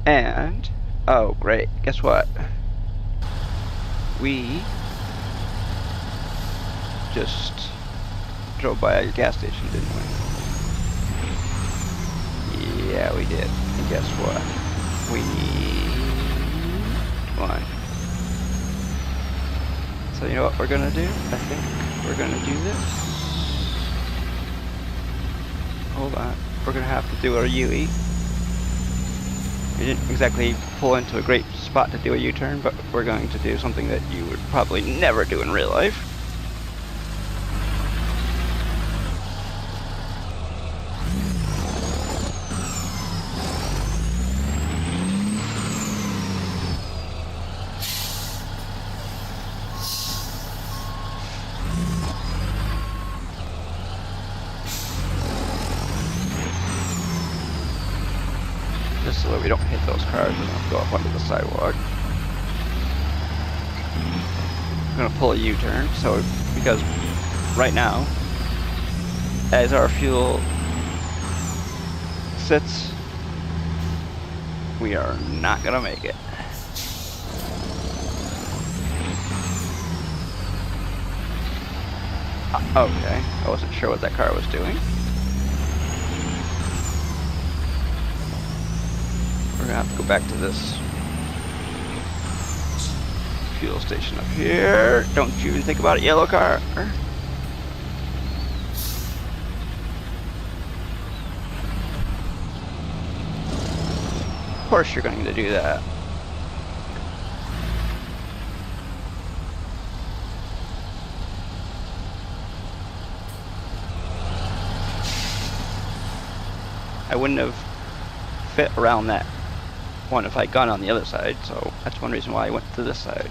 And, oh great, guess what? We just drove by a gas station, didn't we? Yeah, we did. And guess what? We need one. So you know what we're gonna do? I think we're gonna do this. Hold on. We're gonna have to do our UE. We didn't exactly pull into a great spot to do a U-turn, but we're going to do something that you would probably never do in real life. Just so that we don't hit those cars and don't go up onto the sidewalk. I'm gonna pull a U-turn, so because right now, as our fuel sits, we are not gonna make it. Okay, I wasn't sure what that car was doing. We're gonna have to go back to this fuel station up here. Don't you even think about it, yellow car. Of course you're going to do that. I wouldn't have fit around that one if I'd gone on the other side, so that's one reason why I went to this side.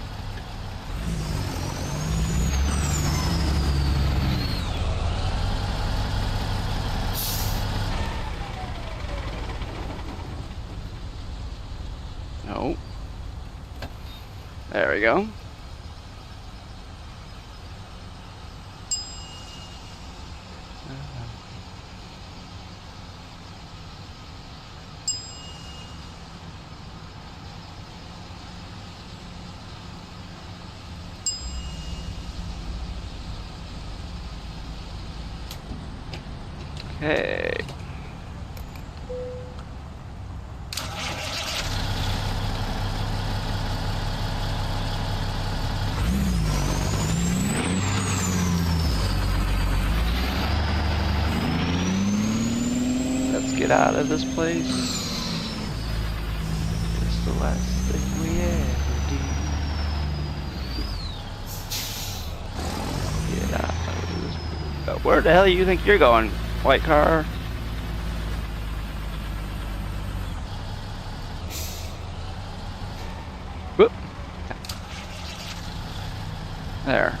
No. There we go. Okay. Let's get out of this place. It's the last thing we ever do. Get out of this place. Where the hell do you think you're going, white car? Whoop. There.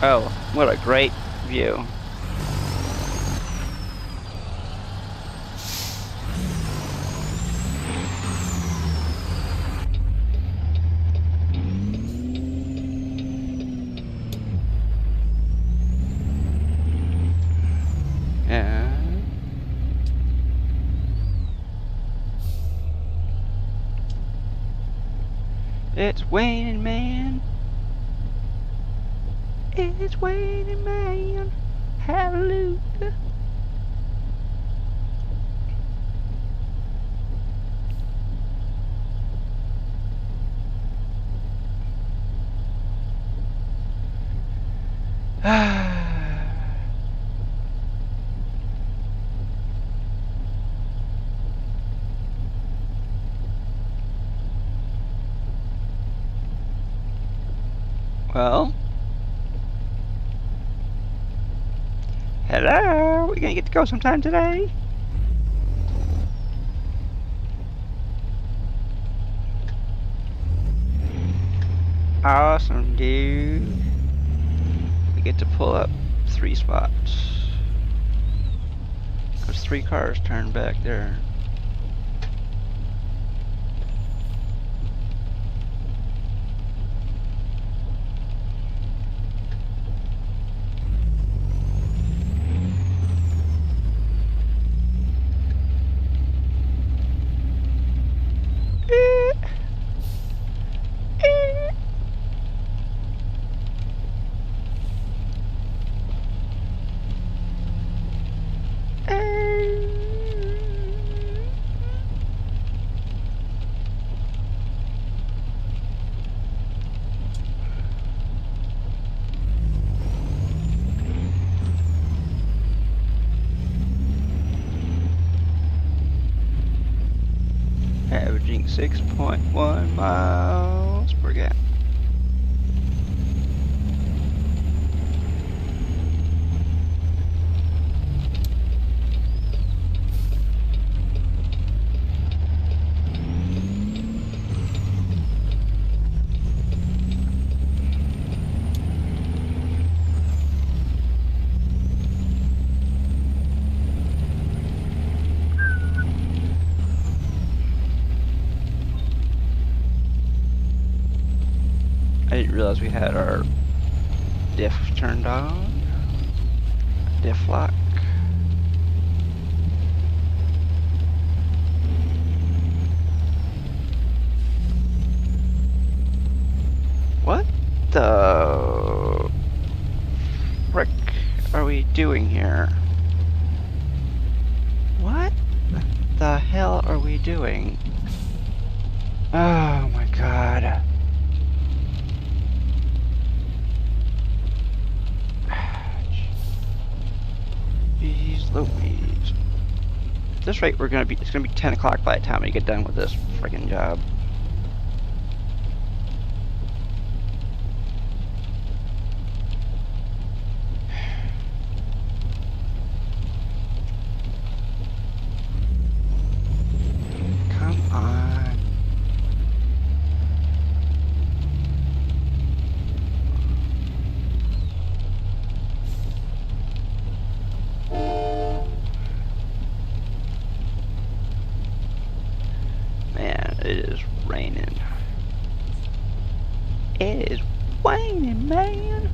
Oh, what a great view. It's waning, man. It's waning, man. Hallelujah. Well. Hello? We gonna get to go sometime today? Awesome, dude. We get to pull up 3 spots. There's 3 cars turned back there. Averaging 6.1 miles per gallon. I didn't realize we had our diff turned on. Diff lock. What the frick are we doing here? What the hell are we doing? Oh my god. Jeez Louise. At this rate, it's gonna be 10 o'clock by the time we get done with this friggin' job. Come on. It is raining. It is raining, man.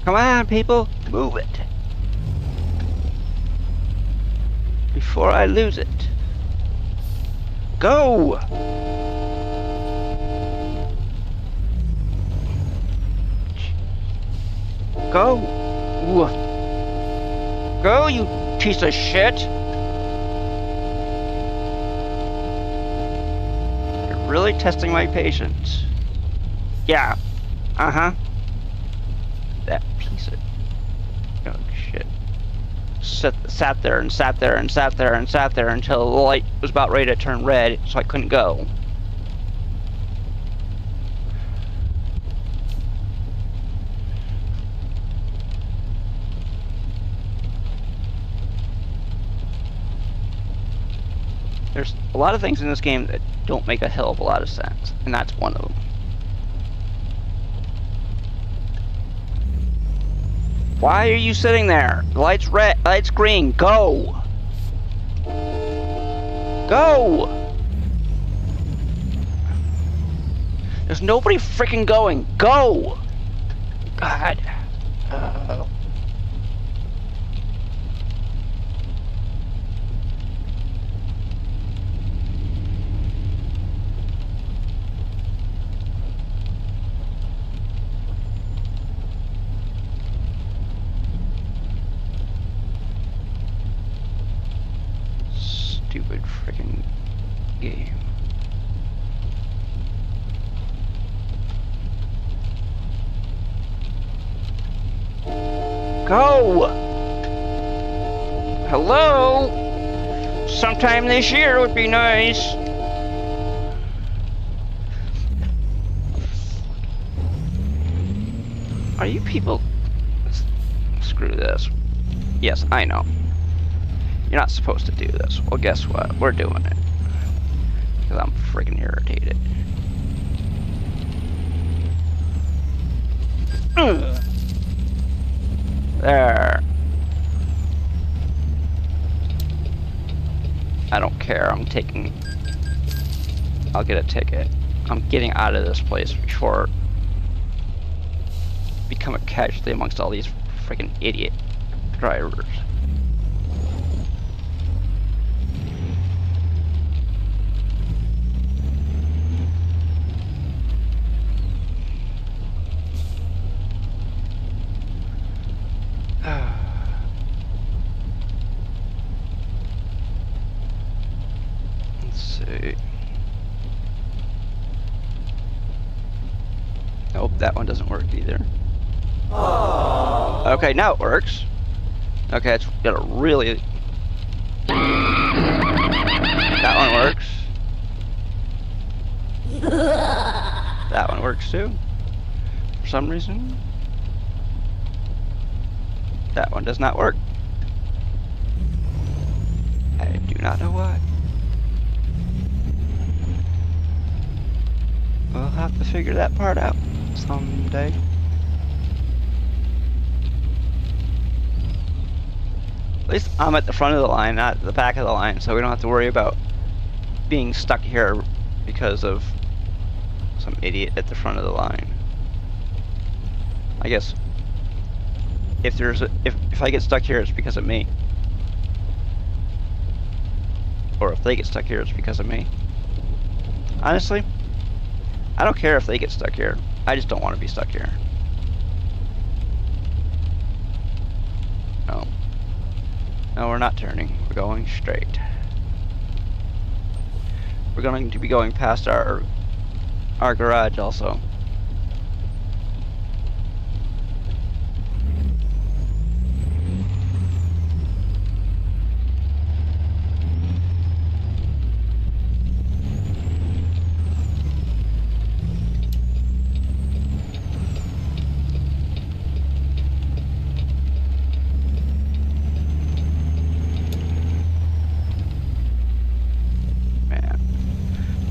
Come on, people, move it. Before I lose it. Go! Go! Ooh. Go, you piece of shit! You're really testing my patience. Yeah. Uh-huh. That piece of... Oh, shit. Sat there and sat there and sat there and sat there until the light was about ready to turn red, so I couldn't go. There's a lot of things in this game that don't make a hell of a lot of sense, and that's one of them. Why are you sitting there? The light's red, light's green, go! Go! There's nobody freaking going, go! God. Stupid freaking game. Go! Hello? Sometime this year would be nice. Are you people... Screw this. Yes, I know. You're not supposed to do this. Well, guess what? We're doing it. Because I'm freaking irritated. There. I don't care. I'll get a ticket. I'm getting out of this place before I become a casualty amongst all these freaking idiot drivers. Let's see. Nope, that one doesn't work either. Aww. Okay, now it works. Okay, it's got a really... That one works. That one works too. For some reason. That one does not work. I do not know why. We'll have to figure that part out someday. At least I'm at the front of the line, not the back of the line, so we don't have to worry about being stuck here because of some idiot at the front of the line. I guess if I get stuck here, it's because of me. Or if they get stuck here, it's because of me. Honestly, I don't care if they get stuck here. I just don't want to be stuck here. No. No, we're not turning. We're going straight. We're going to be going past our garage also.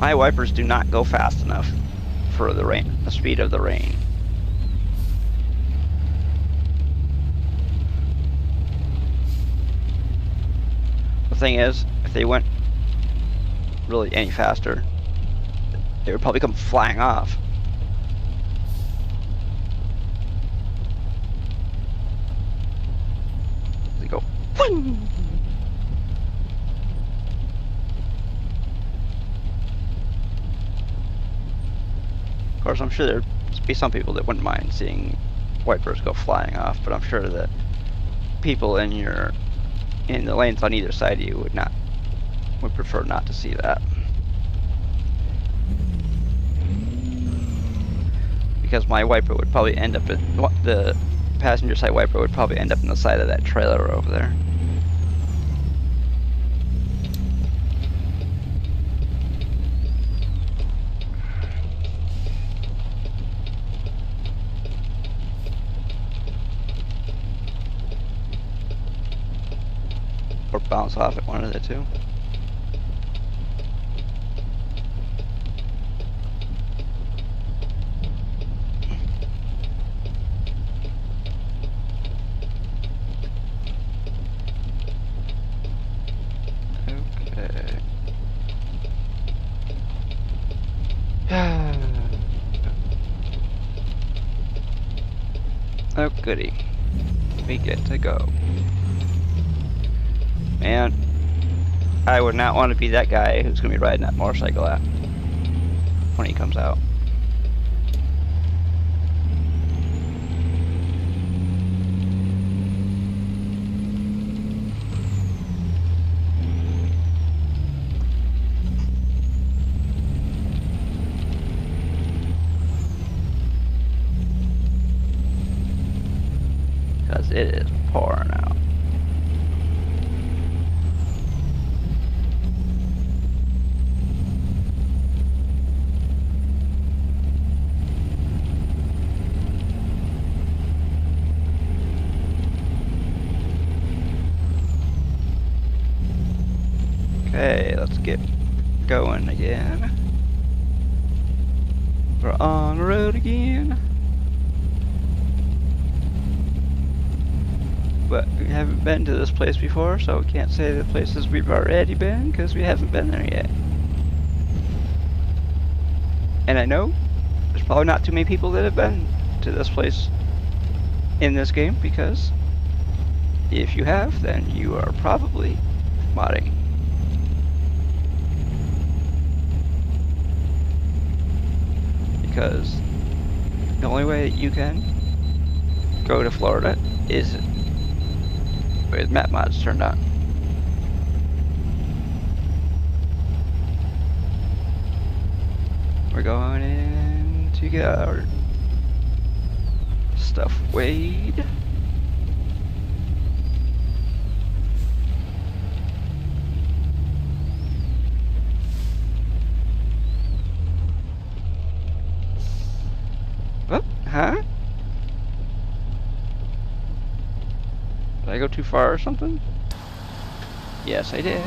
My wipers do not go fast enough for the speed of the rain. The thing is, if they went really any faster, they would probably come flying off. They go, whoosh! Of course, I'm sure there'd be some people that wouldn't mind seeing wipers go flying off, but I'm sure that people in the lanes on either side of you would prefer not to see that. Because my wiper would probably end up the passenger side wiper would probably end up in the side of that trailer over there. Or bounce off at one of the two. Okay. Oh goody. We get to go. And I would not want to be that guy who's going to be riding that motorcycle out when he comes out. Because it is Okay, let's get going again. We're on the road again. But we haven't been to this place before, so we can't say the places we've already been, because we haven't been there yet. And I know there's probably not too many people that have been to this place in this game, because if you have, then you are probably modding. Because the only way you can go to Florida is with map mods turned on. We're going in to get our stuff weighed. Oh, huh? Did I go too far or something? Yes, I did.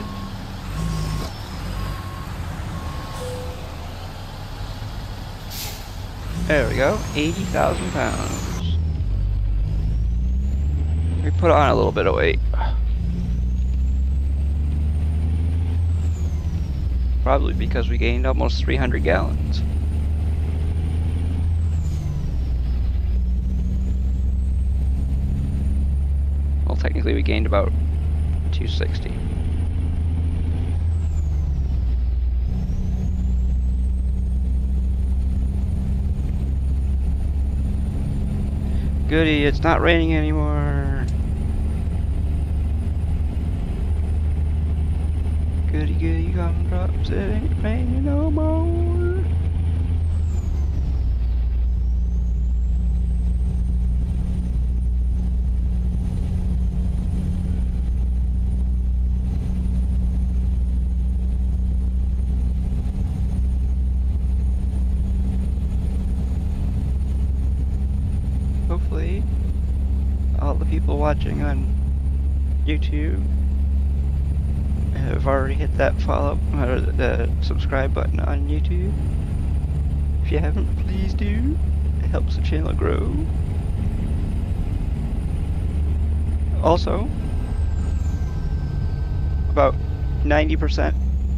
There we go, 80,000 pounds. We put on a little bit of weight. Probably because we gained almost 300 gallons. Well, technically we gained about 260. Goody, it's not raining anymore. Goody, goody, gumdrops, it ain't raining no more. Hopefully, all the people watching on YouTube have already hit that follow or the subscribe button on YouTube. If you haven't, please do. It helps the channel grow. Also, about 90%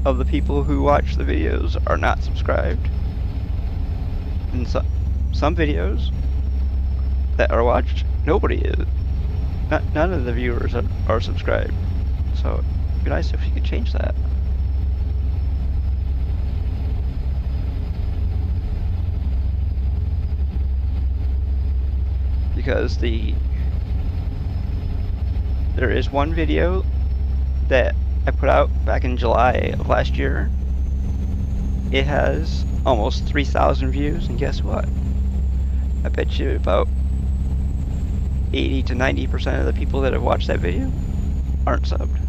of the people who watch the videos are not subscribed. And some videos that are watched, nobody is. None of the viewers are subscribed. So it'd be nice if you could change that. Because there is one video that I put out back in July of last year. It has almost 3,000 views, and guess what? I bet you about 80 to 90% of the people that have watched that video aren't subbed.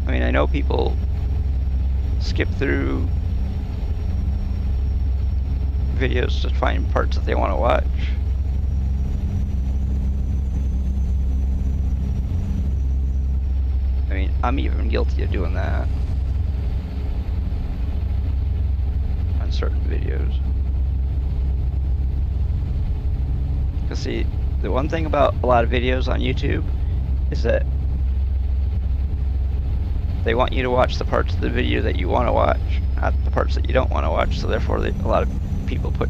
I mean, I know people skip through videos to find parts that they want to watch. I mean, I'm even guilty of doing that on certain videos. Because see, the one thing about a lot of videos on YouTube is that they want you to watch the parts of the video that you want to watch, not the parts that you don't want to watch. So therefore, a lot of people put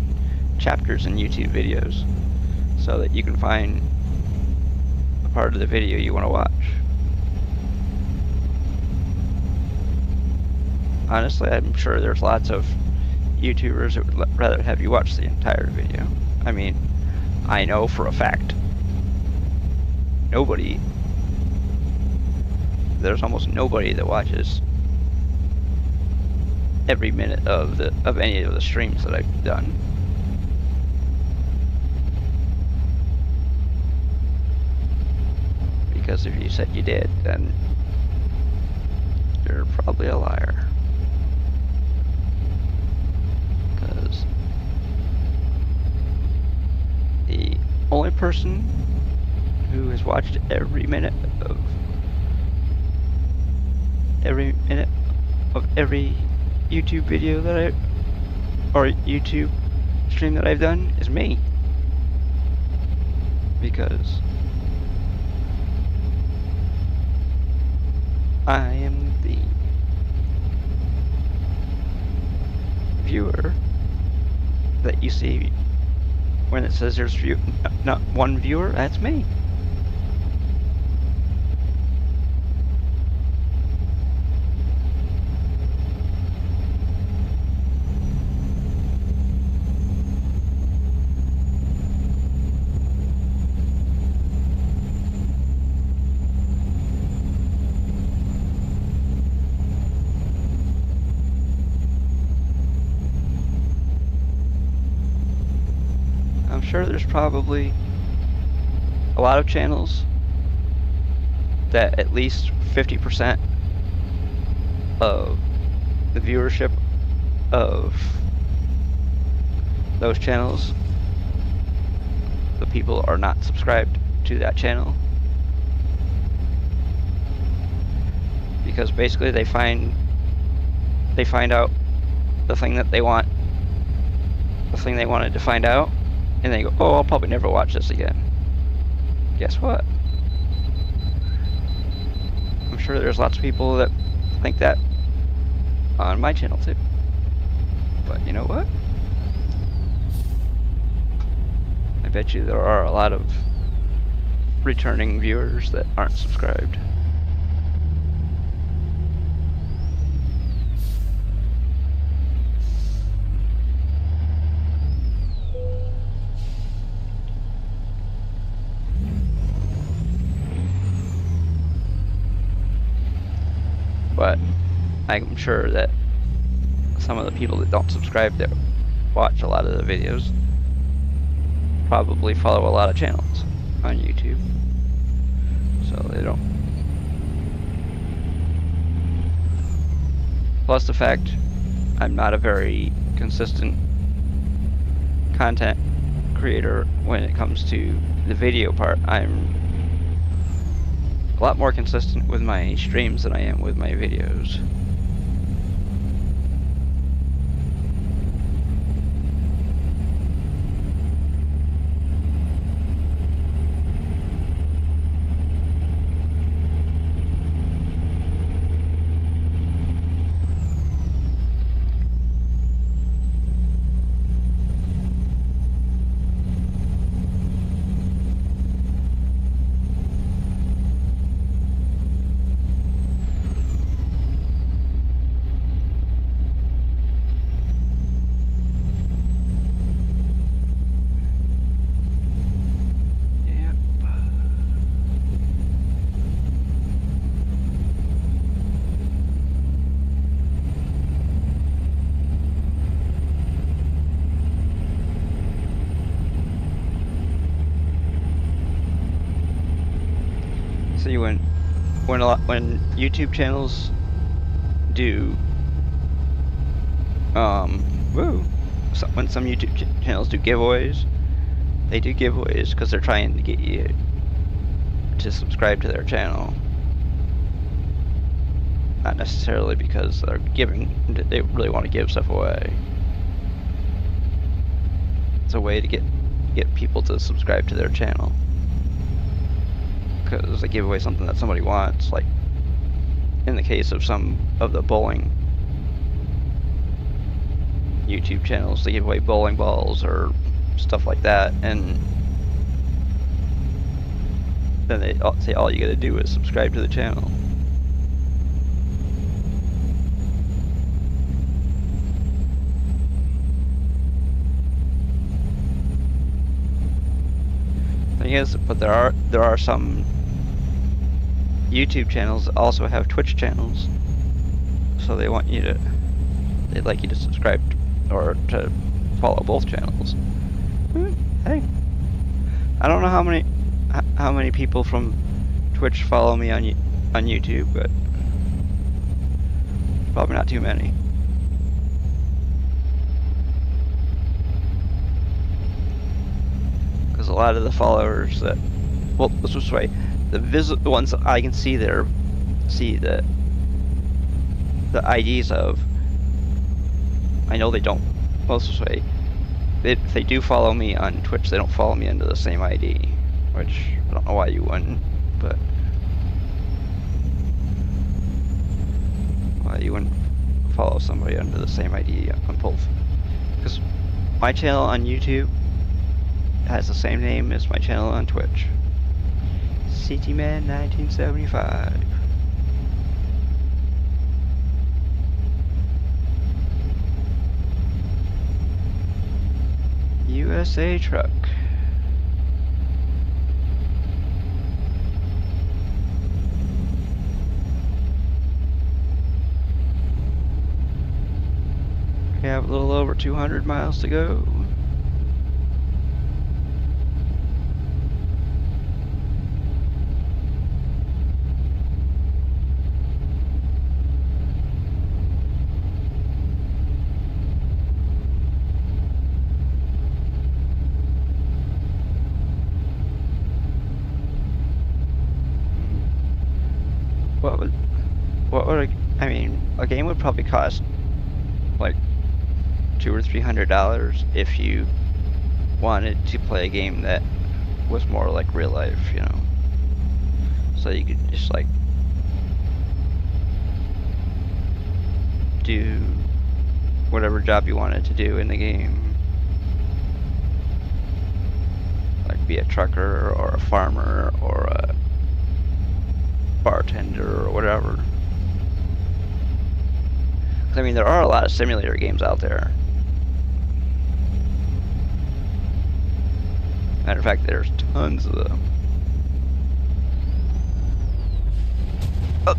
chapters in YouTube videos so that you can find the part of the video you want to watch. Honestly, I'm sure there's lots of YouTubers that would rather have you watch the entire video. I mean, I know for a fact there's almost nobody that watches every minute of any of the streams that I've done. Because if you said you did, then you're probably a liar. only person who has watched every minute of every YouTube video or YouTube stream that I've done is me. Because I am the viewer that you see when it says there's not one viewer. That's me. I'm sure there's probably a lot of channels that at least 50% of the viewership of those channels, the people are not subscribed to that channel. Because basically they find out the thing that they want, the thing they wanted to find out, and they go, oh, I'll probably never watch this again. Guess what? I'm sure there's lots of people that think that on my channel too. But you know what? I bet you there are a lot of returning viewers that aren't subscribed. But I'm sure that some of the people that don't subscribe that watch a lot of the videos probably follow a lot of channels on YouTube. So they don't. Plus the fact I'm not a very consistent content creator when it comes to the video part. I'm a lot more consistent with my streams than I am with my videos. See, when YouTube channels do when some YouTube channels do giveaways, they do giveaways because they're trying to get you to subscribe to their channel, not necessarily because they really want to give stuff away. It's a way to get people to subscribe to their channel. Because they give away something that somebody wants, like in the case of some of the bowling YouTube channels, they give away bowling balls or stuff like that, and then they say all you gotta do is subscribe to the channel. Thing is, but there are some YouTube channels that also have Twitch channels, so they'd like you to subscribe or to follow both channels. Hey, I don't know how many people from Twitch follow me on YouTube, but probably not too many. Because a lot of the followers that, well, let's this way, the ones that I can see there, see the IDs of, I know they don't, well, let's this way, if they do follow me on Twitch, they don't follow me under the same ID, which I don't know why you wouldn't, but why you wouldn't follow somebody under the same ID on both. Because my channel on YouTube has the same name as my channel on Twitch. CTman1975. USA Truck. We have a little over 200 miles to go. I mean, a game would probably cost like $200 or $300 if you wanted to play a game that was more like real life, you know. So you could just like do whatever job you wanted to do in the game. Like be a trucker or a farmer or a bartender or whatever. I mean, there are a lot of simulator games out there. Matter of fact, there's tons of them. Oh.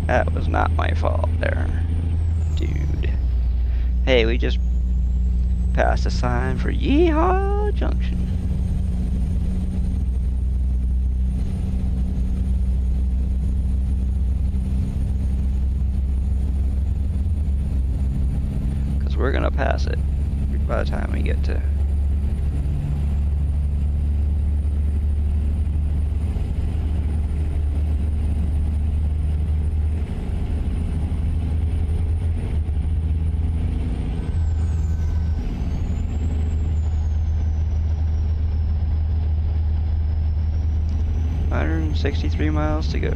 That was not my fault there, dude. Hey, we just passed a sign for Yeehaw Junction. We're gonna pass it by the time we get to $163 miles to go.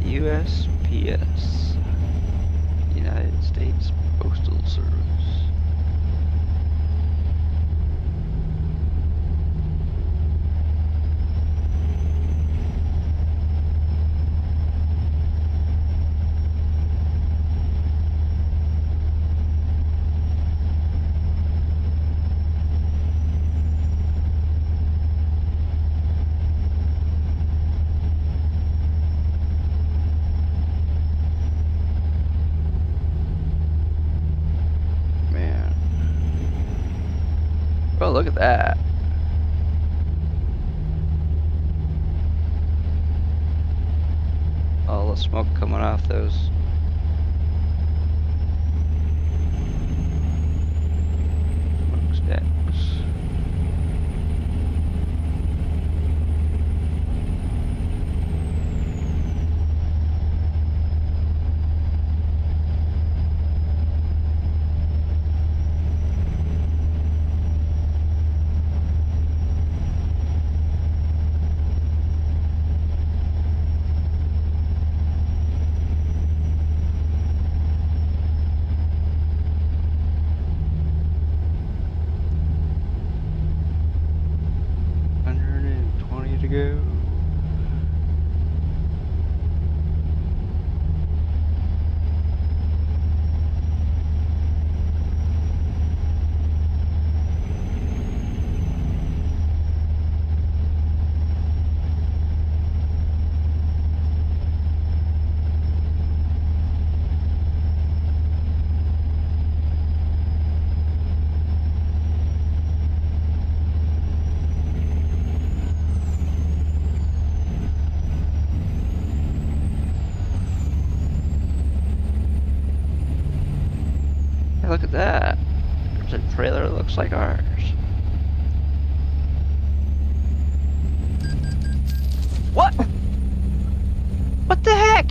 USPS, United States Postal Service. Oh, look at that. All the smoke coming off those. Smokestacks. looks like ours. What? What the heck?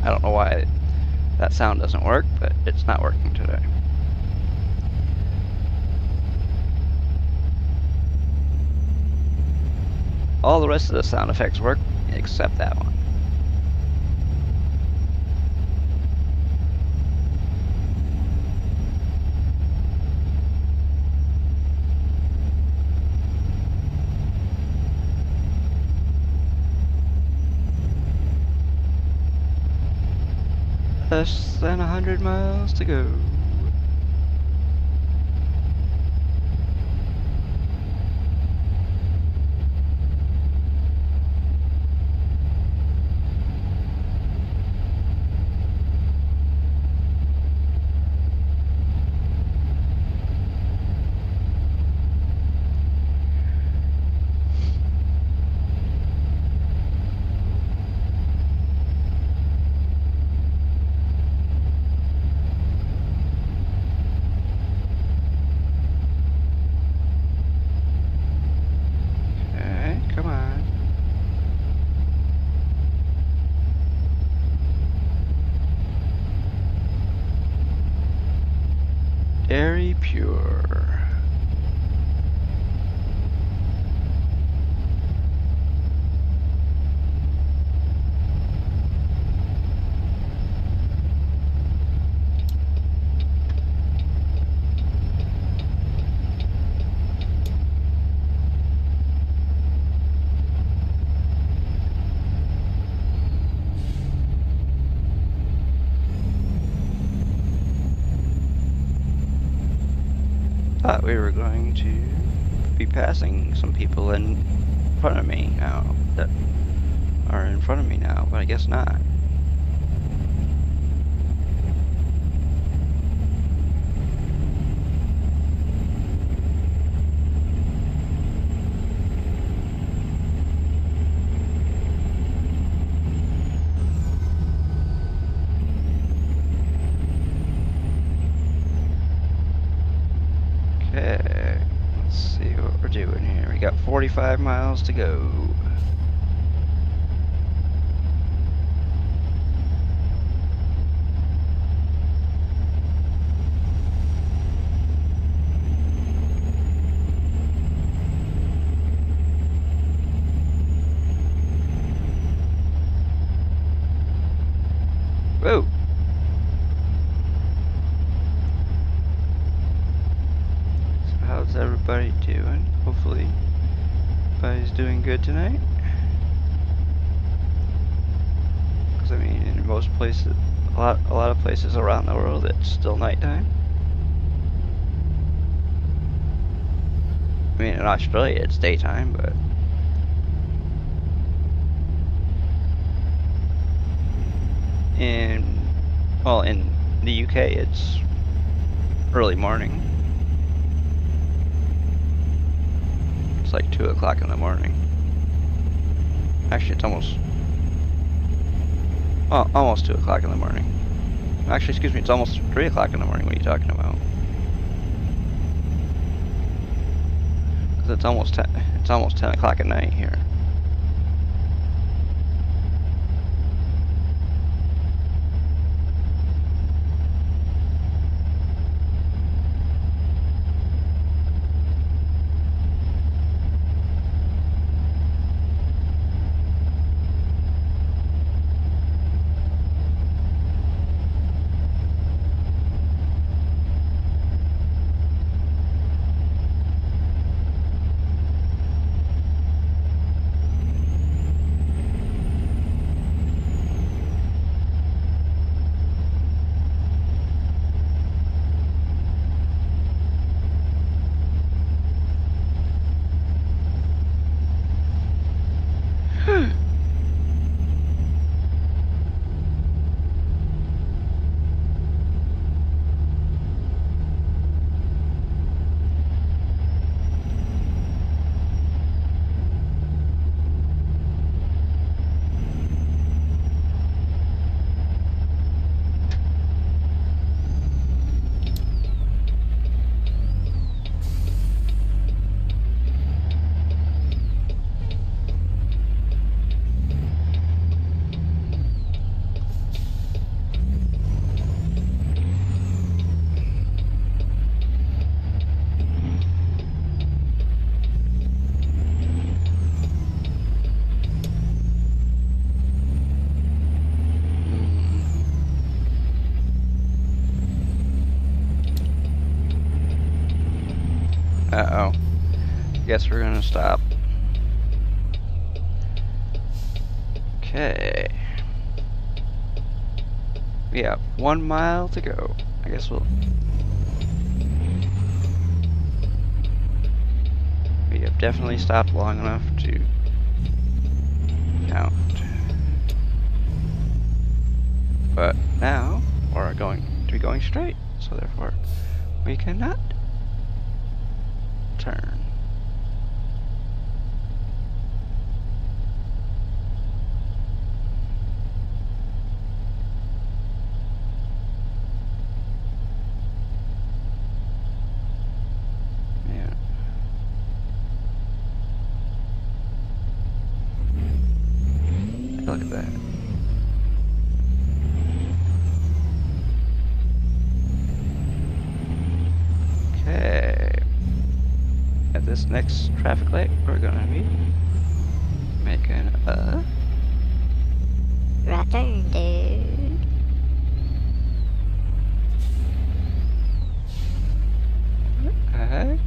I don't know why that sound doesn't work, but it's not working today. All the rest of the sound effects work, except that one. Less than 100 miles to go. Okay, come on. Dairy Pure. Thought we were going to be passing some people in front of me now that are in front of me now, but I guess not. Okay, let's see what we're doing here. We got 45 miles to go. Whoa! So how's everybody doing? Hopefully everybody's doing good tonight. Because I mean, in most places, a lot of places around the world, it's still nighttime. I mean, in Australia, it's daytime, but in the UK, it's early morning. It's like 2 o'clock in the morning. Actually, it's almost 2 o'clock in the morning. Actually, excuse me, it's almost 3 o'clock in the morning. What are you talking about? Because it's almost 10 o'clock at night here. guess we're gonna stop. Okay. We have 1 mile to go. I guess we have definitely stopped long enough to count. But now we're going to be going straight, so therefore we cannot turn. Man. Look at that. Okay. At this next traffic light, we're gonna be making a Right turn, dude. what the heck?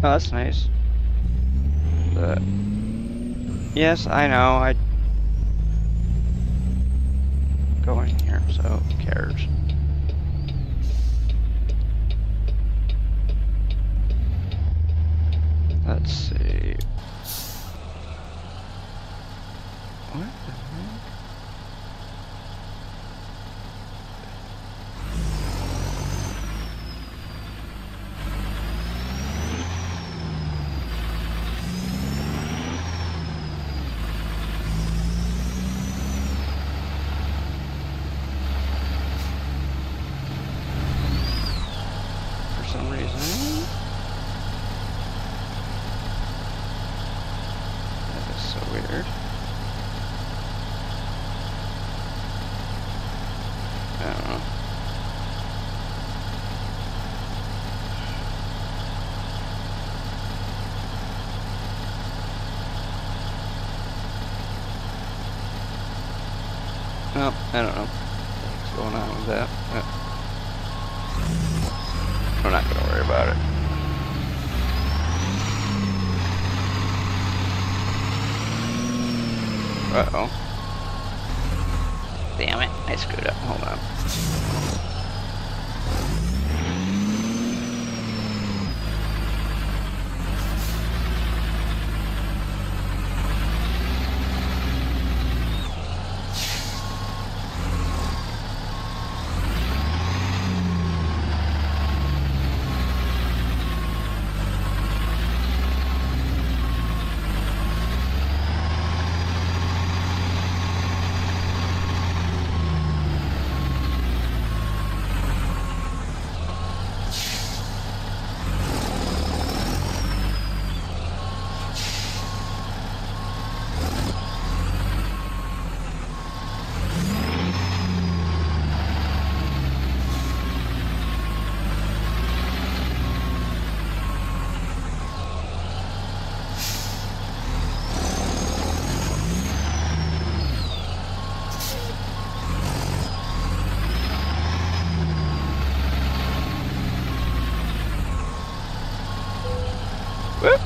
Oh, that's nice. Yes, I know. I go in here, so who cares? Let's see. What the heck? For some reason. That is so weird. I don't know. Well, I don't know what's going on with that. But we're not gonna worry about it. Uh-oh. Damn it, I screwed up. Hold on. Whoop.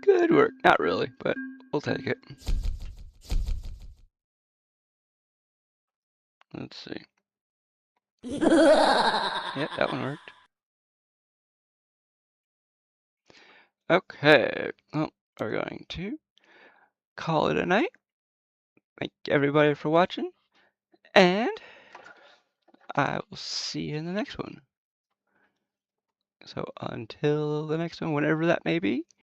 Good work. Not really, but we'll take it. Let's see. Yep, that one worked. Okay. Well, we're going to call it a night. Thank everybody for watching, and I will see you in the next one. So until the next one, whenever that may be.